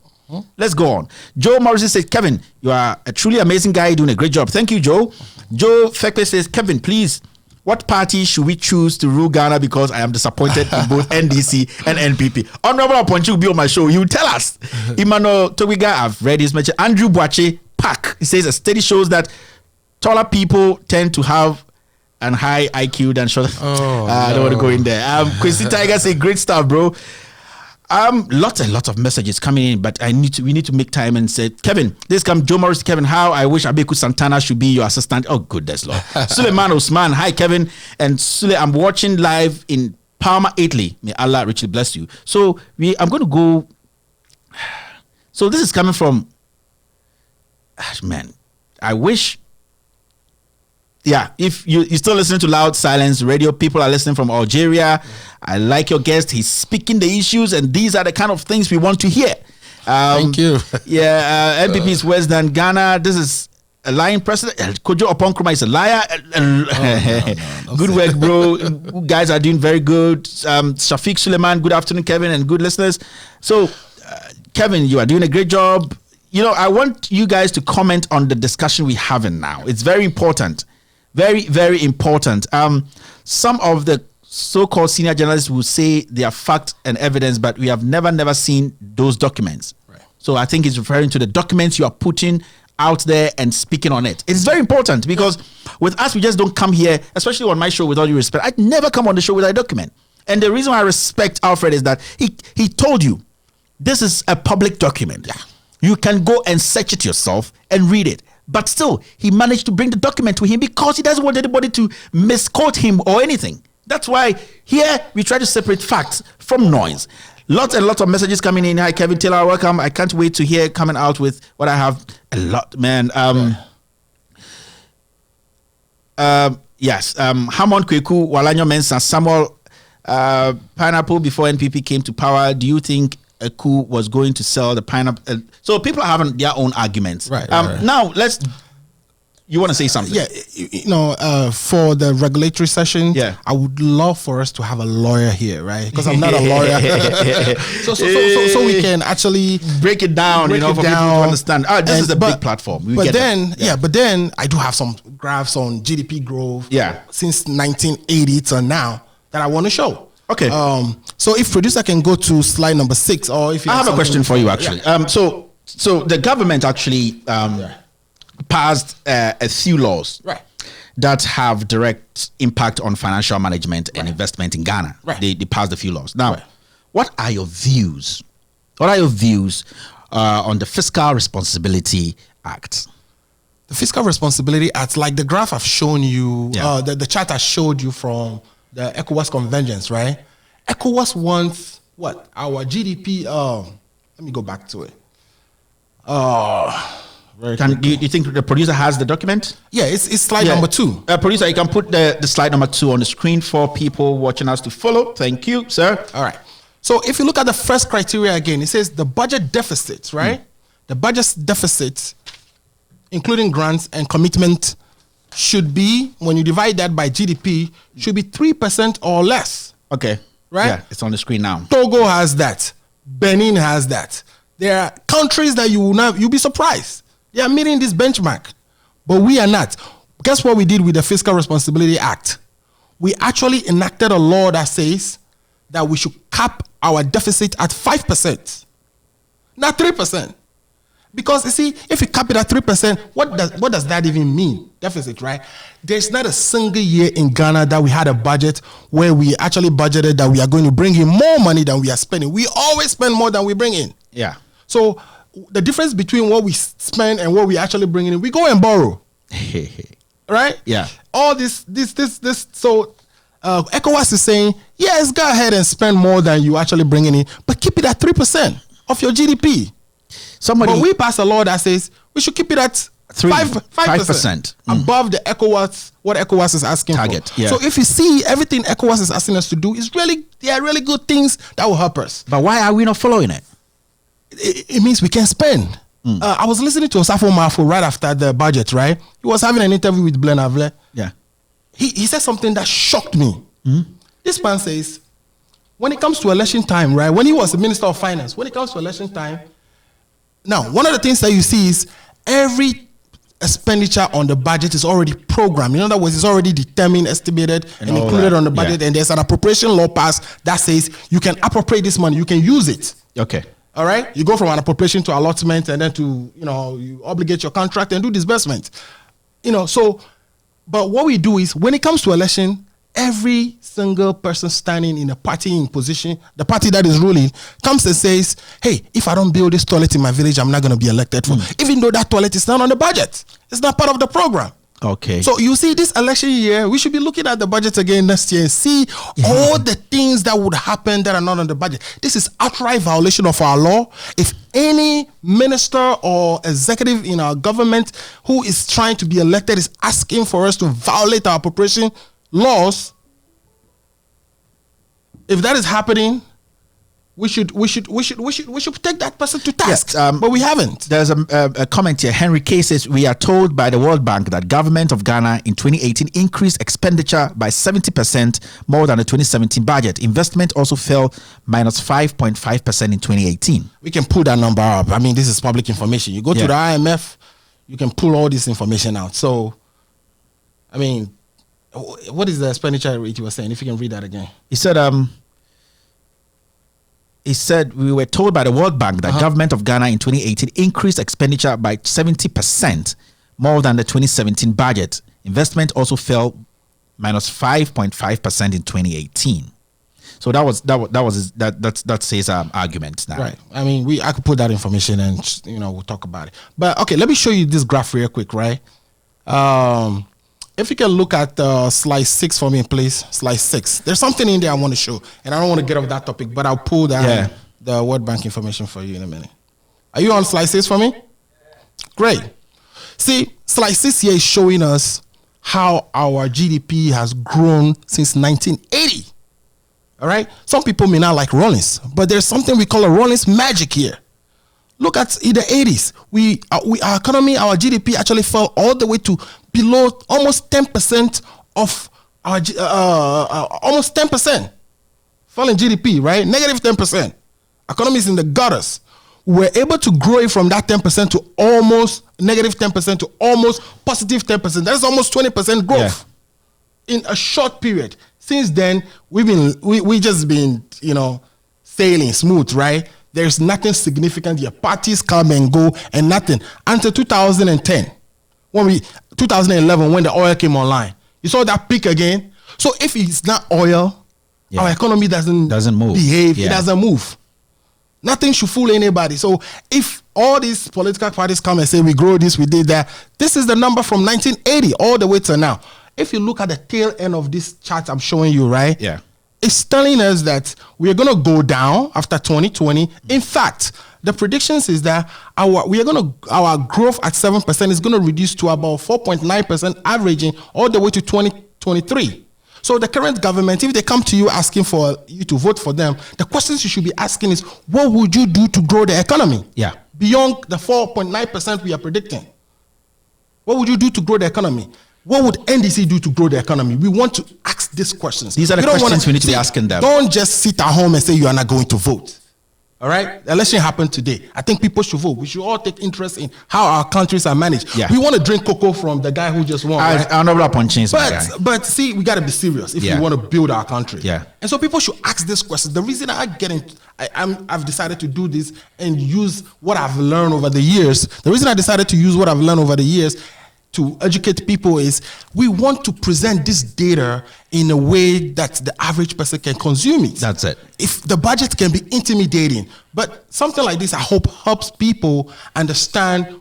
Let's go on. Joe Morrison says, Kevin, you are a truly amazing guy doing a great job. Thank you, Joe. Joe Fekwe says, Kevin, please, what party should we choose to rule Ghana, because I am disappointed in both NDC and NPP? Honorable Aponche will be on my show. He will tell us. Emmanuel Towiga, I've read his message. Andrew Boache Park, he says a study shows that taller people tend to have an high IQ than short. I don't want to go in there. Quincy Tiger say great stuff, bro. Lots and lots of messages coming in, but we need to make time and say, Kevin, this comes Joe Morris. Kevin, how I wish Abeku Santana should be your assistant. Oh, goodness, Lord. Suleiman Osman, hi, Kevin. And Sule, I'm watching live in Parma, Italy. May Allah richly bless you. So I'm going to go. So this is coming from, man, I wish. Yeah, if you're still listening to Loud Silence Radio, people are listening from Algeria. I like your guest. He's speaking the issues, and these are the kind of things we want to hear. Thank you. Yeah, NPP is worse than Ghana. This is a lying president. Kojo Oponkroma is a liar. Good work, bro. You guys are doing very good. Shafiq Suleiman, good afternoon, Kevin, and good listeners. So, Kevin, you are doing a great job. You know, I want you guys to comment on the discussion we're having now. It's very important. Very, very important. Some of the so-called senior journalists will say they are fact and evidence, but we have never seen those documents. Right. So I think he's referring to the documents you are putting out there and speaking on it. It's very important because with us, we just don't come here, especially on my show, with all due respect. I never come on the show with a document. And the reason why I respect Alfred is that he told you this is a public document. Yeah. You can go and search it yourself and read it. But still, he managed to bring the document to him because he doesn't want anybody to misquote him or anything. That's why here we try to separate facts from noise. Lots and lots of messages coming in. Hi, Kevin Taylor, welcome. I can't wait to hear coming out with what I have. A lot, man. Yes. Hammond Kweku, Walanyo Mensa, Samuel Pineapple before NPP came to power. Do you think Eku was going to sell the pineapple. So people are having their own arguments. Right. Now you want to say something? Yeah, for the regulatory session, I would love for us to have a lawyer here, right? Because I'm not a lawyer. so we can actually break it down, for people to understand. This is a big platform. But then I do have some graphs on GDP growth since 1980 to now that I want to show. Okay. So if producer can go to slide number 6, or if you I have a question for you actually. So the government actually passed a few laws that have direct impact on financial management and investment in Ghana. They passed a few laws. Now, what are your views? What are your views on the Fiscal Responsibility Act? The Fiscal Responsibility Act, like the graph I've shown you, the chart I showed you from the ECOWAS conventions, right? ECOWAS wants what? Our GDP. Let me go back to it. Do you think the producer has the document? Yeah, it's slide number 2. Producer, you can put the slide number 2 on the screen for people watching us to follow. Thank you, sir. All right. So if you look at the first criteria again, it says the budget deficits, right? The budget deficits, including grants and commitment, should be, when you divide that by GDP, should be 3% or less. Okay. Right? Yeah, it's on the screen now. Togo has that. Benin has that. There are countries that you'll be surprised. They are meeting this benchmark, but we are not. Guess what we did with the Fiscal Responsibility Act? We actually enacted a law that says that we should cap our deficit at 5%, not 3%. Because you see, if you cap it at 3%, what does that even mean? Deficit, right? There's not a single year in Ghana that we had a budget where we actually budgeted that we are going to bring in more money than we are spending. We always spend more than we bring in. Yeah. So the difference between what we spend and what we actually bring in, we go and borrow. Right? Yeah. All this. So ECOWAS is saying, yes, go ahead and spend more than you actually bring in, but keep it at 3% of your GDP. But we pass a law that says we should keep it at 5% above the ECOWAS, what ECOWAS is asking target. For. Yeah. So if you see everything ECOWAS is asking us to do, they are really good things that will help us. But why are we not following it? It means we can spend. I was listening to Osafo Mafo right after the budget, right? He was having an interview with Blaine Avle. Yeah. He said something that shocked me. This man says, when it comes to election time, right? When he was the Minister of Finance, when it comes to election time, now, one of the things that you see is every expenditure on the budget is already programmed. In other words, it's already determined, estimated, and included on the budget. And there's an appropriation law passed that says you can appropriate this money, you can use it. Okay. All right? You go from an appropriation to allotment, and then to, you obligate your contract and do disbursement. But what we do is, when it comes to election, every single person standing in a party in position, the party that is ruling, comes and says, hey, if I don't build this toilet in my village, I'm not going to be elected for. Even though that toilet is not on the budget. It's not part of the program. Okay. So you see, this election year, we should be looking at the budget again next year and see all the things that would happen that are not on the budget. This is outright violation of our law. If any minister or executive in our government who is trying to be elected is asking for us to violate our appropriation laws, if that is happening, we should take that person to task. Yes, but we haven't. There's a comment here. Henry K says, we are told by the World Bank that government of Ghana in 2018 increased expenditure by 70% more than the 2017 budget. Investment also fell minus 5.5% in 2018. We can pull that number up. I mean, this is public information. You go to the IMF, you can pull all this information out. So, I mean, what is the expenditure rate you were saying? If you can read that again. He said we were told by the World Bank that government of Ghana in 2018 increased expenditure by 70% more than the 2017 budget. Investment also fell minus 5.5% in 2018. So that says argument now. Right. I mean, I could put that information and we'll talk about it. But okay, let me show you this graph real quick, right? If you can look at slide 6 for me, please. Slide 6. There's something in there I want to show, and I don't want to get off that topic, but I'll pull down the World Bank information for you in a minute. Are you on slide 6 for me? Great. See, slide 6 here is showing us how our GDP has grown since 1980. All right. Some people may not like Rollins, but there's something we call a Rollins magic here. Look at in the 80s, our economy, our GDP actually fell all the way to below almost 10% of our almost 10% fall in GDP, right? Negative 10%. Economy is in the gutters. We were able to grow it from that 10% to almost negative 10% to almost positive 10%. That's almost 20% growth in a short period. Since then, we just been sailing smooth, right? There's nothing significant here. Parties come and go and nothing until 2010, 2011 when the oil came online. You saw that peak again. So if it's not oil, our economy doesn't move. Behave. It doesn't move. Nothing should fool anybody. So if all these political parties come and say we grow this, we did that, this is the number from 1980 all the way to now. If you look at the tail end of this chart I'm showing you, right? Yeah. It's telling us that we're going to go down after 2020. In fact, the predictions is that our growth at 7% is going to reduce to about 4.9% averaging all the way to 2023. So the current government, if they come to you asking for you to vote for them, the questions you should be asking is, what would you do to grow the economy? Yeah. Beyond the 4.9% we are predicting. What would you do to grow the economy? What would NDC do to grow the economy? We want to ask these questions. These are the questions we need to be asking them. Don't just sit at home and say you are not going to vote. All right? The election happened today. I think people should vote. We should all take interest in how our countries are managed. Yeah. We want to drink cocoa from the guy who just won. But see, we got to be serious if we want to build our country. Yeah. And so people should ask this question. The reason I've decided to do this and use what I've learned over the years, to educate people is we want to present this data in a way that the average person can consume it. That's it. If the budget can be intimidating, but something like this, I hope helps people understand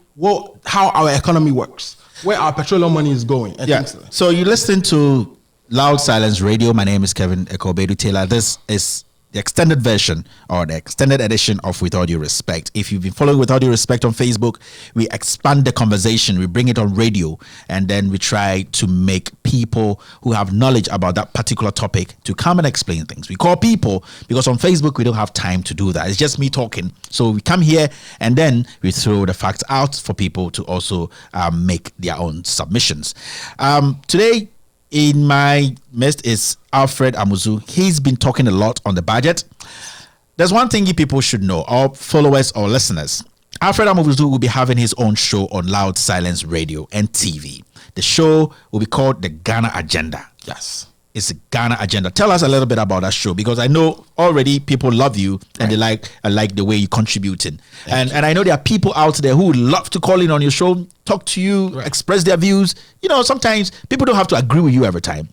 how our economy works, where our petroleum money is going. And things like that. So you listen to Loud Silence Radio. My name is Kevin Ekobedu Taylor. This is the extended version or the extended edition of With All Due Respect. If you've been following With All Due Respect on Facebook, we expand the conversation, we bring it on radio, and then we try to make people who have knowledge about that particular topic to come and explain things. We call people because on Facebook we don't have time to do that. It's just me talking. So we come here and then we throw the facts out for people to also make their own submissions. Today, in my midst is Alfred Amuzu. He's been talking a lot on the budget. There's one thing you people should know, our followers or listeners. Alfred Amuzu will be having his own show on Loud Silence Radio and TV. The show will be called The Ghana Agenda. Yes. It's the Ghana Agenda. Tell us a little bit about that show, because I know already people love you and they like the way you're contributing. And I know there are people out there who would love to call in on your show, talk to you, express their views. You know, sometimes people don't have to agree with you every time.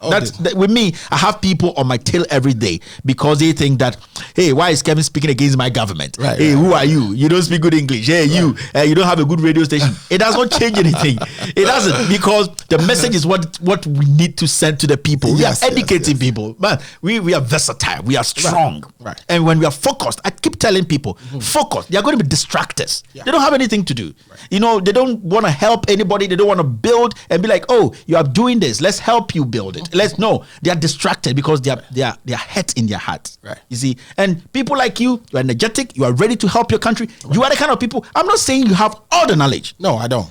With me, I have people on my tail every day because they think that, hey, why is Kevin speaking against my government? Who are you? You don't speak good English. Hey, you don't have a good radio station. It does not change anything. It doesn't, because the message is what we need to send to the people. We are educating people. Man, we are versatile. We are strong. And when we are focused, I keep telling people, focus. They are going to be distractors. They don't have anything to do. You know, they don't want to help anybody. They don't want to build and be like, oh, you are doing this. Let's help you build it. They are distracted because they are hurt in their heart. You see, and people like you are energetic. You are ready to help your country. You are the kind of people. I'm not saying you have all the knowledge. No, I don't.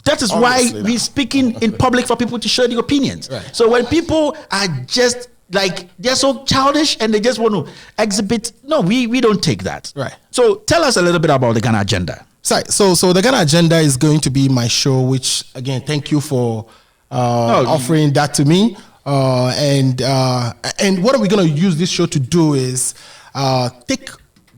That is why we're speaking in public for people to share their opinions. So when people are just like, they're so childish and they just want to exhibit, no, we don't take that. So tell us a little bit about the Ghana Agenda. So the Ghana Agenda is going to be my show, which again, thank you for offering that to me. And what are we going to use this show to do is take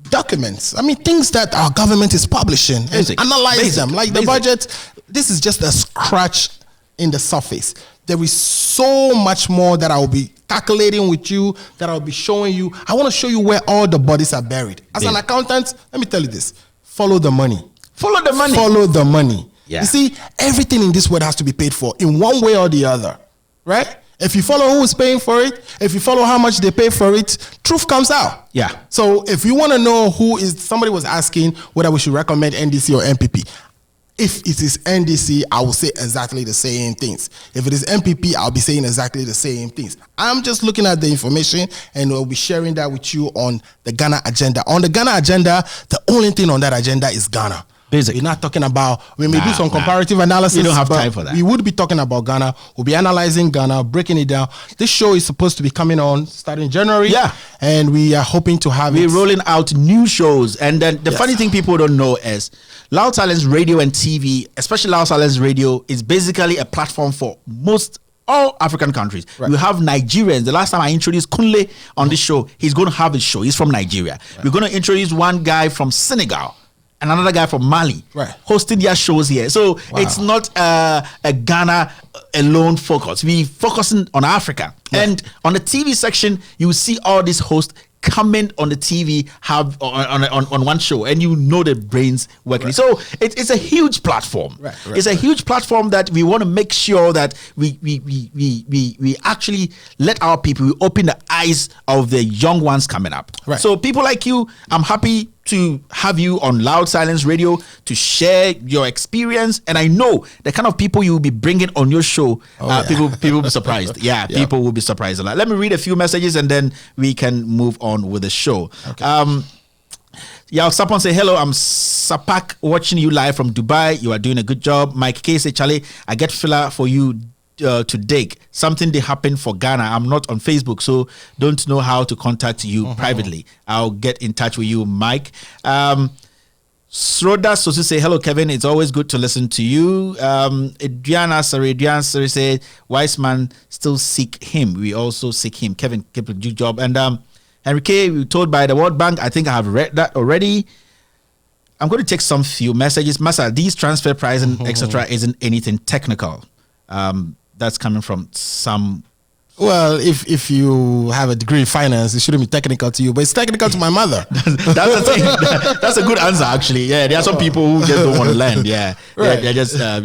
documents. I mean, things that our government is publishing and analyze them. Like the budget, this is just a scratch in the surface. There is so much more that I will be calculating with you, that I'll be showing you. I want to show you where all the bodies are buried. As an accountant, let me tell you this. Follow the money. Follow the money. Follow the money. You see, everything in this world has to be paid for in one way or the other. Right? If you follow who is paying for it, if you follow how much they pay for it, truth comes out. So if you want to know somebody was asking whether we should recommend NDC or MPP. If it is NDC, I will say exactly the same things. If it is MPP, I'll be saying exactly the same things. I'm just looking at the information and we'll be sharing that with you on the Ghana agenda. On the Ghana agenda, the only thing on that agenda is Ghana. Basic. We're not talking about, we may do some comparative analysis. We don't have time for that. We would be talking about Ghana. We'll be analyzing Ghana, breaking it down. This show is supposed to be coming on starting January. Yeah. And we are hoping to have We're rolling out new shows. And then the funny thing people don't know is Loud Silence Radio and TV, especially Loud Silence Radio, is basically a platform for all African countries. Right. We have Nigerians. The last time I introduced Kunle on this show, he's going to have a show. He's from Nigeria. Right. We're going to introduce one guy from Senegal and another guy from Mali, hosting their shows here. So it's not a Ghana alone focus. We focusing on Africa. And on the TV section, you will see all these hosts coming on the TV have on one show, and you know the brains working. So it's a huge platform. It's a huge platform that we want to make sure that we actually let our people, we open the eyes of the young ones coming up. So people like you, I'm happy to have you on Loud Silence Radio to share your experience, and I know the kind of people you will be bringing on your show. People will be surprised. People will be surprised. Let me read a few messages and then we can move on with the show. Sapon say, hello, I'm Sapak watching you live from Dubai. You are doing a good job. Mike K say, Charlie, I get filler for you to dig. Something they happen for Ghana. I'm not on Facebook, so don't know how to contact you privately. I'll get in touch with you, Mike. Sroda Sosu say, hello, Kevin. It's always good to listen to you. Adriana Sari say, wise man still seek him. We also seek him. Kevin, keep a good job. And Henry K, we were told by the World Bank, I think I have read that already. I'm going to take some few messages. Masa, these transfer pricing, etc., isn't anything technical. That's coming from some. Well, if you have a degree in finance, it shouldn't be technical to you, but it's technical to my mother. That's the thing. That's a good answer, actually. Yeah, there are some people who just don't want to learn. Yeah, they just don't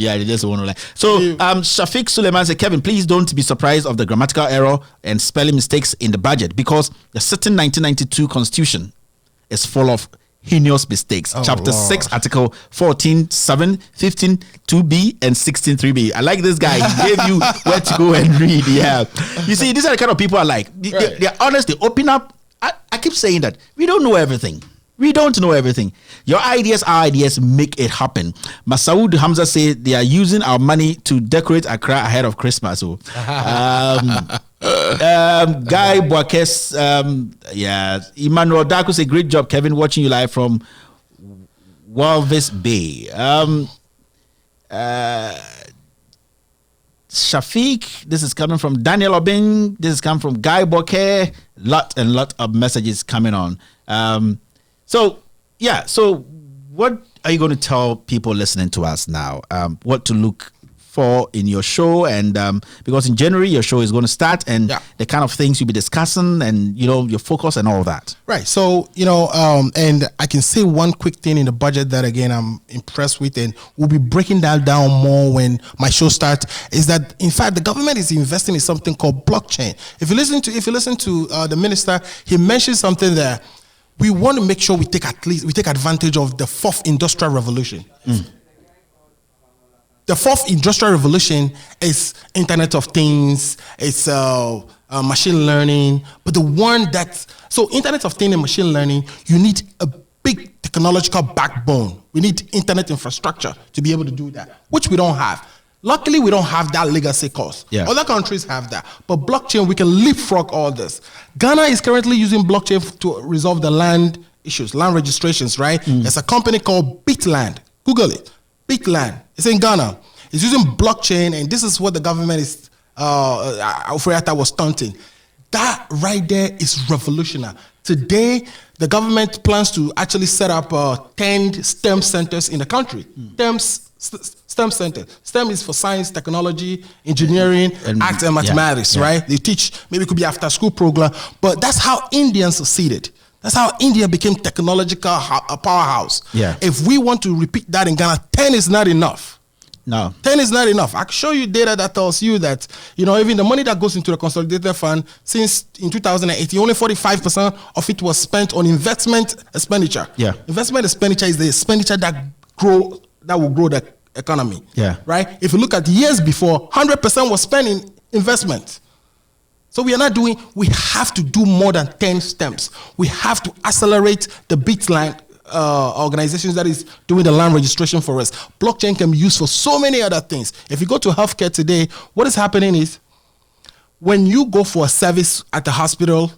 want to learn. So, Shafiq Suleiman said, Kevin, please don't be surprised of the grammatical error and spelling mistakes in the budget, because the certain 1992 Constitution is full of heinous mistakes. Chapter 6, Article 14.7, 15.2b, and 16.3b. I like this guy. He gave you where to go and read. Yeah. You see, these are the kind of people I like. They're honest. They open up. I keep saying that. We don't know everything. We don't know everything. Your ideas, our ideas, make it happen. Masaud Hamza said they are using our money to decorate Accra ahead of Christmas. So, Guy Boakes, Emmanuel Daku say, great job, Kevin, watching you live from Walvis Bay. Shafiq, this is coming from Daniel Obing, this is coming from Guy Boake. Lot of messages coming on. So what are you going to tell people listening to us now? What to look for in your show, and because in January your show is going to start, and the kind of things you'll be discussing, and your focus and all that. Right. So and I can say one quick thing in the budget that again I'm impressed with, and we'll be breaking that down more when my show starts. Is that in fact the government is investing in something called blockchain. If you listen to the minister, he mentioned something there. We want to make sure we take advantage of the fourth industrial revolution. The fourth industrial revolution is Internet of Things, it's machine learning, but the one so Internet of Things and machine learning, you need a big technological backbone. We need internet infrastructure to be able to do that, which we don't have. Luckily, we don't have that legacy cost. Yeah. Other countries have that. But blockchain, we can leapfrog all this. Ghana is currently using blockchain to resolve the land issues, land registrations, right? There's a company called Bitland. Google it. Bitland. It's in Ghana. It's using blockchain, and this is what the government is, Ofuriata was stunting. That right there is revolutionary. Today, the government plans to actually set up 10 STEM centers in the country. STEM center. STEM is for science, technology, engineering, arts, and mathematics, right? They teach, maybe it could be after school program, but that's how India succeeded. That's how India became technological powerhouse. Yeah. If we want to repeat that in Ghana, 10 is not enough. No. 10 is not enough. I can show you data that tells you that, even the money that goes into the consolidated fund, since in 2018, only 45% of it was spent on investment expenditure. Yeah. Investment expenditure is the expenditure that will grow the economy. Yeah. Right? If you look at years before, 100% was spent in investment. So we have to do more than 10 steps. We have to accelerate the Bitline organizations that is doing the land registration for us. Blockchain can be used for so many other things. If you go to healthcare today, what is happening is when you go for a service at the hospital,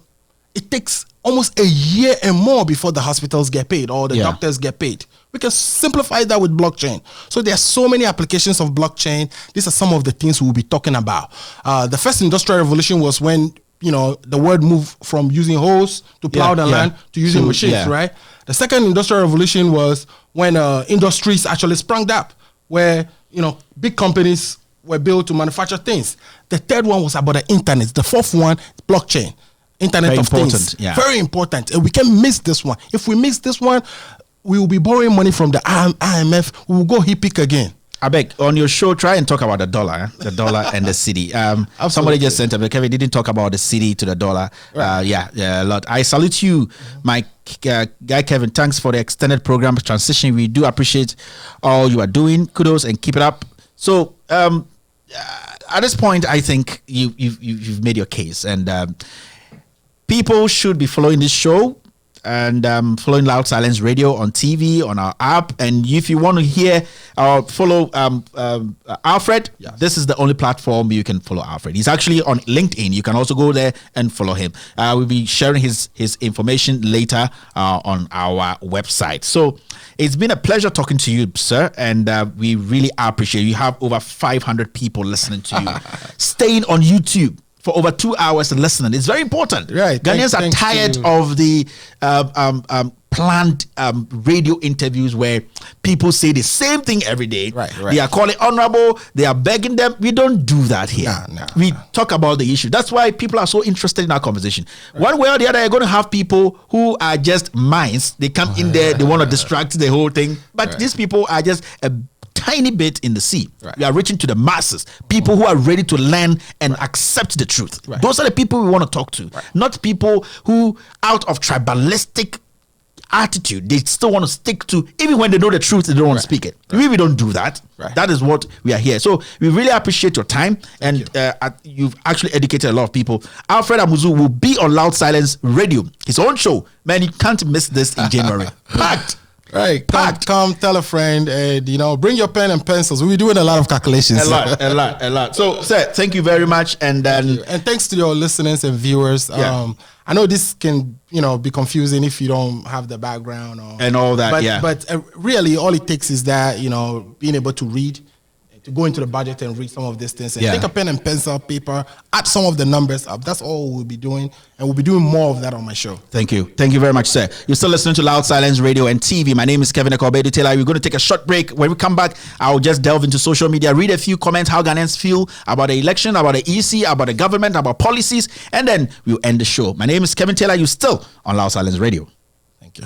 it takes almost a year and more before the hospitals get paid or the doctors get paid. We can simplify that with blockchain. So there are so many applications of blockchain. These are some of the things we'll be talking about. The first industrial revolution was when, the world moved from using hoes to plow the land to using machines, right? The second industrial revolution was when industries actually sprung up, where, big companies were built to manufacture things. The third one was about the internet. The fourth one, blockchain. Internet Very of important, things. yeah. Very important. And we can miss this one. If we miss this one, we will be borrowing money from the IMF. We will go HIPIC again. I beg, on your show, try and talk about the dollar and the cedi. Somebody just sent up, Kevin didn't talk about the cedi to the dollar. Right. A lot. I salute you, my guy Kevin. Thanks for the extended program transition. We do appreciate all you are doing. Kudos and keep it up. So, at this point, I think you've made your case, and people should be following this show and following Loud Silence Radio on TV, on our app. And if you want to hear or follow Alfred, this is the only platform you can follow Alfred. He's actually on LinkedIn. You can also go there and follow him. We'll be sharing his information later on our website. So it's been a pleasure talking to you, sir. And we really appreciate you. You have over 500 people listening to you, staying on YouTube for over 2 hours and listening. It's very important. Right. Ghanaians are tired of the planned radio interviews where people say the same thing every day. Right. They are calling honorable. They are begging them. We don't do that here. We talk about the issue. That's why people are so interested in our conversation. One way or the other, you're going to have people who are just minds. They come in there. They want to distract the whole thing. But these people are just a tiny bit in the sea. We are reaching to the masses, people who are ready to learn and accept the truth. Those are the people we want to talk to, not people who, out of tribalistic attitude, they still want to stick to, even when they know the truth, they don't want to speak it. We don't do that. That is what we are here. So we really appreciate your time, and you've actually educated a lot of people. Alfred Amuzu will be on Loud Silence Radio, his own show. Man, you can't miss this in January. Packed. Right, come, tell a friend, and bring your pen and pencils. We'll be doing a lot of calculations. A lot. So, sir, thank you very much, and thanks to your listeners and viewers. I know this can be confusing if you don't have the background and all that. But really, all it takes is that being able to read, to go into the budget and read some of these things, and take a pen and pencil, paper, add some of the numbers up. That's all we'll be doing, and we'll be doing more of that on my show. Thank you very much, sir. You're still listening to Loud Silence Radio and TV. My name is Kevin Ekobedu Taylor. We're going to take a short break. When we come back, I'll just delve into social media, read a few comments, how Ghanaians feel about the election, about the EC, about the government, about policies, and then we'll end the show. My name is Kevin Taylor. You're still on Loud Silence Radio. Thank you.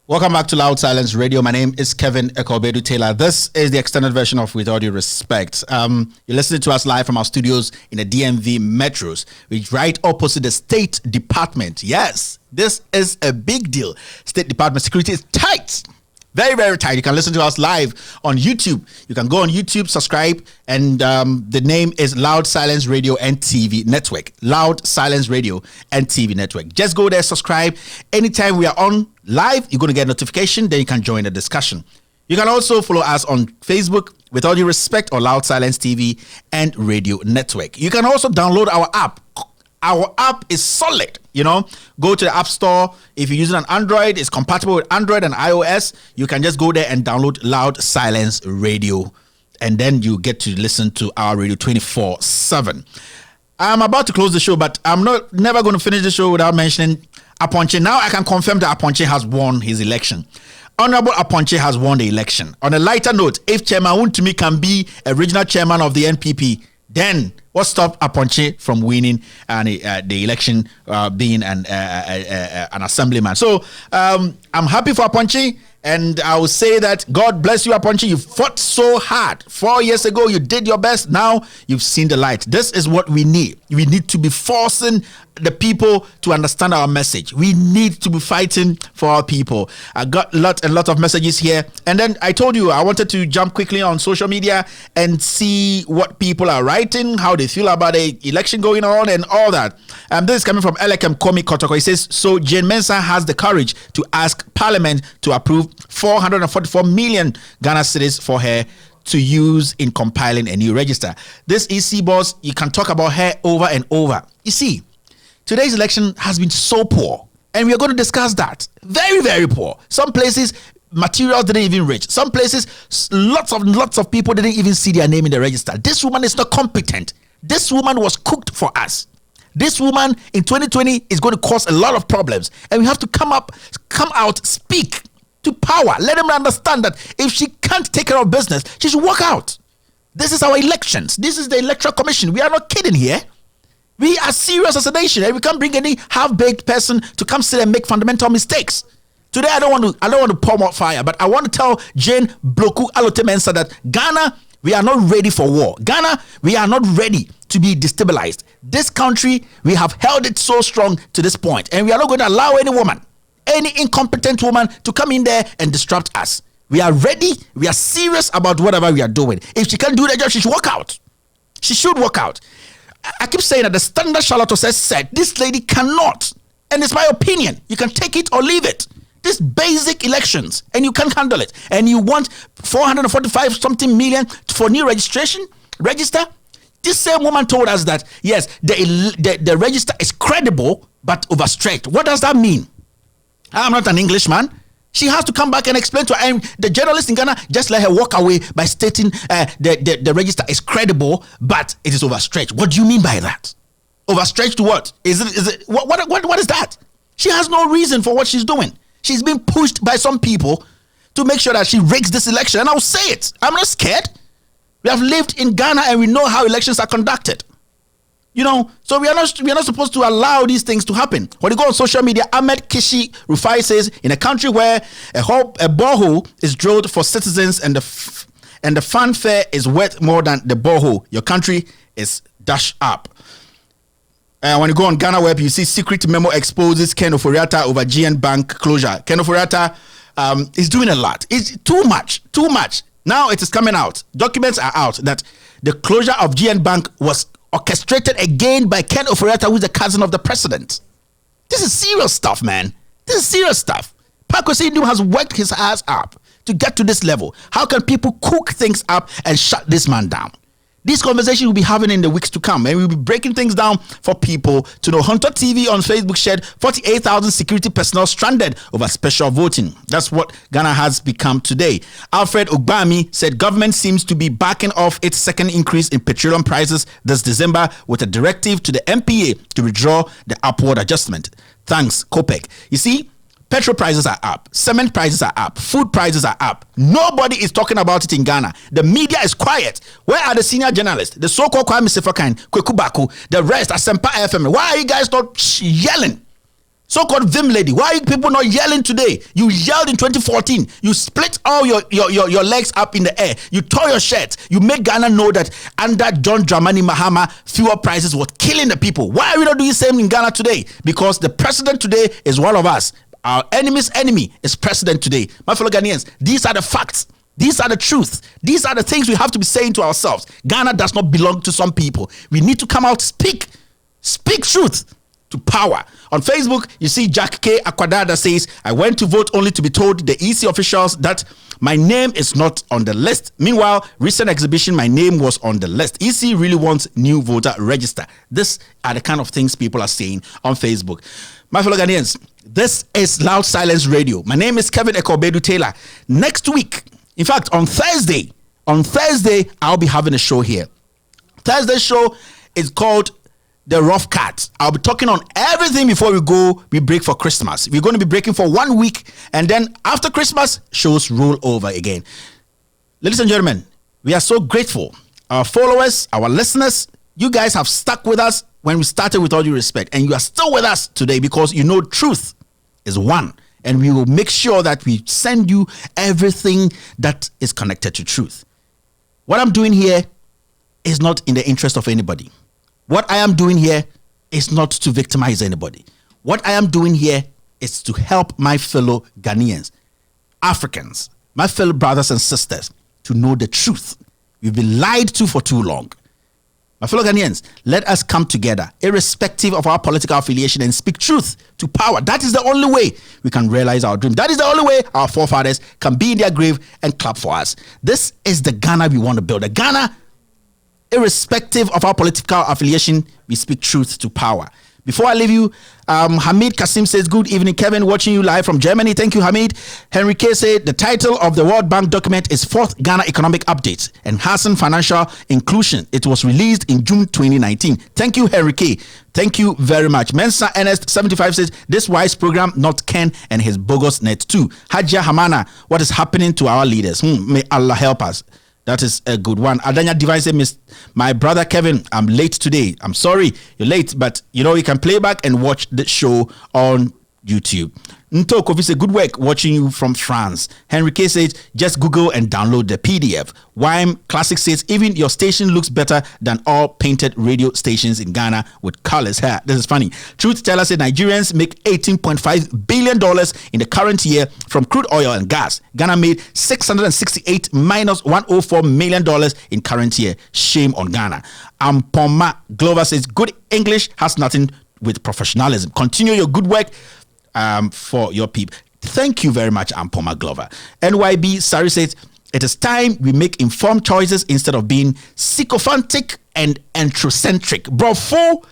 Welcome back to Loud Silence Radio. My name is Kevin Ekobedu Taylor. This is the extended version of With All Due Respect. You're listening to us live from our studios in the DMV metros, which right opposite the State Department. Yes, this is a big deal. State Department security is tight. Very, very tight. You can listen to us live on YouTube. You can go on YouTube, subscribe, and the name is Loud Silence Radio and TV Network. Loud Silence Radio and TV Network. Just go there, subscribe. Anytime we are on live, you're going to get a notification. Then you can join the discussion. You can also follow us on Facebook, With All Due Respect, or Loud Silence TV and Radio Network. You can also download our app. Our app is solid. You know, go to the App Store. If you're using an Android, it's compatible with Android and iOS. You can just go there and download Loud Silence Radio, and then you get to listen to our radio 24/7. I'm about to close the show, but I'm never going to finish the show without mentioning Aponche. Now I can confirm that Aponche has won his election. Honorable Aponche has won the election. On a lighter note, if Chairman Wuntumi can be a regional chairman of the NPP, then what stopped Aponche from winning the election, being an assemblyman? So I'm happy for Aponche, and I will say that God bless you, Aponche. You fought so hard. 4 years ago, you did your best. Now you've seen the light. This is what we need. We need to be forcing the people to understand our message. We need to be fighting for our people. I got a lot of messages here, and then I told you I wanted to jump quickly on social media and see what people are writing, how they feel about the election going on and all that. This is coming from Elekem Komi Kotoko. He says, so Jane Mensah has the courage to ask Parliament to approve 444 million Ghana cedis for her to use in compiling a new register. This EC boss, you can talk about her over and over. You see, today's election has been so poor, and we are going to discuss that. Very, very poor. Some places, materials didn't even reach. Some places, lots of people didn't even see their name in the register. This woman is not competent. This woman was cooked for us. This woman in 2020 is going to cause a lot of problems, and we have to come out, speak to power. Let them understand that if she can't take care of business, she should walk out. This is our elections. This is the Electoral Commission. We are not kidding here. We are serious as a nation, and we can't bring any half-baked person to come sit and make fundamental mistakes. Today, I don't want to pour more fire, but I want to tell Jane Bloku Alote-Mensah that Ghana, we are not ready for war. Ghana, we are not ready to be destabilized. This country, we have held it so strong to this point, and we are not going to allow any woman, any incompetent woman to come in there and disrupt us. We are ready. We are serious about whatever we are doing. If she can't do the job, she should walk out. She should walk out. I keep saying that the standard Charlotte said this lady cannot, and it's my opinion. You can take it or leave it. These basic elections, and you can't handle it. And you want 445 something million for new register. This same woman told us that yes, the register is credible but overstretched. What does that mean? I'm not an Englishman. She has to come back and explain to her. And the journalist in Ghana just let her walk away by stating the register is credible, but it is overstretched. What do you mean by that? Overstretched to what? Is it what is that? She has no reason for what she's doing. She's being pushed by some people to make sure that she rigs this election. And I'll say it. I'm not scared. We have lived in Ghana and we know how elections are conducted. You know, so we are not supposed to allow these things to happen. When you go on social media, Ahmed Kishi Rufai says, in a country where a borehole is drilled for citizens and the fanfare is worth more than the borehole, your country is dashed up. When you go on Ghana Web, you see secret memo exposes Ken Oforiatta over GN Bank closure. Ken Oforiatta is doing a lot. It's too much. Now it is coming out. Documents are out that the closure of GN Bank was orchestrated again by Ken Oforiatta, who is the cousin of the president. This is serious stuff, man. This is serious stuff. Pakwesi Ndim has worked his ass up to get to this level. How can people cook things up and shut this man down? These conversations we'll be having in the weeks to come, and we'll be breaking things down for people to know. Hunter TV on Facebook shared 48,000 security personnel stranded over special voting. That's what Ghana has become today. Alfred Ogbami said government seems to be backing off its second increase in petroleum prices this December with a directive to the MPA to withdraw the upward adjustment. Thanks, COPEC. You see, petrol prices are up, cement prices are up, food prices are up. Nobody is talking about it in Ghana. The media is quiet. Where are the senior journalists? The so-called Kwame Sefakan, Kweku Baku, the rest, Asempa FM. Why are you guys not yelling? So-called Vim lady, why are you people not yelling today? You yelled in 2014. You split all your legs up in the air. You tore your shirt. You made Ghana know that under John Dramani Mahama, fuel prices were killing the people. Why are we not doing the same in Ghana today? Because the president today is one of us. Our enemy's enemy is president today. My fellow Ghanaians, these are the facts. These are the truth. These are the things we have to be saying to ourselves. Ghana does not belong to some people. We need to come out, speak truth to power. On Facebook, you see Jack K. Akwadada says, I went to vote only to be told the EC officials that my name is not on the list. Meanwhile, recent exhibition, my name was on the list. EC really wants new voter register. These are the kind of things people are saying on Facebook. My fellow Ghanaians, this is Loud Silence Radio. My name is Kevin Ekobedu Taylor. Next week, in fact, on Thursday, I'll be having a show here. Thursday's show is called The Rough Cut. I'll be talking on everything before we break for Christmas. We're going to be breaking for 1 week, and then after Christmas, shows roll over again. Ladies and gentlemen, we are so grateful. Our followers, our listeners, you guys have stuck with us when we started, with all due respect, and you are still with us today because you know truth is one, and we will make sure that we send you everything that is connected to truth. What I'm doing here is not in the interest of anybody. What I am doing here is not to victimize anybody. What I am doing here is to help my fellow Ghanaians, Africans, my fellow brothers and sisters to know the truth. We've been lied to for too long. My fellow Ghanaians, let us come together, irrespective of our political affiliation, and speak truth to power. That is the only way we can realize our dream. That is the only way our forefathers can be in their grave and clap for us. This is the Ghana we want to build. A Ghana, irrespective of our political affiliation, we speak truth to power. Before I leave you, Hamid Kasim says, good evening, Kevin, watching you live from Germany. Thank you, Hamid. Henry K said, the title of the World Bank document is Fourth Ghana Economic Update, Enhancing Financial Inclusion. It was released in June 2019. Thank you, Henry K. Thank you very much. Mensa Ernest 75 says, this wise program, not Ken and his bogus net too. Hajia Hamana, what is happening to our leaders? May Allah help us. That is a good one. Adanya Device said, my brother Kevin, I'm late today. I'm sorry you're late, but you can play back and watch the show on YouTube. Nto Kofi said, good work watching you from France. Henry K says, just Google and download the PDF. Wime Classic says, even your station looks better than all painted radio stations in Ghana with colors. This is funny. Truth Teller said, Nigerians make $18.5 billion in the current year from crude oil and gas. Ghana made $668 minus $104 million in current year. Shame on Ghana. Ampoma Glover says, good English has nothing with professionalism. Continue your good work for your people. Thank you very much, Ampoma Glover. NYB Sari says, it is time we make informed choices instead of being sycophantic and anthrocentric. Bravo.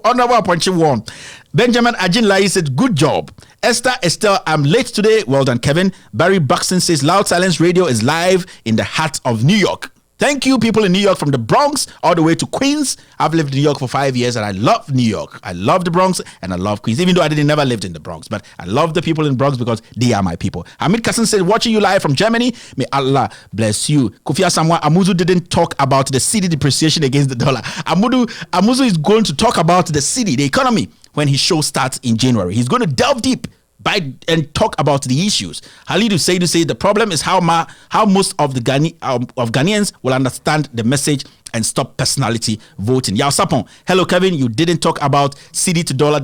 Honorable Punching one. Benjamin Ajinlai said, good job. Estelle, I'm late today. Well done, Kevin. Barry Buxton says, Loud Silence Radio is live in the heart of New York. Thank you, people in New York, from the Bronx all the way to Queens. I've lived in New York for 5 years, and I love New York. I love the Bronx, and I love Queens, even though I never lived in the Bronx. But I love the people in the Bronx because they are my people. Hamid Kassan said, watching you live from Germany. May Allah bless you. Kofi Asamoah, Amuzu didn't talk about the cedi depreciation against the dollar. Amuzu is going to talk about the cedi, the economy, when his show starts in January. He's going to delve deep and talk about the issues. Halidu say the problem is how most of the Ghanaians will understand the message and stop personality voting. Yao Sapon, hello Kevin, you didn't talk about cedi to dollar.